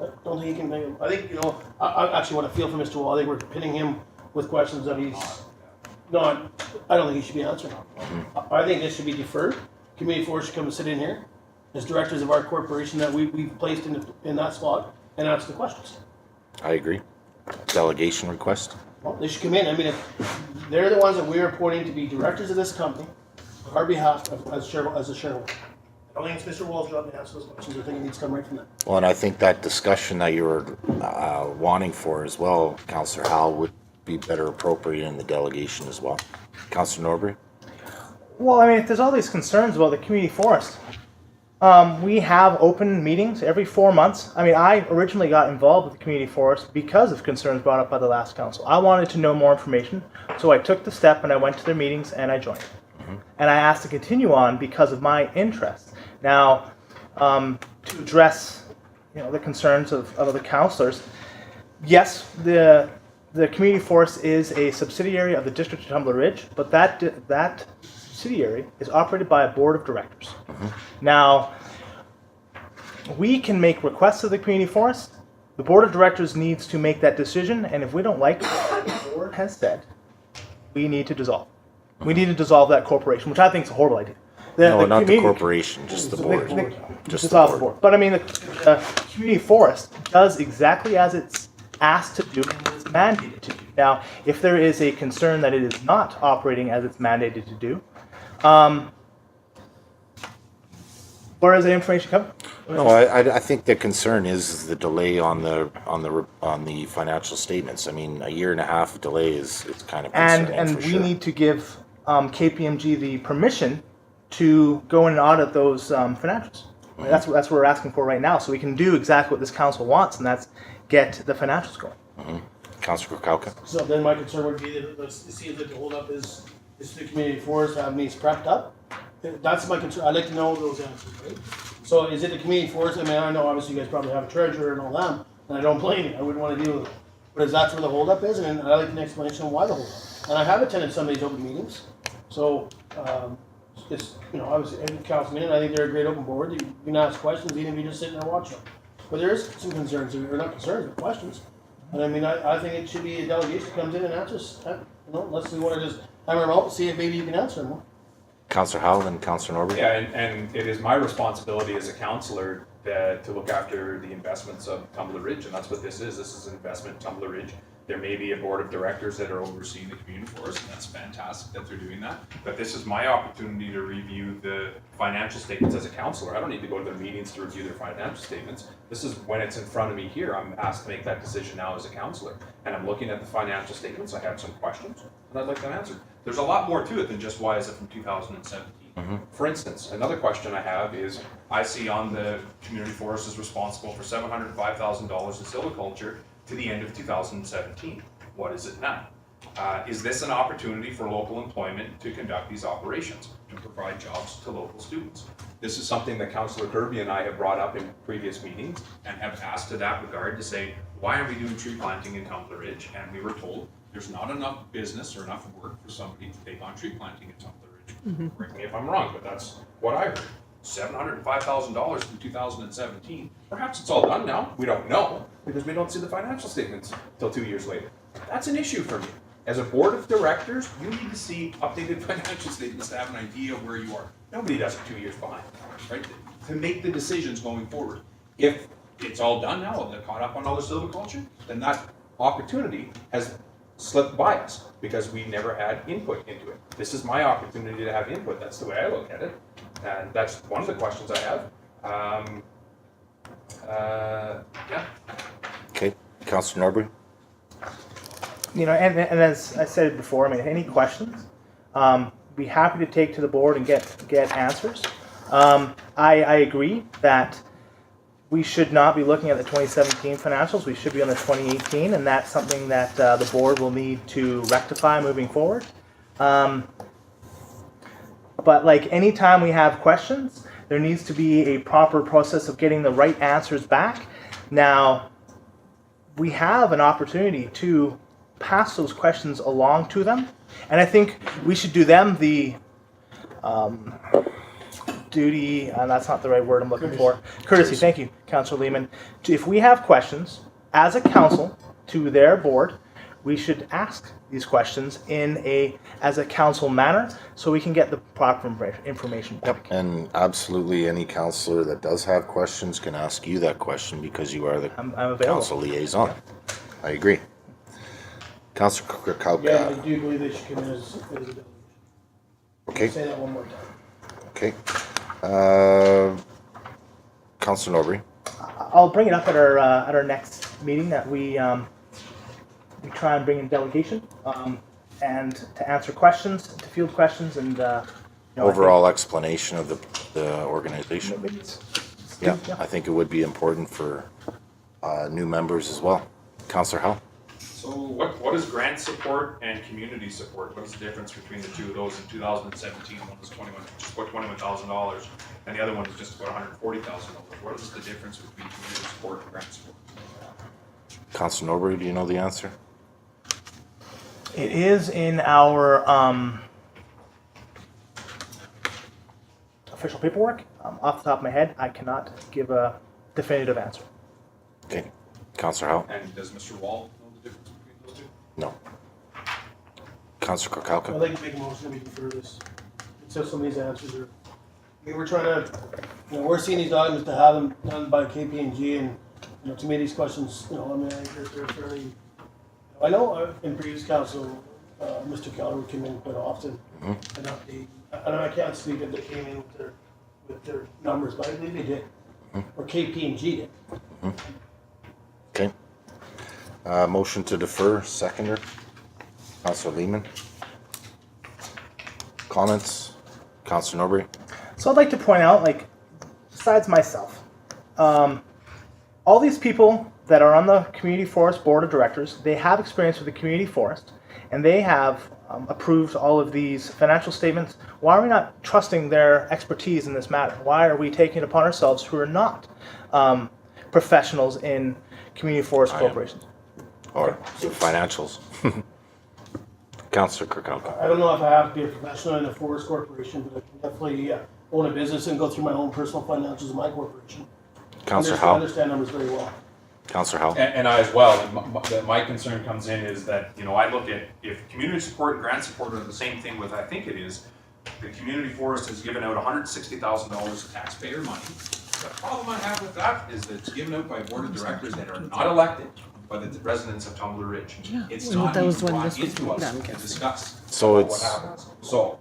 I don't think he can make it. I think, you know, I actually want to feel for Mr. Wall. I think we're pinning him with questions that he's not, I don't think he should be answering. I think this should be deferred. Community forest should come and sit in here as directors of our corporation that we've placed in that spot and answer the questions. I agree. Delegation request? Well, they should come in. I mean, if they're the ones that we are appointing to be directors of this company on our behalf as a shareholder. I think it's Mr. Wall's job to answer those questions. I think it needs to come right from them. Well, and I think that discussion that you were wanting for as well, Councillor Howell, would be better appropriate in the delegation as well. Councillor Norbury? Well, I mean, if there's all these concerns about the community forest, we have open meetings every 4 months. I mean, I originally got involved with the community forest because of concerns brought up by the last council. I wanted to know more information, so I took the step and I went to their meetings and I joined. And I asked to continue on because of my interest. Now, to address, you know, the concerns of other councillors, yes, the community forest is a subsidiary of the District of Tumbler Ridge, but that subsidiary is operated by a board of directors. Now, we can make requests of the community forest. The board of directors needs to make that decision, and if we don't like what the board has said, we need to dissolve. We need to dissolve that corporation, which I think is a horrible idea. No, not the corporation, just the board. Just the board. But I mean, the community forest does exactly as it's asked to do and it's mandated to do. Now, if there is a concern that it is not operating as it's mandated to do, where does the information come? No, I think the concern is the delay on the financial statements. I mean, a year and a half delay is kind of concerning. And for we sure. need to give KPMG the permission to go in and audit those financials. I mean, that's what we're asking for right now, so we can do exactly what this council wants, and that's get the financials going. Councillor Kukalka? So then my concern would be that let's see if the holdup is the community forest having these prepped up. That's my concern. I'd like to know those answers, right? So is it the community forest? I mean, I know obviously you guys probably have a treasurer and all that, and I don't blame you. I wouldn't want to deal with it. But is that where the holdup is? And I'd like an explanation of why the holdup. And I have attended some of these open meetings, so it's, you know, obviously every council meeting, I think they're a great open board. You can ask questions even if you're just sitting there watching them. But there is some concerns, or not concerns, but questions. And I mean, I think it should be a delegation that comes in and answers. You know, unless we want to just hammer them out and see if maybe you can answer them. Councillor Howell and Councillor Norbury? Yeah, and it is my responsibility as a councillor to look after the investments of Tumbler Ridge, and that's what this is. This is an investment in Tumbler Ridge. There may be a board of directors that are overseeing the community forest, and that's fantastic that they're doing that. But this is my opportunity to review the financial statements as a councillor. I don't need to go to their meetings to review their financial statements. This is when it's in front of me here. I'm asked to make that decision now as a councillor. And I'm looking at the financial statements. I have some questions, and I'd like them answered. There's a lot more to it than just why is it from 2017. For instance, another question I have is, I see on the community forest is responsible for $705,000 in silviculture to the end of 2017. What is it now? Is this an opportunity for local employment to conduct these operations, to provide jobs to local students? This is something that Councillor Kirby and I have brought up in previous meetings and have asked to that regard to say, why are we doing tree planting in Tumbler Ridge? And we were told there's not enough business or enough work for somebody to take on tree planting in Tumbler Ridge. Correct me if I'm wrong, but that's what I heard. $705,000 in 2017. Perhaps it's all done now. We don't know because we don't see the financial statements till 2 years later. That's an issue for me. As a board of directors, you need to see updated financial statements to have an idea of where you are. Nobody does it 2 years behind, right? To make the decisions going forward. If it's all done now, they're caught up on all the silviculture, then that opportunity has slipped by us because we never had input into it. This is my opportunity to have input. That's the way I look at it. And that's one of the questions I have. Yeah. Okay, Councillor Norbury? You know, and as I said before, I mean, any questions, be happy to take to the board and get answers. I agree that we should not be looking at the 2017 financials. We should be on the 2018, and that's something that the board will need to rectify moving forward. But like any time we have questions, there needs to be a proper process of getting the right answers back. Now, we have an opportunity to pass those questions along to them, and I think we should do them the duty, and that's not the right word I'm looking for. Courtesy, thank you, Councillor Lehman. If we have questions as a council to their board, we should ask these questions as a council manner so we can get the proper information back. And absolutely any councillor that does have questions can ask you that question because you are the I'm available. council liaison. I agree. Councillor Krukowka. Yeah, I do believe they should come in as a delegation. Okay. Say that one more time. Okay. Councillor Norbury. I'll bring it up at our next meeting that we try and bring in delegation and to answer questions, to field questions, and Overall explanation of the organization. Yeah, yeah. I think it would be important for new members as well. Councillor Helm. So what is grant support and community support? What is the difference between the two of those in 2017? One was $21,000 and the other one was just about $140,000. What is the difference between community support and grant support? Councillor Norbury, do you know the answer? It is in our official paperwork. Off the top of my head, I cannot give a definitive answer. Okay. Councillor Helm. And does Mr. Wall know the difference between those two? No. Councillor I'd Krukowka. like to make a motion that we defer this. So some of these answers are, we're trying to, we're seeing these documents to have them done by KPMG, and, to me, these questions, I mean, they're fairly, I know in previous council, Mr. Keller would come in quite often and update. I can't speak that they came in with their numbers, but I believe they did. Or KPMG did. Okay. Motion to defer, seconder. Councillor Lehman. Comments? Councillor Norbury. So I'd like to point out, besides myself, all these people that are on the Community Forest Board of Directors, they have experience with the community forest, and they have approved all of these financial statements. Why are we not trusting their expertise in this matter? Why are we taking it upon ourselves who are not professionals in community forest corporations? Or financials. Councillor Krukowka. I don't know if I have to be a professional in a forest corporation, but I can definitely own a business and go through my own personal financials of my corporation. Councillor I Howell. understand numbers very well. Councillor Howell. And I as well, and my concern comes in is that, I look at, if community support and grant support are the same thing with, I think it is, the community forest has given out $160,000 of taxpayer money. The problem I have with that is that it's given out by board of directors that are not elected by the residents of Tumbler Ridge. It's not even brought into us to discuss what happens. So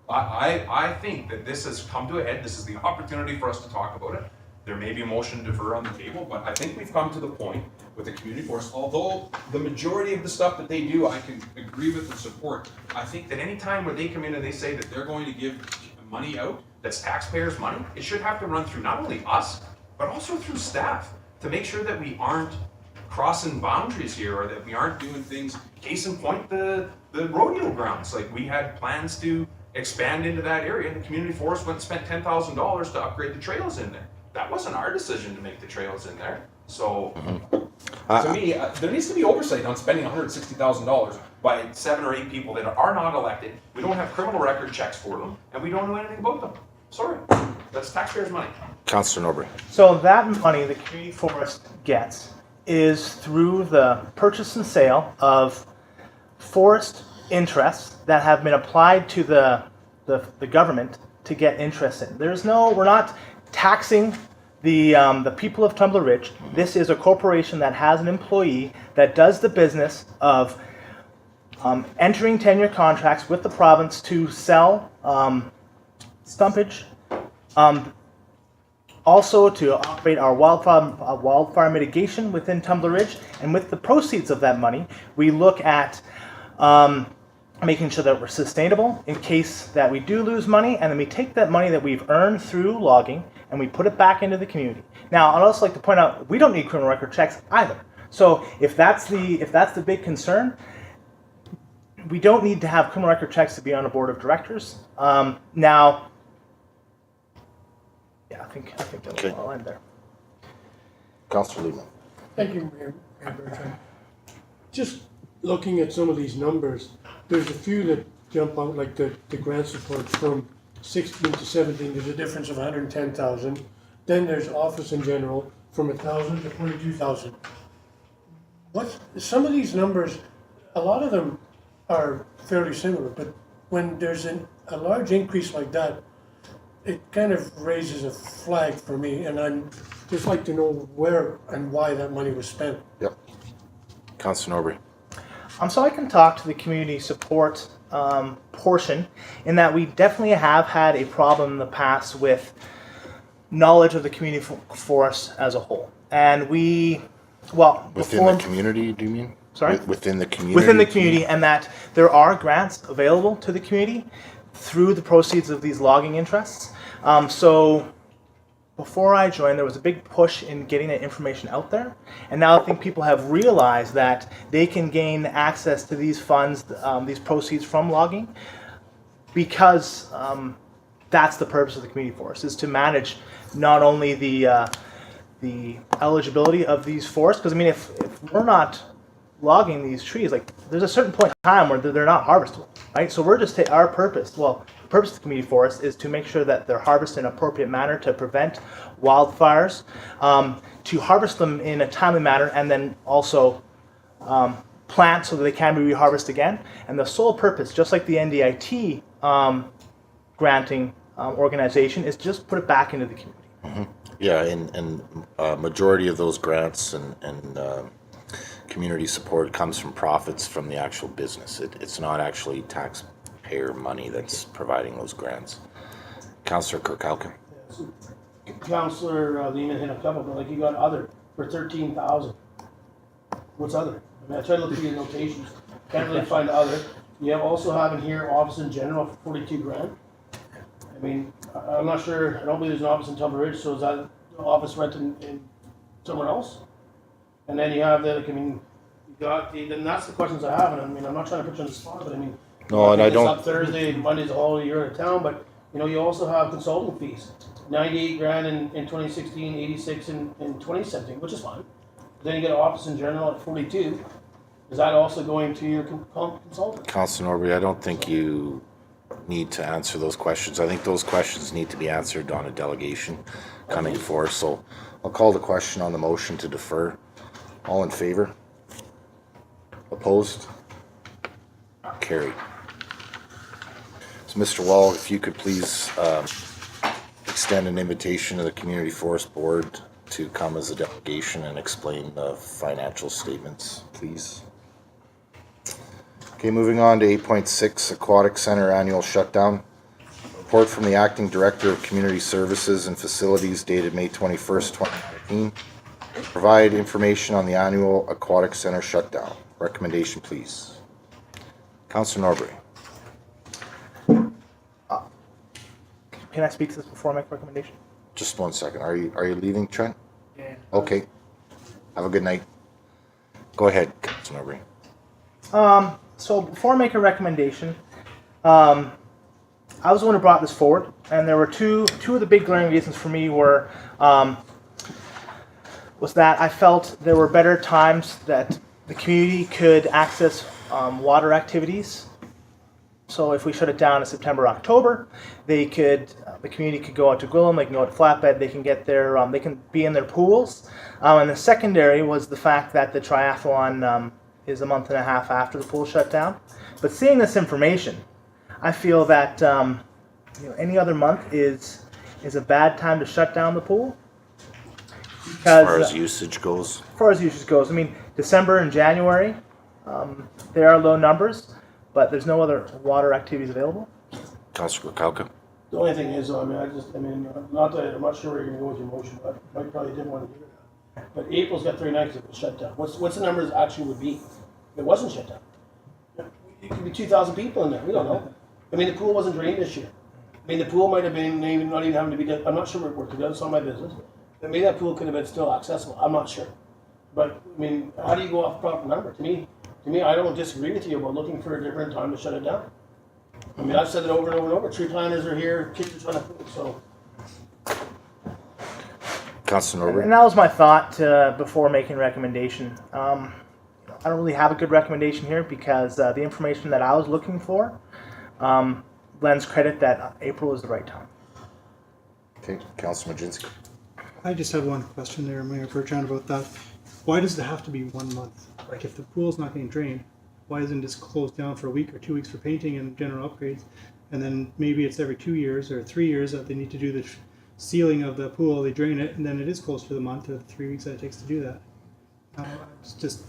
I think that this has come to a head. This is the opportunity for us to talk about it. There may be a motion to defer on the table, but I think we've come to the point with the community forest, although the majority of the stuff that they do I can agree with and support, I think that any time where they come in and they say that they're going to give money out that's taxpayers' money, it should have to run through not only us, but also through staff to make sure that we aren't crossing boundaries here, or that we aren't doing things, case in point, the rodeo grounds. Like, we had plans to expand into that area, and the community forest went and spent $10,000 to upgrade the trails in there. That wasn't our decision to make the trails in there. So, to me, there needs to be oversight on spending $160,000 by 7 or 8 people that are not elected. We don't have criminal record checks for them, and we don't know anything about them. Sorry, That's taxpayers' money. Councillor Norbury. So that money the community forest gets is through the purchase and sale of forest interests that have been applied to the government to get interest in. We're not taxing the people of Tumbler Ridge. This is a corporation that has an employee that does the business of entering 10-year contracts with the province to sell stumpage, also to operate our wildfire mitigation within Tumbler Ridge. And with the proceeds of that money, we look at making sure that we're sustainable in case that we do lose money, and then we take that money that we've earned through logging and we put it back into the community. Now, I'd also like to point out, we don't need criminal record checks either. So if that's the big concern, we don't need to have criminal record checks to be on a board of directors. Now, yeah, I think I'll end there. Councillor Lehman. Thank you, Mayor Bertrand. Just looking at some of these numbers, there's a few that jump out, like the grant support from 16 to 17, there's a difference of 110,000. Then there's office in general from 1,000 to 22,000. Some of these numbers, a lot of them are fairly similar, but when there's a large increase like that, it kind of raises a flag for me, and I'd just like to know where and why that money was spent. Yep. Councillor Norbury. So I can talk to the community support portion in that we definitely have had a problem in the past with knowledge of the community forest as a whole. And within the community, do you mean? Sorry? Within the community? Within the community, and that there are grants available to the community through the proceeds of these logging interests. So before I joined, there was a big push in getting that information out there. And now I think people have realized that they can gain access to these funds, these proceeds from logging, because that's the purpose of the community forest, is to manage not only the eligibility of these forests, because I mean, if we're not logging these trees, like there's a certain point in time where they're not harvestable, right? So we're just our purpose. Well, the purpose of the community forest is to make sure that they're harvested in an appropriate manner to prevent wildfires, to harvest them in a timely manner, and then also plant so that they can be reharvested again. And the sole purpose, just like the NDIT granting organization, is just put it back into the community. Mm-hmm. Yeah, and majority of those grants and community support comes from profits from the actual business. It's not actually taxpayer money that's providing those grants. Councillor Kirkhalken. Councillor Lehman hit a couple, but like you got other for 13,000. What's other? I mean, I tried to look through your notations. Can't really find other. You also have in here office in general for 42 grand. I mean, I'm not sure. I don't believe there's an office in Tumbler Ridge, so is that office rent in somewhere else? And then you have then that's the questions I have. And I mean, I'm not trying to put you on the spot, but I mean, no, and I don't. Up Thursday, Monday's a holiday, you're in town, but you also have consulting fees. 98 grand in 2016, 86 in 2017, which is fine. Then you get an office in general at 42. Is that also going to your consultant? Councillor Norbury, I don't think you need to answer those questions. I think those questions need to be answered on a delegation coming forth. So I'll call the question on the motion to defer. All in favor? Opposed? Carried. So Mr. Wall, if you could please extend an invitation to the Community Forest Board to come as a delegation and explain the financial statements, please. Okay, moving on to 8.6, Aquatic Center Annual Shutdown. Report from the Acting Director of Community Services and Facilities dated May 21st, 2019. Provide information on the annual Aquatic Center shutdown. Recommendation, please. Councillor Norbury. Can I speak to this before I make a recommendation? Just 1 second. Are you leaving, Trent? Yeah. Okay. Have a good night. Go ahead, Councillor Norbury. So before I make a recommendation, I was the one who brought this forward, and there were two of the big glaring reasons for me was that I felt there were better times that the community could access water activities So if we shut it down in September, October, they could, the community could go out to Gwillem, they can go out to Flatbed, they can get their, they can be in their pools. And the secondary was the fact that the triathlon is a month and a half after the pool shut down. But seeing this information, I feel that any other month is a bad time to shut down the pool. As far as usage goes. As far as usage goes, I mean, December and January, there are low numbers, but there's no other water activities available. Councillor Kauka. The only thing is, not that, I'm not sure where you're gonna go with your motion, but I probably didn't want to hear that. But April's got 3 nights if it's shut down. What's the numbers actually would be if it wasn't shut down? It could be 2,000 people in there, we don't know. I mean, the pool wasn't drained this year. I mean, the pool might have been maybe not even having to be done, I'm not sure where it worked, it's not my business. But maybe that pool could have been still accessible, I'm not sure. But, I mean, how do you go off proper number? To me, I don't disagree with you about looking for a different time to shut it down. I mean, I've said it over and over and over, tree planters are here, kids are trying to pool, so. Councillor Norbury. And that was my thought before making a recommendation. I don't really have a good recommendation here because the information that I was looking for lends credit that April is the right time. Okay, Councillor Majinski. I just have one question there, Mayor Bertrand, about that. Why does it have to be 1 month? Like, if the pool's not getting drained, why isn't it just closed down for a week or 2 weeks for painting and general upgrades? And then maybe it's every 2 years or 3 years that they need to do the sealing of the pool, they drain it, and then it is closed for the month or the 3 weeks that it takes to do that. It's just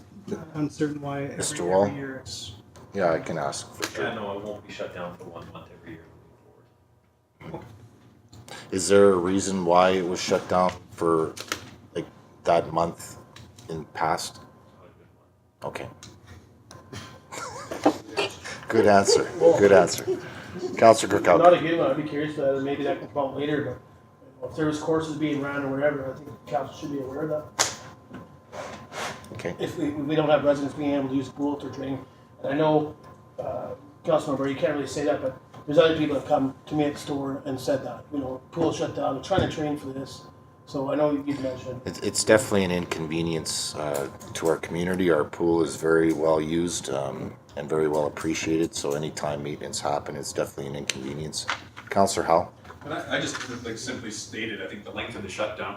uncertain why Mr. Wall? every year it's... Yeah, I can ask for sure. Yeah, no, it won't be shut down for 1 month every year moving forward. Is there a reason why it was shut down for like that month in past? Okay. Good answer. Good answer. Councillor Not Kirkhope. a good one, I'd be curious to that, maybe that can come out later, but if there was courses being ran or whatever, I think the council should be aware of that. Okay. If we don't have residents being able to use the pool if they're training. And I know, Councilor Norbury, you can't really say that, but there's other people that have come to me at the store and said that, pool shut down, they're trying to train for this. So I know you've mentioned. It's definitely an inconvenience to our community. Our pool is very well used and very well appreciated. So anytime maintenance happen, it's definitely an inconvenience. Councillor Howell. And I just like simply stated, I think the length of the shutdown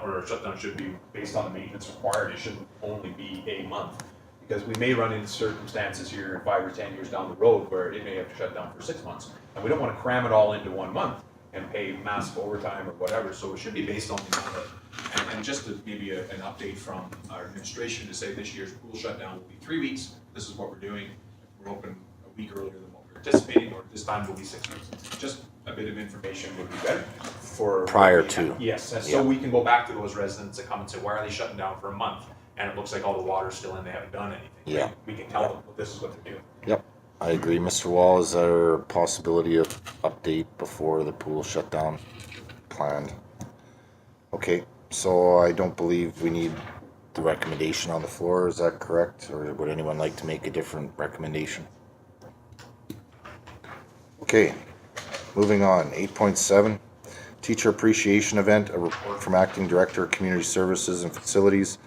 should be based on the maintenance required. It shouldn't only be a month. Because we may run into circumstances here 5 or 10 years down the road where it may have to shut down for 6 months. And we don't want to cram it all into 1 month and pay massive overtime or whatever. So it should be based on the amount of, and just to maybe an update from our administration to say this year's pool shutdown will be 3 weeks. This is what we're doing. We're open a week earlier than what we're anticipating, or this time will be 6 months. Just a bit of information would be better for Prior to. Yes, and so we can go back to those residents that come and say, why are they shutting down for a month? And it looks like all the water's still in, they haven't done anything. Yeah. We can tell them, well, this is what they're doing. Yep, I agree. Mr. Wall, is there a possibility of update before the pool shutdown planned? Okay, so I don't believe we need the recommendation on the floor, is that correct? Or would anyone like to make a different recommendation? Okay, moving on, 8.7, Teacher Appreciation Event, a report from Acting Director of Community Services and Facilities,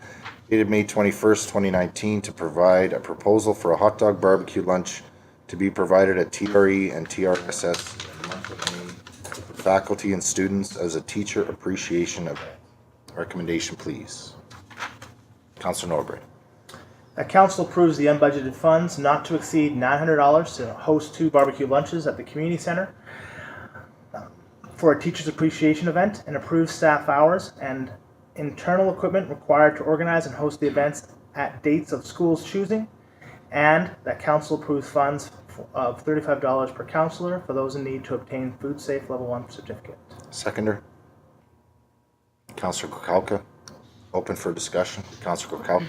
dated May 21st, 2019, to provide a proposal for a hot dog barbecue lunch to be provided at TRE and TRSS in the month of May for faculty and students as a teacher appreciation event. Recommendation, please. Councillor Norbury. That council approves the unbudgeted funds not to exceed $900 to host 2 barbecue lunches at the community center for a teacher's appreciation event, and approves staff hours and internal equipment required to organize and host the events at dates of school's choosing, and that council approves funds of $35 per counselor for those in need to obtain food safe level 1 certificate. Seconder. Councillor Kukalka. Open for discussion. Councillor Kukalka.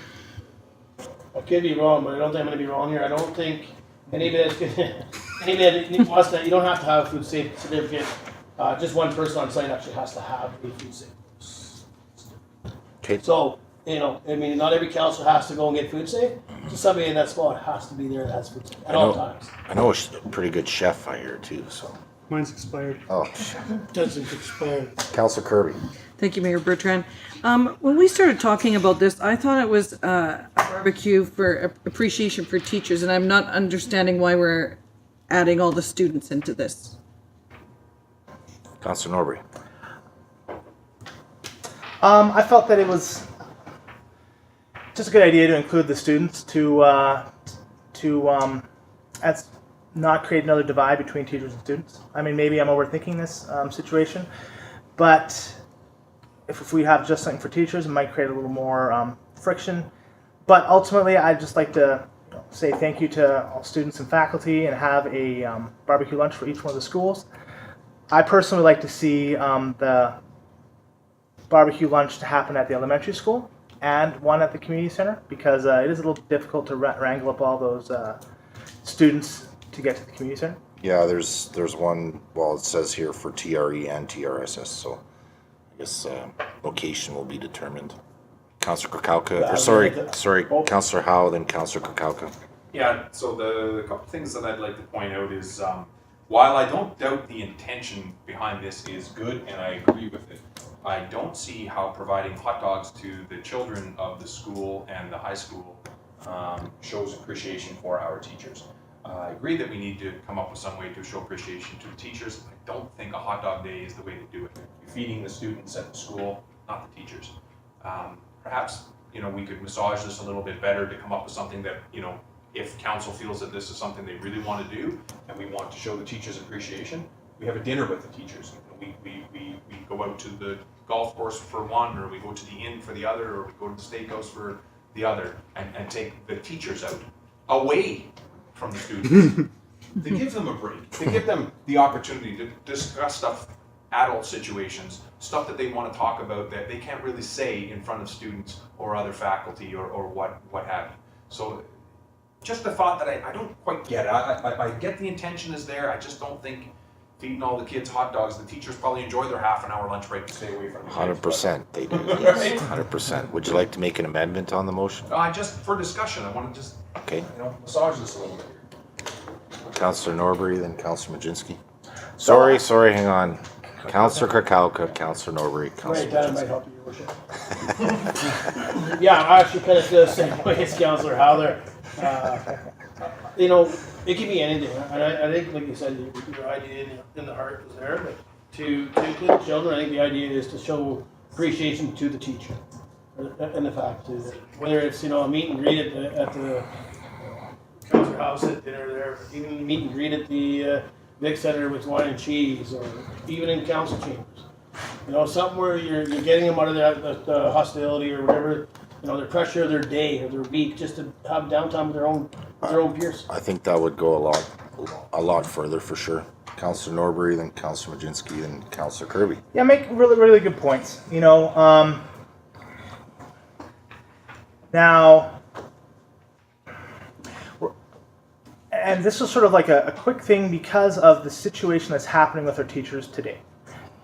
I could be wrong, but I don't think I'm gonna be wrong here. I don't think anybody that wants that, you don't have to have a food safety certificate. Just one person on site actually has to have a food safety. Okay. So, not every counselor has to go and get food safe. Just somebody in that spot has to be there that has food safe at all times. I know a pretty good chef I hear too, so. Mine's expired. Oh, Doesn't expire. Councillor Kirby. Thank you, Mayor Bertrand. When we started talking about this, I thought it was a barbecue for appreciation for teachers, and I'm not understanding why we're adding all the students into this. Councillor Norbury. I felt that it was just a good idea to include the students as not create another divide between teachers and students. I mean, maybe I'm overthinking this situation, but if we have just something for teachers, it might create a little more friction. But ultimately, I'd just like to say thank you to all students and faculty and have a barbecue lunch for each one of the schools. I personally would like to see the barbecue lunch to happen at the elementary school and one at the community center, because it is a little difficult to wrangle up all those students to get to the community center. Yeah, there's one, well, it says here for TRE and TRSS, so I guess location will be determined. Councillor Kukalka, or sorry, Councillor Howe, then Councillor Kukalka. Yeah, so the couple things that I'd like to point out is, while I don't doubt the intention behind this is good and I agree with it, I don't see how providing hot dogs to the children of the school and the high school shows appreciation for our teachers. I agree that we need to come up with some way to show appreciation to the teachers. I don't think a hot dog day is the way to do it. You're feeding the students at the school, not the teachers. Perhaps, we could massage this a little bit better to come up with something that, if council feels that this is something they really want to do and we want to show the teachers appreciation, we have a dinner with the teachers. We go out to the golf course for one, or we go to the inn for the other, or we go to the steakhouse for the other, and take the teachers out away from the students. To give them a break, to give them the opportunity to discuss stuff, adult situations, stuff that they want to talk about that they can't really say in front of students or other faculty or what have you. So just the thought that I don't quite get it. I get the intention is there. I just don't think feeding all the kids hot dogs, the teachers probably enjoy their half-an-hour lunch break to stay away from the 100% they do, Right? yes, 100%. Would you like to make an amendment on the motion? Just for discussion, I want to just Okay. massage this a little bit here. Councillor Norbury, then Councillor Majinski. Sorry, hang on. Councillor Kukalka, Councillor Norbury, Councillor Right, that might Majinski. help you, Your Worship. Yeah, I actually kind of feel the same way as Councillor Howler. It can be anything, and I think, like you said, your idea in the heart was there, but to include the children, I think the idea is to show appreciation to the teacher and the faculty. Whether it's a meet and greet at the Councillor House at dinner there, even a meet and greet at the Vic Center with wine and cheese, or even in council chambers. Something where you're getting them out of the hostility or whatever, the pressure of their day or their week, just to have downtime with their own peers. I think that would go a lot further for sure. Councillor Norbury, then Councillor Majinski, then Councillor Kirby. Yeah, make really, really good points. Now, and this is sort of like a quick thing because of the situation that's happening with our teachers today.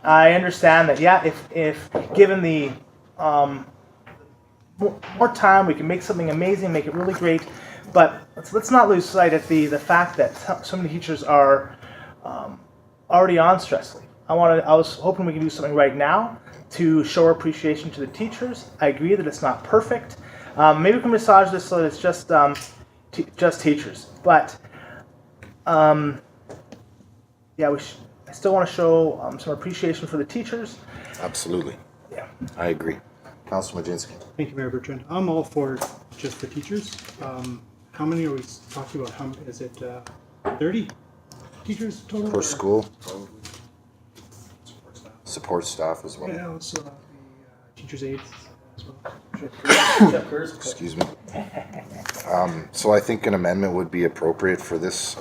I understand that, yeah, if given the more time, we can make something amazing, make it really great, but let's not lose sight of the fact that so many teachers are already on stress leave. I was hoping we could do something right now to show our appreciation to the teachers. I agree that it's not perfect. Maybe we can massage this so that it's just teachers. But yeah, I still want to show some appreciation for the teachers. Absolutely. Yeah. I agree. Councillor Majinski. Thank you, Mayor Bertrand. I'm all for just the teachers. How many are we talking about? Is it 30 teachers total? Per school. Support staff as well. Yeah, also the teachers' aides as well. Excuse me. So I think an amendment would be appropriate for this.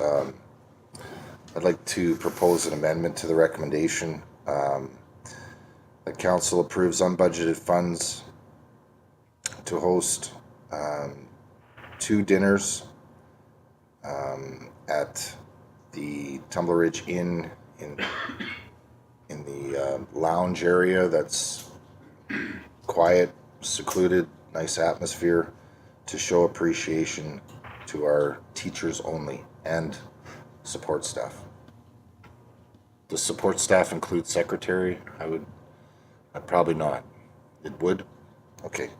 I'd like to propose an amendment to the recommendation. The council approves unbudgeted funds to host 2 dinners at the Tumbler Ridge Inn in the lounge area that's quiet, secluded, nice atmosphere, to show appreciation to our teachers only and support staff. Does support staff include secretary? I'd probably not. It would? Okay.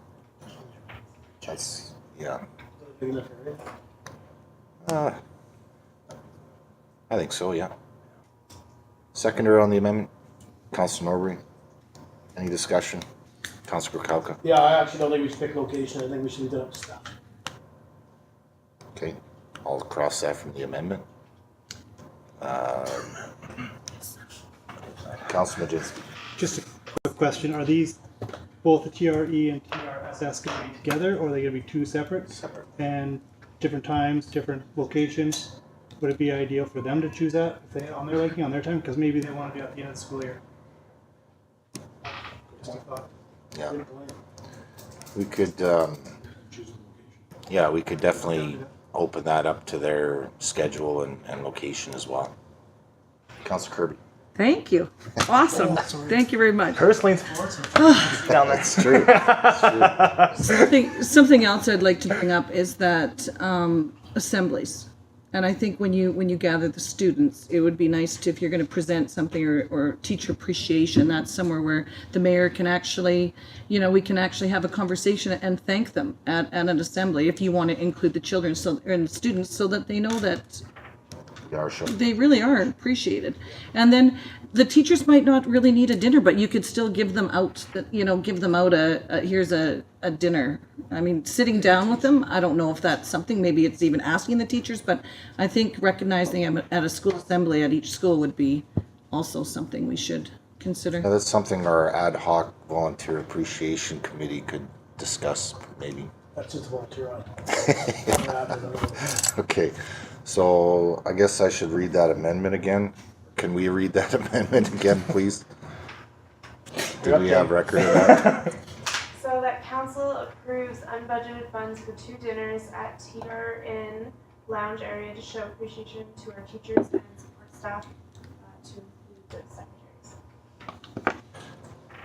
That's, yeah. I think so, yeah. Seconder on the amendment, Councilor Norbury. Any discussion? Councilor Kalka. Yeah, I actually don't think we should pick location. I think we should leave it up to staff. Okay, I'll cross that from the amendment. Councilor Majinski. Just a quick question, are these both the TRE and TRSS going to be together, or are they going to be two separate? Separate. And different times, different locations? Would it be ideal for them to choose that if they on their liking, on their time? Because maybe they want to do it at the end of the school year. Just a thought. Yeah. We could, yeah, we could definitely open that up to their schedule and location as well. Councilor Kirby. Thank you. Awesome. Thank you very much. Personally, sports down there. That's true. That's true. Something else I'd like to bring up is that assemblies. And I think when you gather the students, it would be nice to, if you're going to present something or teacher appreciation, that's somewhere where the mayor can actually, we can actually have a conversation and thank them at an assembly if you want to include the children and the students so that they know that they really are appreciated. And then the teachers might not really need a dinner, but you could still give them out, here's a dinner. I mean, sitting down with them, I don't know if that's something, maybe it's even asking the teachers, but I think recognizing them at a school assembly at each school would be also something we should consider. Yeah, that's something our ad hoc volunteer appreciation committee could discuss, maybe. That's just volunteer on. Okay, so I guess I should read that amendment again. Can we read that amendment again, please? Do we have record of that? So that council approves unbudgeted funds for 2 dinners at TR Inn lounge area to show appreciation to our teachers and support staff, to include the secretaries.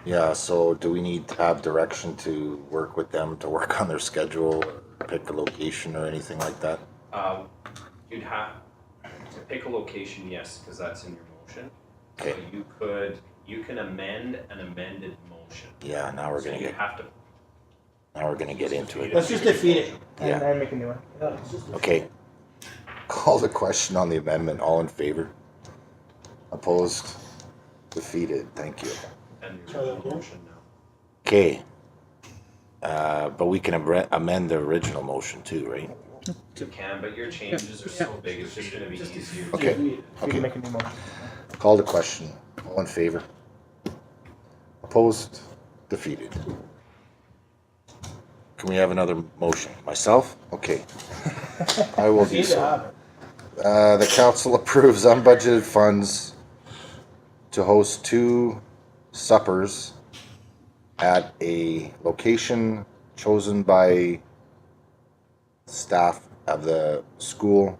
Yeah, so do we need to have direction to work with them to work on their schedule, or pick a location or anything like that? You'd have to pick a location, yes, because that's in your motion. Okay. So you can amend an amended motion. Yeah, now we're So gonna you get, have to. now we're gonna get into it. Let's just defeat it. Yeah. And make a new one. Okay. Call the question on the amendment. All in favor? Opposed? Defeated. Thank you. And the original motion now. Okay. But we can amend the original motion too, right? You can, but your changes are so big, it's just gonna be easier. Okay. You Okay. can make a new motion. Call the question. All in favor? Opposed? Defeated. Can we have another motion? Myself? Okay. I will do so. The council approves unbudgeted funds to host 2 suppers at a location chosen by staff of the school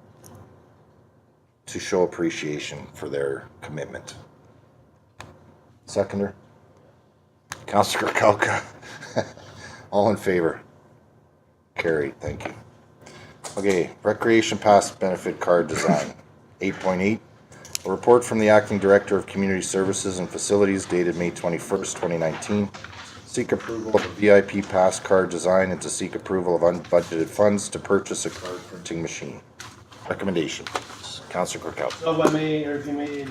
to show appreciation for their commitment. Seconder? Councilor Kalka. All in favor? Carried, thank you. Okay, Recreation Pass Benefit Card Design. 8.8, a report from the Acting Director of Community Services and Facilities dated May 21st, 2019. Seek approval of a VIP pass card design and to seek approval of unbudgeted funds to purchase a card printing machine. Recommendation. Councilor Kalka. So if I may, or if you may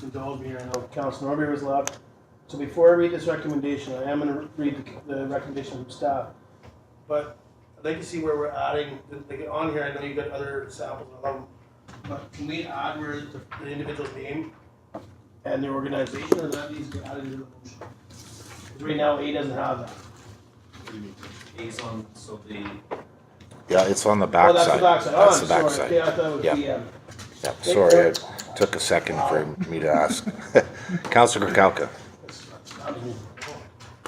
indulge me here, I know Councilor Norbury was left. So before I read this recommendation, I am gonna read the recommendation from staff. But I'd like to see where we're adding, like on here, I know you've got other samples of them, but can we add where the individual's name and their organization, or that needs to be added into the motion? Because right now, A doesn't have that. A's on, so the, Yeah, it's on the back Oh, that's side. the backside. Oh, That's I'm the back sorry. side. Okay, I thought it was Yeah. DM. Yeah, sorry, it took a second for me to ask. Councilor Kalka.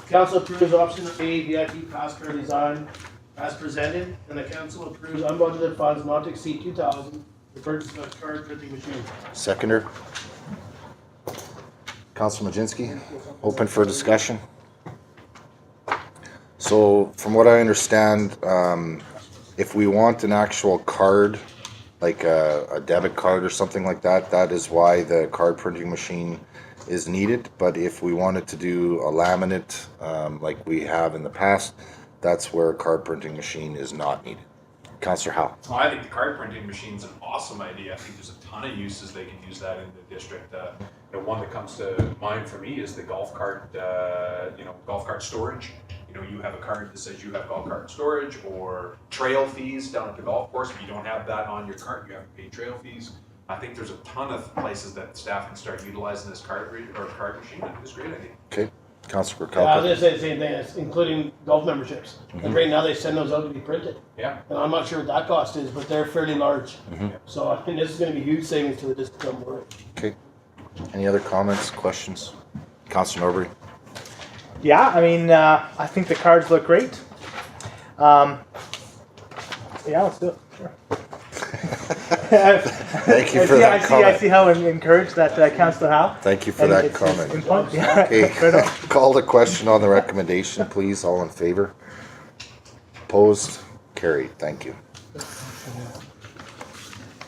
Council approves option A, VIP pass card design as presented, and the council approves unbudgeted funds not to exceed 2,000 to purchase a card printing machine. Seconder. Councilor Majinski, open for discussion. So from what I understand, if we want an actual card, like a debit card or something like that, that is why the card printing machine is needed. But if we wanted to do a laminate, like we have in the past, that's where a card printing machine is not needed. Councillor Howe. Well, I think the card printing machine's an awesome idea. I think there's a ton of uses they can use that in the district. One that comes to mind for me is the golf cart, golf cart storage. You have a card that says you have golf cart storage, or trail fees down at the golf course. If you don't have that on your cart, you have to pay trail fees. I think there's a ton of places that staff can start utilizing this card machine. It's a great idea. Okay. Councillor Yeah, I was Kalka. gonna say the same thing, it's including golf memberships. And right now they send those out to be printed. Yeah. And I'm not sure what that cost is, but they're fairly large. Mhm. So I think this is gonna be huge savings to the district on board. Okay. Any other comments, questions? Councillor Norbury. Yeah, I mean, I think the cards look great. Yeah, let's do it. Sure. Thank you for that I comment. see how encouraged that Councillor Howe. Thank you for And that it's comment. important. Yeah, Okay, right on. call the question on the recommendation, please. All in favor? Opposed? Carried. Thank you.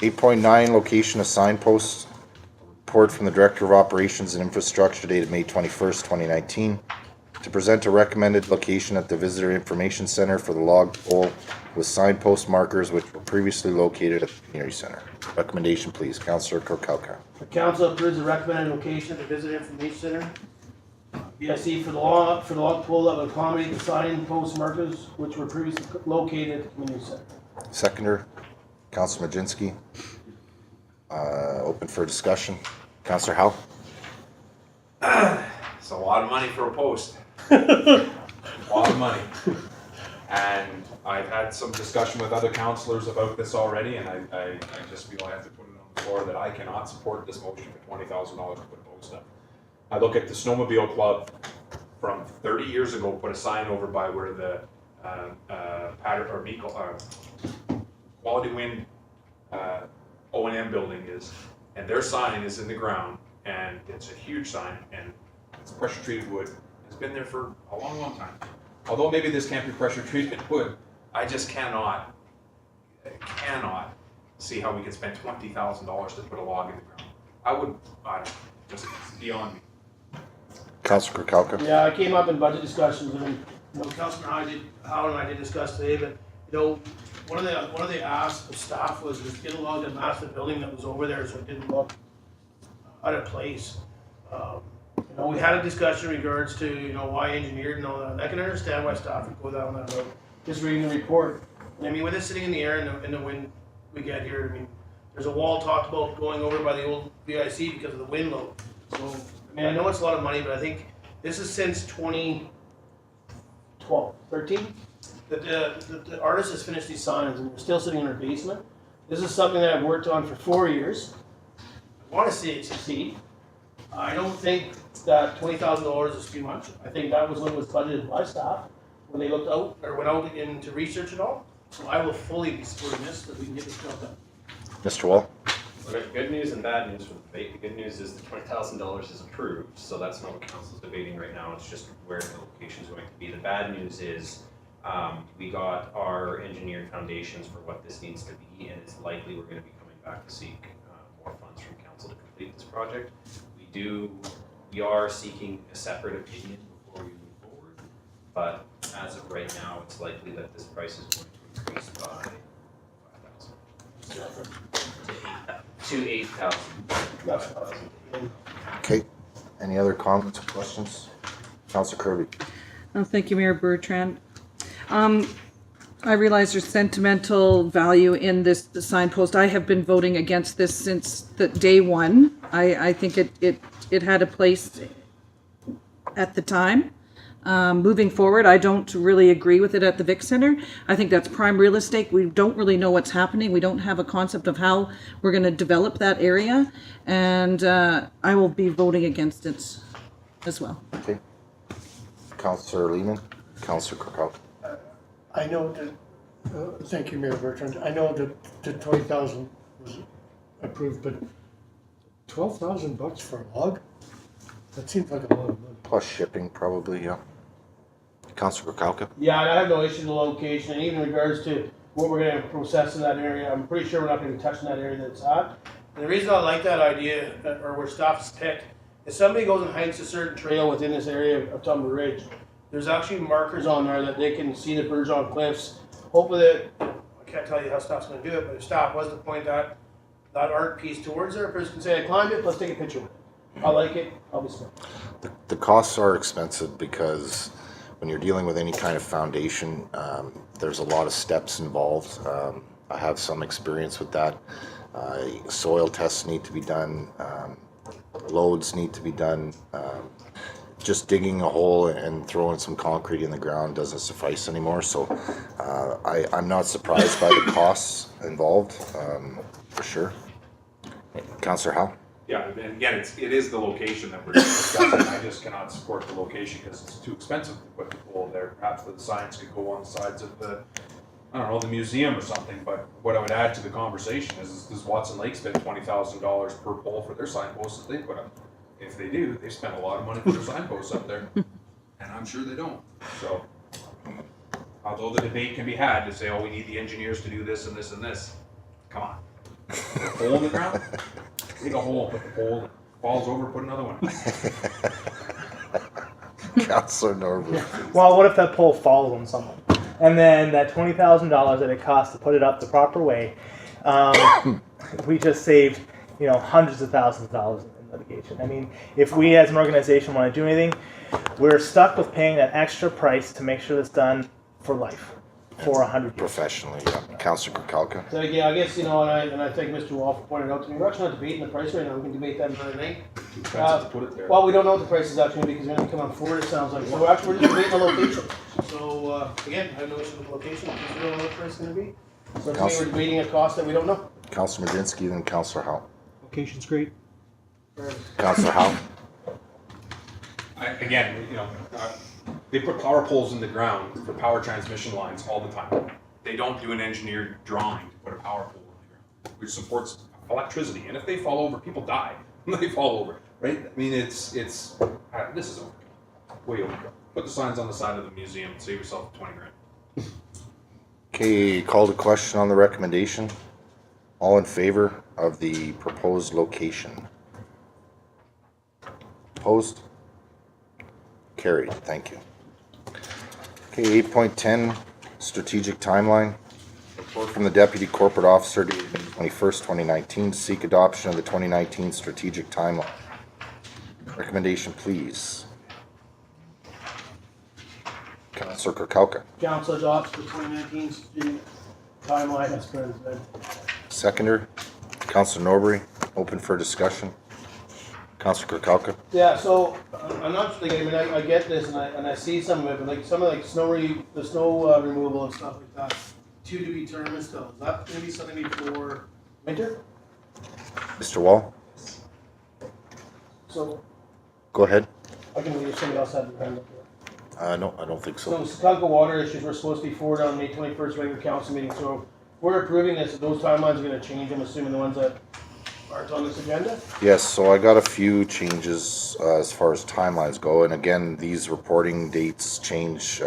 8.9, location of signposts. Report from the Director of Operations and Infrastructure dated May 21st, 2019. To present a recommended location at the Visitor Information Center for the log pole with signpost markers which were previously located at the Community Center. Recommendation, please. Councillor Kirkowka. The council approves the recommended location at the Visitor Information Center. BIC for the log pole that will accommodate the sign post markers which were previously located at the Community Center. Seconder, Councillor Majinski. Open for discussion. Councillor Howe. It's a lot of money for a post. A lot of money. And I've had some discussion with other councillors about this already, and I just feel I have to put it on the floor that I cannot support this motion for $20,000 to put a post up. I look at the Snowmobile Club from 30 years ago, put a sign over by where the Quality Wind O&M building is, and their sign is in the ground, and it's a huge sign, and it's pressure treated wood. It's been there for a long, long time. Although maybe this can't be pressure treated wood, I just cannot see how we could spend $20,000 to put a log in the ground. Just beyond me. Councillor Kirkowka. Yeah, I came up in budget discussions and, Councillor Howe and I did discuss today, but, one of the asks of staff was to get a log of massive building that was over there so it didn't look out of place. We had a discussion in regards to, why engineered and all that. And I can understand why staff would go down that road. Just reading the report. And I mean, with it sitting in the air and the wind we get here, I mean, there's a wall talked about going over by the old BIC because of the wind load. So, I know it's a lot of money, but I think this is since 2012, 13? The artist has finished these signs and they're still sitting in her basement. This is something that I've worked on for 4 years. I want to see it succeed. I don't think that $20,000 is too much. I think that was what was budgeted by staff when they looked out or went out into research it all. So I will fully be supporting this, that we can get this job done. Mr. Wall. Okay, good news and bad news for the debate. The good news is the $20,000 is approved, so that's not what council's debating right now. It's just where the location is going to be. The bad news is we got our engineered foundations for what this needs to be, and it's likely we're going to be coming back to seek more funds from council to complete this project. We are seeking a separate opinion before we move forward, but as of right now, it's likely that this price is going to increase by $5,000 to $8,000. Okay. Any other comments or questions? Councillor Kirby. Thank you, Mayor Bertrand. I realize there's sentimental value in this signpost. I have been voting against this since the day one. I think it had a place at the time. Moving forward, I don't really agree with it at the Vic Center. I think that's prime real estate. We don't really know what's happening. We don't have a concept of how we're going to develop that area. And I will be voting against it as well. Okay. Councillor Lehman. Councillor Kirkhope. I know that, thank you, Mayor Bertrand. I know that the 20,000 was approved, but $12,000 for a log? That seems like a lot of money. Plus shipping, probably, yeah. Councillor Kirkhope. Yeah, I have no issue with the location, and even in regards to what we're going to process in that area, I'm pretty sure we're not going to be touching that area that it's at. And the reason I like that idea, or where staff's picked, if somebody goes and hikes a certain trail within this area of Tumbler Ridge, there's actually markers on there that they can see the birds on cliffs. Hopefully that, I can't tell you how staff's gonna do it, but if staff was to point that art piece towards there, a person can say, I climbed it, let's take a picture with it. I like it, I'll be smart. The costs are expensive because when you're dealing with any kind of foundation, there's a lot of steps involved. I have some experience with that. Soil tests need to be done, loads need to be done. Just digging a hole and throwing some concrete in the ground doesn't suffice anymore. So I'm not surprised by the costs involved, for sure. Councillor Howe? Yeah, and again, it is the location that we're discussing. I just cannot support the location because it's too expensive to put the pole there. Perhaps the signs could go on the sides of the, I don't know, the museum or something. But what I would add to the conversation is does Watson Lake spend $20,000 per pole for their signposts that they put up? If they do, they spend a lot of money for their signposts up there, and I'm sure they don't. So, although the debate can be had to say, oh, we need the engineers to do this and this and this, come on. Put a hole in the ground? Dig a hole, put the pole, falls over, put another one. Councillor Norwood. Well, what if that pole falls on someone? And then that $20,000 that it costs to put it up the proper way, we just saved, hundreds of thousands of dollars in litigation. I mean, if we as an organization want to do anything, we're stuck with paying that extra price to make sure it's done for life, for 100 years. Professionally, yeah. Councillor Kukalka. So again, I guess, and I think Mr. Wolf pointed out to me, we're actually not debating the price right now, we can debate that another night. Too expensive to put it there. Well, we don't know what the price is actually because we're gonna come on forward, it sounds like. So we're actually just debating the location. So, again, I have no issue with the location, because we don't know what the price is gonna be. So to me, we're debating a cost that we don't know. Councillor Medinsky, then Councillor Howe. Location's great. Councillor Howe. Again, they put power poles in the ground for power transmission lines all the time. They don't do an engineered drawing to put a power pole in the ground, which supports electricity. And if they fall over, people die when they fall over, right? I mean, this is overkill, way overkill. Put the signs on the side of the museum, save yourself 20 grand. Okay, call to question on the recommendation. All in favor of the proposed location? Opposed? Carried, thank you. Okay, 8.10, strategic timeline. Report from the Deputy Corporate Officer dated May 21st, 2019, seek adoption of the 2019 strategic timeline. Recommendation, please. Councillor Kukalka. Council adopts the 2019 student timeline as presented. Seconder, Councillor Norbury, open for discussion. Councillor Kukalka. Yeah, so I'm not, like, I mean, I get this and I see some of it, but like some of the snow removal and stuff like that, to be determined still. Is that gonna be something before winter? Mr. Wall, So go ahead. I can read if somebody else had their hand up there. No, I don't think So so. Skunk water issues were supposed to be forwarded on May 21st regular council meeting, so we're approving this, those timelines are gonna change, I'm assuming the ones that aren't on this agenda? Yes, so I got a few changes as far as timelines go, and again, these reporting dates change.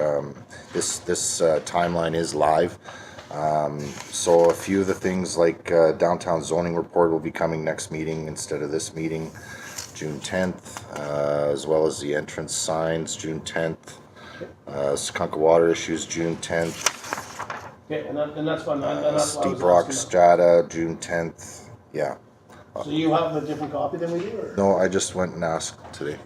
This timeline is live. So a few of the things like downtown zoning report will be coming next meeting instead of this meeting, June 10th, as well as the entrance signs, June 10th. Skunk water issues, June 10th. Okay, and that's fine, and that's why I was Steep Rock asking Strata, June 10th. Yeah. that. So you have a different copy than we do, or? No, I just went and asked today.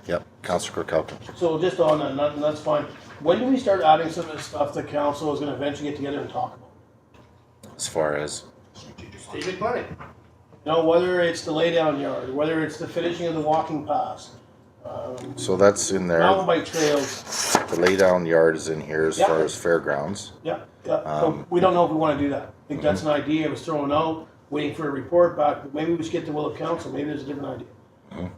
Yep, Councillor Kukalka. So just on that, and that's fine. When do we start adding some of the stuff that council is gonna eventually get together and talk about? As far as Strategic planning. You know, whether it's the laydown yard, whether it's the finishing of the walking path. so that's in there. Mountain bike trails. The laydown yard is in here as Yeah. far as fairgrounds. Yeah, yeah. So we don't know if we wanna do that. I think that's an idea I was throwing out, waiting for a report back, but maybe we should get the will of council. Maybe there's a different idea.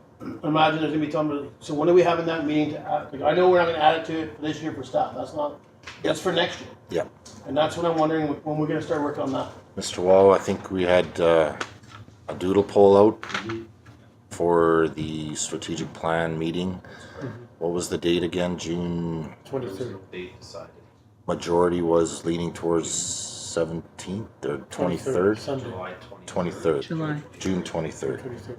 Imagine there's gonna be somebody, so when are we having that meeting to add, like, I know we're not gonna add it to it for this year for staff, that's for next year. Yep. And that's what I'm wondering, when we're gonna start working on that. Mr. Wall, I think we had a doodle poll out for the strategic plan meeting. What was the date again? June? 23rd. They decided. Majority was leaning towards 17th or 23rd? Sunday. July 23rd. July. June 23rd. 23rd.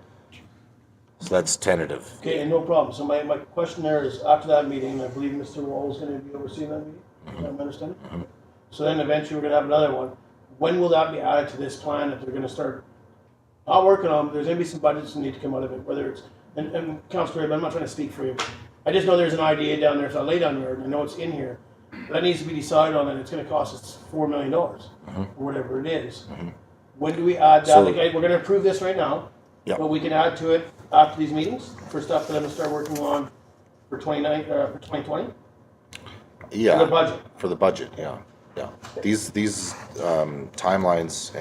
So that's tentative. Okay, and no problem. So my question there is, after that meeting, I believe Mr. Wall is gonna be overseeing that meeting, if I'm understanding? So then eventually we're gonna have another one. when will that be added to this plan that they're gonna start not working on? There's gonna be some budgets that need to come out of it, whether it's, and Councilor, I'm not trying to speak for you. I just know there's an idea down there, it's a lay down yard, I know it's in here. That needs to be decided on, and it's gonna cost us $4 million, or whatever it is. When do we add that? So- Like, we're gonna approve this right now, Yep. but we can add to it after these meetings, for stuff that I'm gonna start working on for 2020? Yeah. For the budget. For the budget, yeah. These timelines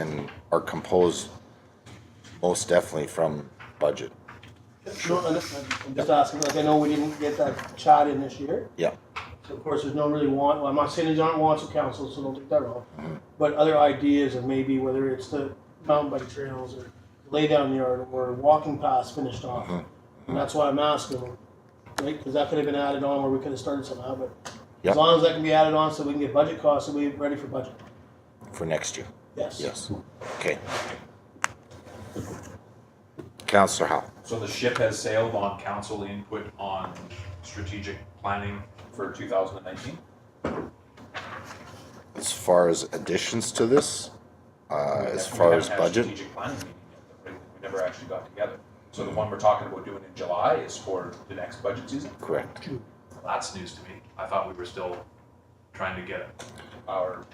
are composed most definitely from budget. No, I'm just asking, like, I know we didn't get that chat in this year. Yeah. So of course, there's no really well, I'm not saying these aren't wants of council, so don't take that wrong. But other ideas of maybe whether it's the mountain bike trails or lay down yard or walking paths finished off. And that's why I'm asking, right? Because that could have been added on, or we could have started somehow, but as long as that can be added on so we can get budget costs, so we're ready for budget. For next year. Yes. Yes. Okay. Councillor Howe. So the ship has sailed on council input on strategic planning for 2019? As far as additions to this, as far as budget, We haven't had a strategic planning meeting yet, right? We never actually got together. So the one we're talking about doing in July is for the next budget season? correct. Well, that's news to me. I thought we were still trying to get our,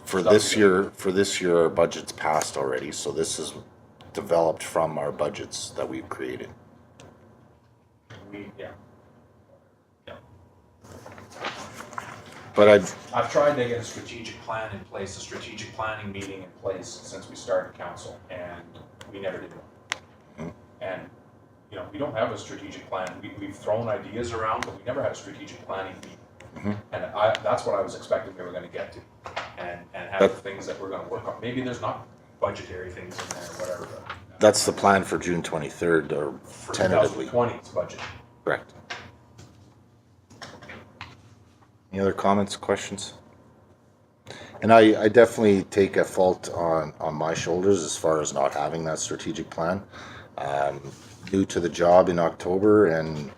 For Stuff this together. year, our budget's passed already, so this is developed from our budgets that we've created. yeah. But I've tried to get a strategic plan in place, a strategic planning meeting in place since we started council, and we never did one. And, you know, we don't have a strategic plan. We've thrown ideas around, but we never had a strategic planning meeting. And that's what I was expecting we were gonna get to, and have things that we're gonna work on. Maybe there's not budgetary things in there or whatever. But, that's the plan for June 23rd, or for tentatively. 2020's budget. Correct. Any other comments, questions? And I definitely take a fault on my shoulders as far as not having that strategic plan. New to the job in October and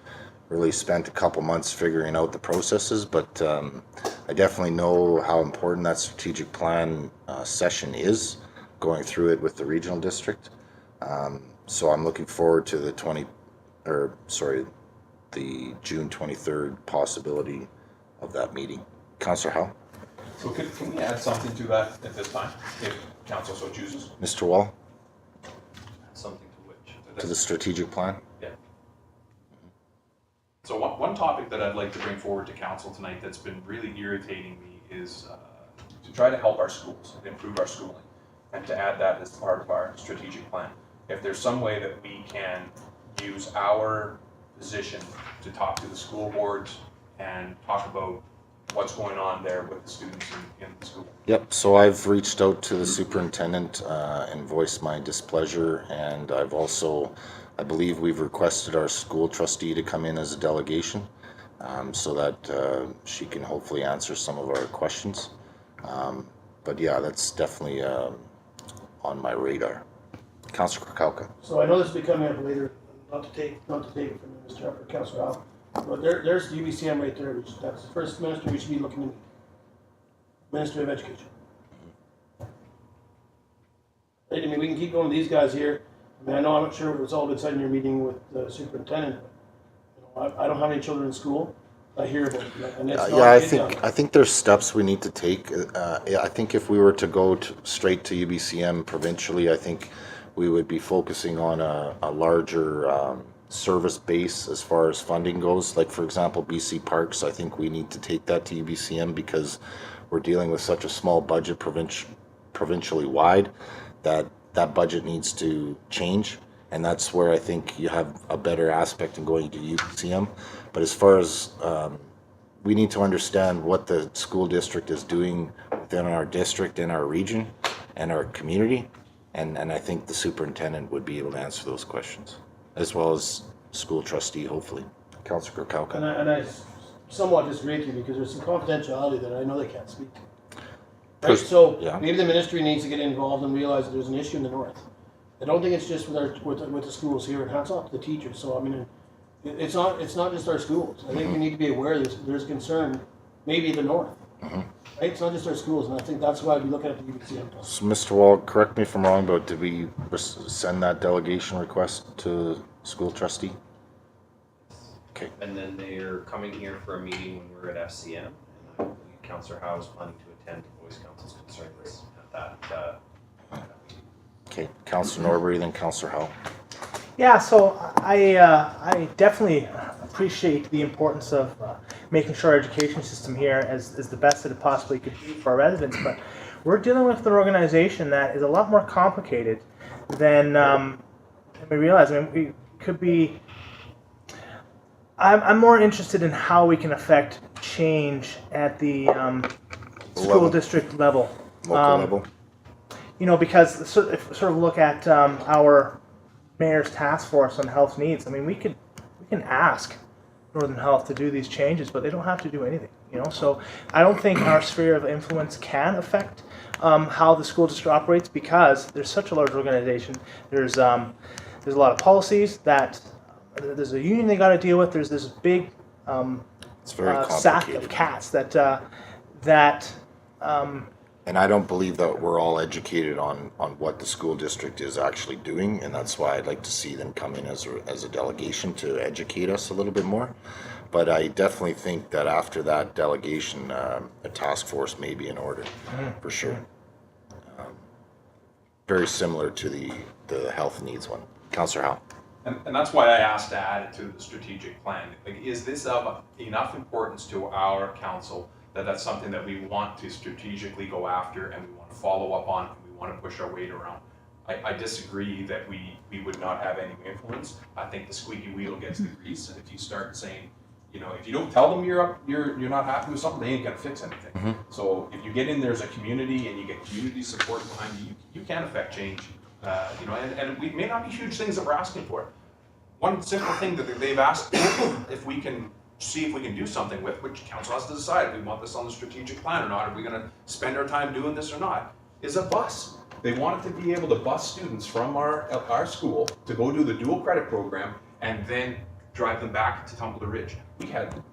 really spent a couple months figuring out the processes, but I definitely know how important that strategic plan session is, going through it with the regional district. So I'm looking forward to the the June 23rd possibility of that meeting. Councillor Howe? So can we add something to that at this time, if council so chooses? Mr. Wall? Something to which? To the strategic plan? Yeah. So one topic that I'd like to bring forward to council tonight that's been really irritating me is to try to help our schools, improve our schooling, and to add that as part of our strategic plan. If there's some way that we can use our position to talk to the school boards and talk about what's going on there with the students in the school. Yep, so I've reached out to the superintendent and voiced my displeasure, and I've also, I believe we've requested our school trustee to come in as a delegation so that she can hopefully answer some of our questions. But yeah, that's definitely on my radar. Councillor Krokowka. So I know this will be coming up later, not to take it from Mr. Upper, Councillor Howe, but there's the UBCM right there, which that's the first minister we should be looking to meet. Minister of Education. I mean, we can keep going with these guys here. I mean, I know I'm not sure what's all been said in your meeting with the superintendent, but you know, I don't have any children in school. I hear about it, and it's not Yeah, good I think there's steps we need to take. I think if we were to go straight to UBCM provincially, I think we would be focusing on a larger service base as far as funding goes. Like, for example, BC Parks, I think we need to take that to UBCM because we're dealing with such a small budget provincially wide that budget needs to change. And that's where I think you have a better aspect in going to UBCM. But as far as we need to understand what the school district is doing within our district, in our region, and our community. And I think the superintendent would be able to answer those questions, as well as school trustee, hopefully. Councillor Krokowka. And I somewhat disagree with you because there's some confidentiality that I know they can't speak to. Right? So yeah. maybe the ministry needs to get involved and realize that there's an issue in the north. I don't think it's just with the schools here, and hats off to the teachers. So I mean, it's not just our schools. I think we need to be aware there's concern, maybe the north. Right, it's not just our schools, and I think that's why we look at the UBCM. So, Mr. Wall, correct me if I'm wrong, but did we send that delegation request to school trustee? Okay. And then they're coming here for a meeting when we're at FCM. And I believe Councillor Howe is planning to attend to voice council's concerns at that. Okay, Councillor Norbury, then Councillor Howe. Yeah, so I definitely appreciate the importance of making sure our education system here is the best that it possibly could be for our residents, but we're dealing with an organization that is a lot more complicated than we realize. I mean, we could be. I'm more interested in how we can affect change at the school district level. Local level. You know, because if sort of look at our mayor's task force on health needs. I mean, we can ask Northern Health to do these changes, but they don't have to do anything. You know, so I don't think our sphere of influence can affect how the school district operates because there's such a large organization. There's a lot of policies that there's a union they got to deal with. There's this big It's very sack of cats that. And I don't believe that we're all educated on what the school district is actually doing, and that's why I'd like to see them come in as a delegation to educate us a little bit more. But I definitely think that after that delegation, a task force may be in order, for sure. Very similar to the health needs one. Councillor Howe. And that's why I asked to add it to the strategic plan. Like, is this of enough importance to our council that that's something that we want to strategically go after and we want to follow up on and we want to push our weight around? I disagree that we would not have any influence. I think the squeaky wheel gets the grease, and if you start saying, you know, if you don't tell them you're not happy with something, they ain't gonna fix anything. So if you get in there as a community and you get community support behind you, you can affect change. You know, and we may not be huge things that we're asking for. One simple thing that they've asked, if we can see if we can do something with, which council has to decide if we want this on the strategic plan or not, are we going to spend our time doing this or not, is a bus. They wanted to be able to bus students from our school to go do the dual credit program and then drive them back to Tumbler Ridge. We had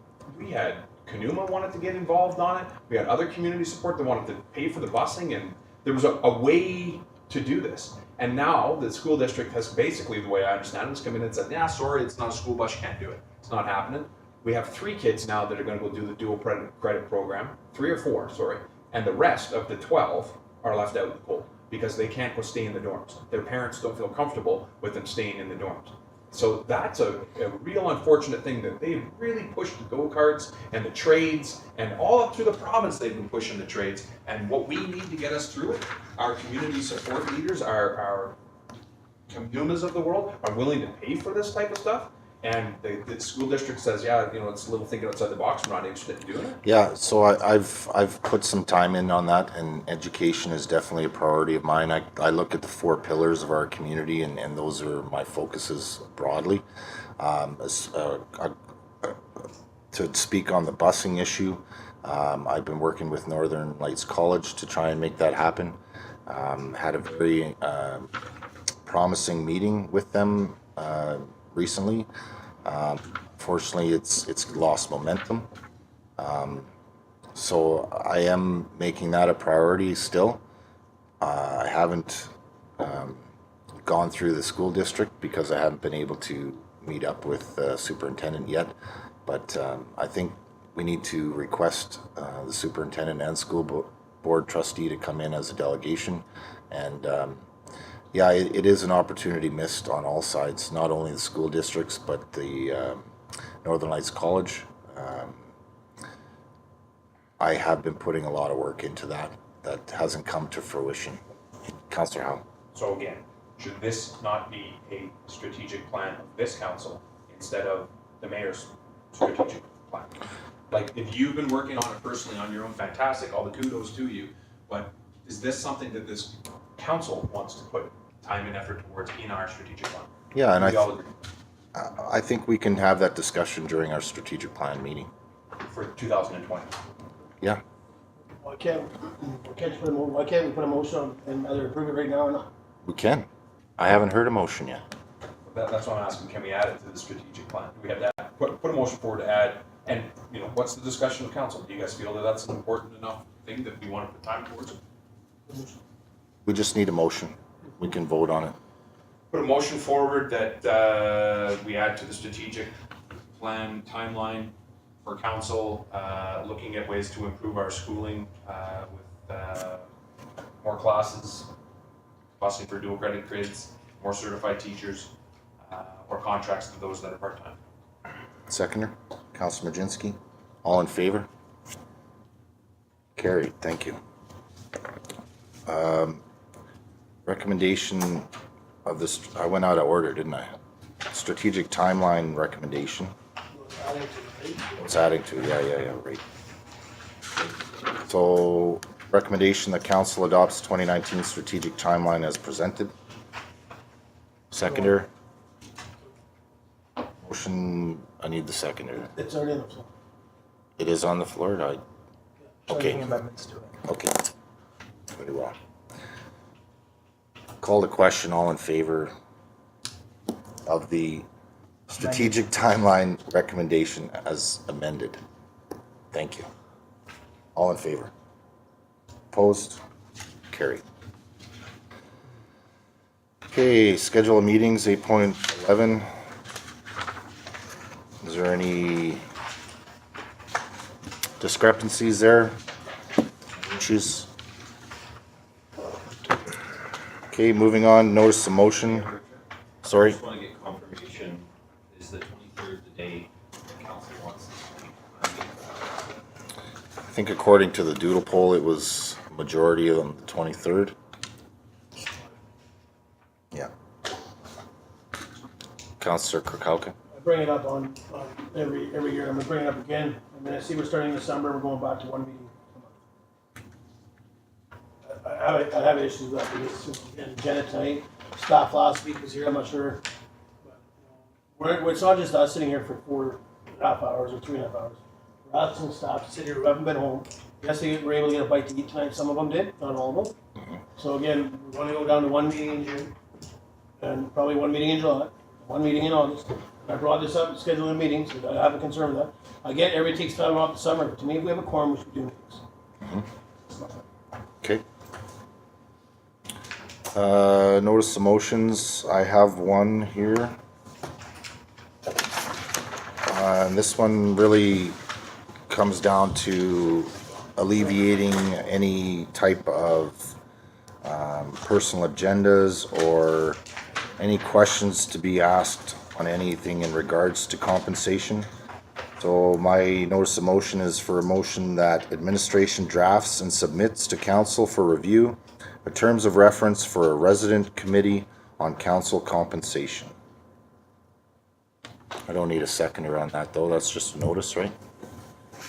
Canuma wanted to get involved on it. We had other community support that wanted to pay for the busing, and there was a way to do this. And now the school district has basically, the way I understand it, has come in and said, yeah, sorry, it's not a school bus, you can't do it. It's not happening. We have 3 kids now that are going to go do the dual credit program, 3 or 4, sorry, and the rest of the 12 are left out in the cold because they can't go stay in the dorms. Their parents don't feel comfortable with them staying in the dorms. So that's a real unfortunate thing that they've really pushed the go-karts and the trades, and all up through the province they've been pushing the trades. And what we need to get us through it, our community support leaders, our communas of the world are willing to pay for this type of stuff. And the school district says, yeah, you know, it's a little thinking outside the box, we're not interested in doing it. Yeah, so I've put some time in on that, and education is definitely a priority of mine. I look at the 4 pillars of our community, and those are my focuses broadly. To speak on the busing issue, I've been working with Northern Lights College to try and make that happen. Had a very promising meeting with them recently. Fortunately, it's lost momentum. So I am making that a priority still. I haven't gone through the school district because I haven't been able to meet up with the superintendent yet. But I think we need to request the superintendent and school board trustee to come in as a delegation. And yeah, it is an opportunity missed on all sides, not only the school districts, but the Northern Lights College. I have been putting a lot of work into that. That hasn't come to fruition. Councillor Helm. So again, should this not be a strategic plan of this council instead of the mayor's strategic plan? Like, if you've been working on it personally on your own, fantastic, all the kudos to you, but is this something that this council wants to put time and effort towards in our strategic plan? Yeah, and we all agree I think we can have that discussion during our strategic plan meeting. for 2020. Yeah. Why can't we put a motion on and either approve it right now or not? We can. I haven't heard a motion yet. That's what I'm asking. Can we add it to the strategic plan? Do we have to put a motion forward to add And, you know, what's the discussion of council? Do you guys feel that that's an important enough thing that we want to put time towards it? We just need a motion. We can vote on it. Put a motion forward that we add to the strategic plan timeline for council, looking at ways to improve our schooling with more classes, busing for dual credit kids, more certified teachers, or contracts to those that are part-time. Seconder, Councilor Majinski. All in favor? Carried. Thank you. Recommendation of this, I went out of order, didn't I? Strategic timeline recommendation. It's adding to, yeah, right. So, recommendation that council adopts 2019 strategic timeline as presented. Seconder. Motion, I need the seconder. It's already on the floor. It is on the floor, okay, Making amendments to it. okay. Very well. Call the question, all in favor of the strategic timeline recommendation as amended. Thank you. All in favor? Opposed? Carried. Okay, schedule of meetings, 8.11. Is there any discrepancies there? Issues? Okay, moving on, notice of motion. Sorry? I just want to get confirmation, is the 23rd the day council wants to meet? I think according to the doodle poll, it was majority on the 23rd. Yeah. Councillor Kirkowka. I bring it up on every year. I'm gonna bring it up again. I mean, I see we're starting in December. We're going back to one meeting a month. I have issues with that because again, Jenna tonight, staff last week was here. I'm not sure. But, it's not just us sitting here for 4.5 hours or 3.5 hours. We're asking staff to sit here who haven't been home. Yes, they were able to get a bite to eat tonight. Some of them did, not all of them. So again, we want to go down to one meeting in June and probably one meeting in July, one meeting in August. I brought this up, scheduling meetings, so I have a concern with that. I get everybody takes time off the summer, but to me, if we have a quorum, we should do meetings. Okay. Notice of motions, I have one here. And this one really comes down to alleviating any type of personal agendas or any questions to be asked on anything in regards to compensation. So my notice of motion is for a motion that administration drafts and submits to council for review the terms of reference for a resident committee on council compensation. I don't need a seconder on that though, that's just a notice, right?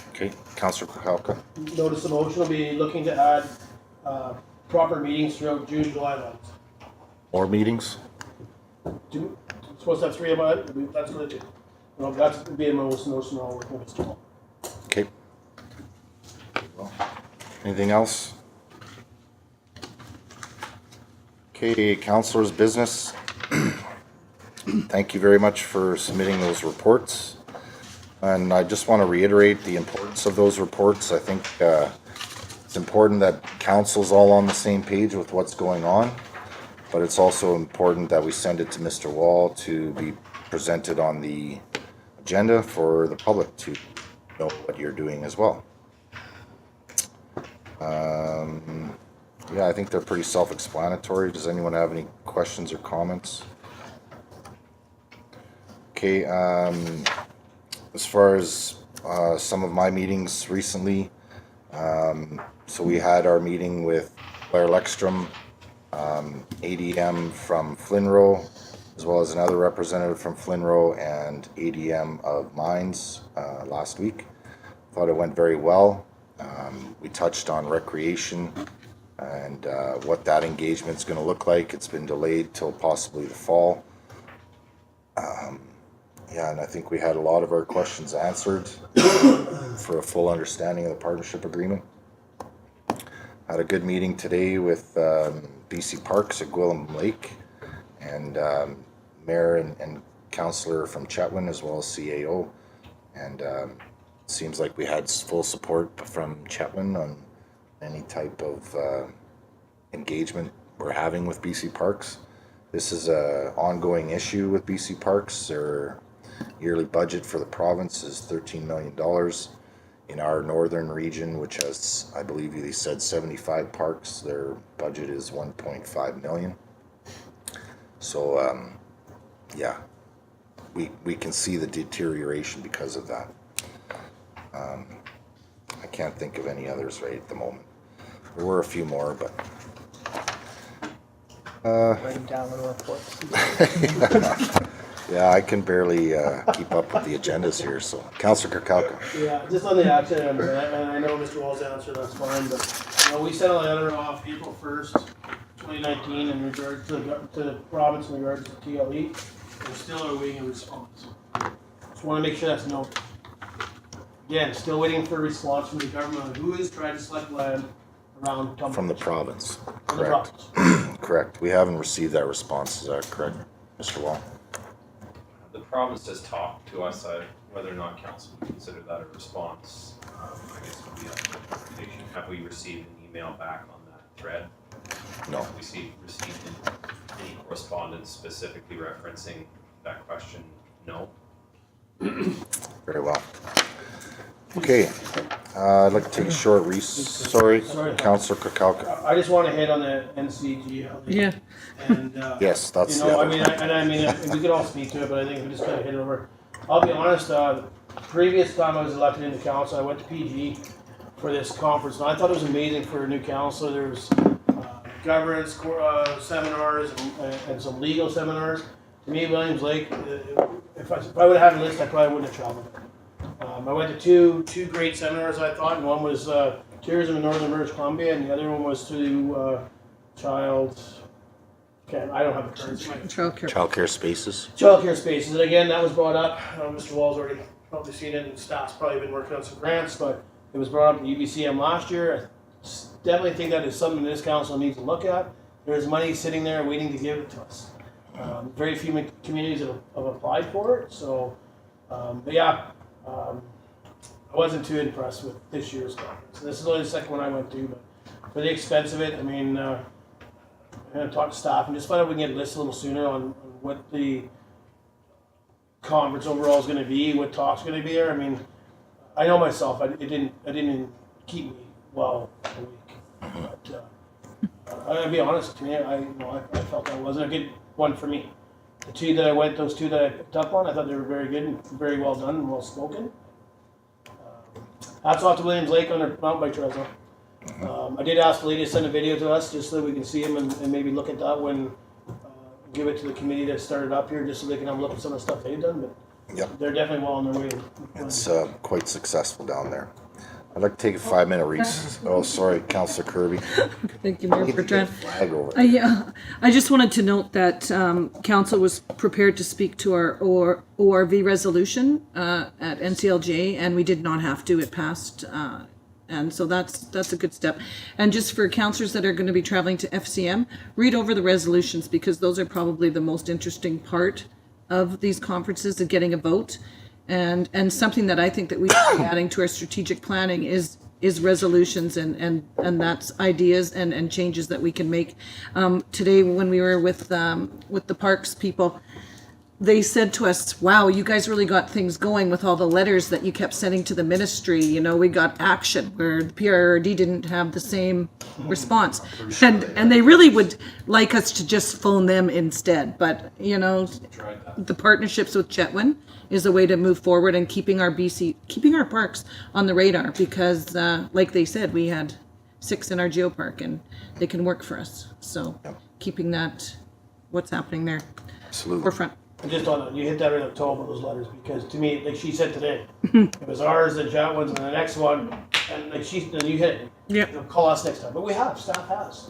Okay, Councillor Kuchalka. Notice the motion will be looking to add proper meetings throughout June, July months. More meetings? Supposed to have 3 of them, that's what I did. Well, that's going to be a notice and all working with Mr. Hall. Okay. Anything else? Okay, councilor's business. Thank you very much for submitting those reports. And I just want to reiterate the importance of those reports. I think it's important that council's all on the same page with what's going on, but it's also important that we send it to Mr. Wall to be presented on the agenda for the public to know what you're doing as well. Yeah, I think they're pretty self-explanatory. Does anyone have any questions or comments? Okay, as far as some of my meetings recently, so we had our meeting with Blair Leckstrom, ADM from Flinrow, as well as another representative from Flinrow and ADM of Mines last week. Thought it went very well. We touched on recreation and what that engagement's going to look like. It's been delayed till possibly the fall. Yeah, and I think we had a lot of our questions answered for a full understanding of the partnership agreement. Had a good meeting today with BC Parks at Gwillem Lake and Mayor and Councillor from Chetwynd as well as CAO. And Seems like we had full support from Chetwynd on any type of engagement we're having with BC Parks. This is a ongoing issue with BC Parks. Their yearly budget for the province is $13 million. In our northern region, which has, I believe they said 75 parks, their budget is 1.5 million. So, yeah, we can see the deterioration because of that. I can't think of any others right at the moment. There were a few more, but Writing down the reports. yeah, I can barely keep up with the agendas here. So, Councillor Kirkcalka. Yeah, just on the action item, and I know Mr. Wall's answer, that's fine, but, you know, we sent a letter off April 1st, 2019 in regards to the province in regards to TLE. We still are waiting a response. Just want to make sure that's noted. Again, still waiting for a response from the government on who is trying to select land around Tumbler From the Ridge. province, From the correct. province. Correct. We haven't received that response. Is that correct, Mr. Wall? The province has talked to us, whether or not council would consider that a response, I guess would be up to interpretation. Have we received an email back on that thread? No. Have we received any correspondence specifically referencing that question? No. Very well. Okay, I'd like to take a short Sorry, Councillor Kirkcalka. I just want to hit on the NCGL. Yeah. And, Yes, that's you the know, other I mean, we could all speak to it, but I think we just kind of hit it over. I'll be honest, previous time I was elected into council, I went to PG for this conference, and I thought it was amazing for a new council. There was governance seminars and some legal seminars. To me, Williams Lake, if I would have had a list, I probably wouldn't have traveled. I went to two great seminars, I thought, and one was Tourism in Northern British Columbia, and the other one was to I don't have the terms. Childcare spaces. Childcare spaces, and again, that was brought up. Mr. Wall's already probably seen it, and staff's probably been working on some grants, but it was brought up at UBCM last year. I definitely think that is something this council needs to look at. There's money sitting there waiting to give it to us. Very few communities have applied for it, so, but yeah, I wasn't too impressed with this year's conference. This is only the second one I went to, but for the expense of it, I mean, I'm going to talk to staff and just find out if we can get a list a little sooner on what the conference overall is going to be, what talk's going to be there. I mean, I know myself, it didn't keep me well awake. But I'll be honest, to me, I felt that wasn't a good one for me. Those two that I picked up on, I thought they were very good and very well done and well spoken. Hats off to Williams Lake on their mountain bike trails. I did ask the lady to send a video to us just so that we can see them and maybe look at that when give it to the committee that started up here, just so they can have a look at some of the stuff they've done. But Yep. they're definitely well on their way. It's quite successful down there. I'd like to take a 5-minute recess. Oh, sorry, Councillor Kirby. Thank you, Mayor Get the Bertrand. flag over. I just wanted to note that council was prepared to speak to our ORV resolution at NCLJ, and we did not have to. It passed, and so that's a good step. And just for councillors that are going to be traveling to FCM, read over the resolutions, because those are probably the most interesting part of these conferences, of getting a vote. And something that I think that we should be adding to our strategic planning is resolutions and that's ideas and changes that we can make. Today, when we were with the parks people, they said to us, wow, you guys really got things going with all the letters that you kept sending to the ministry. You know, we got action where the PRRD didn't have the same response. And they really would like us to just phone them instead. But, you know, the partnerships with Chetwynd is a way to move forward and keeping our parks on the radar, because like they said, we had 6 in our geopark and they can work for us. So keeping that, what's happening there, Absolutely. forefront. I just thought you hit that right on the toe with those letters, because to me, like she said today, it was ours, the Chetwynd's, and the next one, and like you hit it. Yep. Call us next time, but we have, staff has.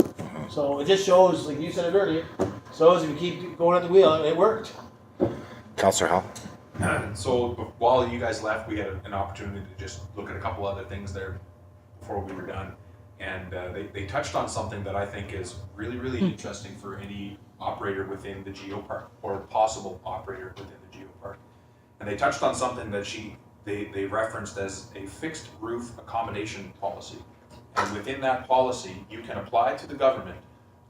So it just shows, like you said it earlier, shows if you keep going at the wheel, it worked. Councillor Helm. So while you guys left, we had an opportunity to just look at a couple other things there before we were done. And they touched on something that I think is really, really interesting for any operator within the geopark, or possible operator within the geopark. And they touched on something that she they referenced as a fixed roof accommodation policy. And within that policy, you can apply to the government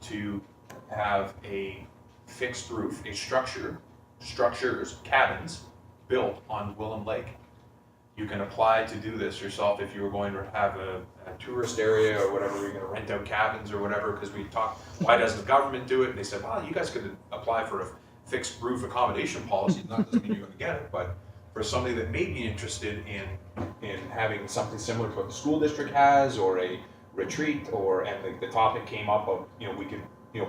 to have a fixed roof, a structures, cabins built on Willem Lake. You can apply to do this yourself if you were going to have a tourist area or whatever, you're going to rent out cabins or whatever, because we talked, why doesn't the government do it? And they said, well, you guys could apply for a fixed roof accommodation policy. That doesn't mean you're going to get it, but for somebody that may be interested in having something similar to what the school district has, or a retreat, and the topic came up of, we could,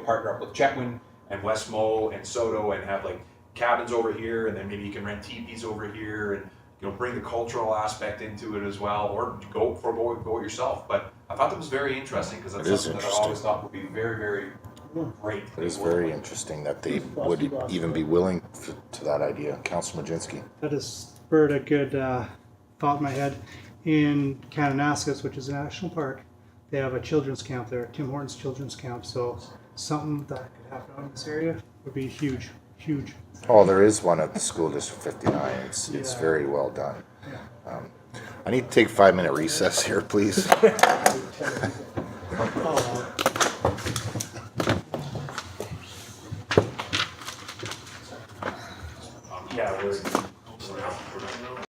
partner up with Chetwynd and Westmo and Soto and have like cabins over here, and then maybe you can rent teepees over here, and bring the cultural aspect into it as well, or go yourself. But I thought that was very interesting, because that's something that I always thought would be very, very great. It is very interesting that they would even be willing to that idea. Councilor Majinski. That has spurred a good thought in my head. In Kananaskis, which is a national park, they have a children's camp there, Tim Hortons Children's Camp. So something that could happen out in this area would be huge, huge. Oh, there is one at the school district 59. It's very well done. I need to take a 5-minute recess here, please. Yeah, we're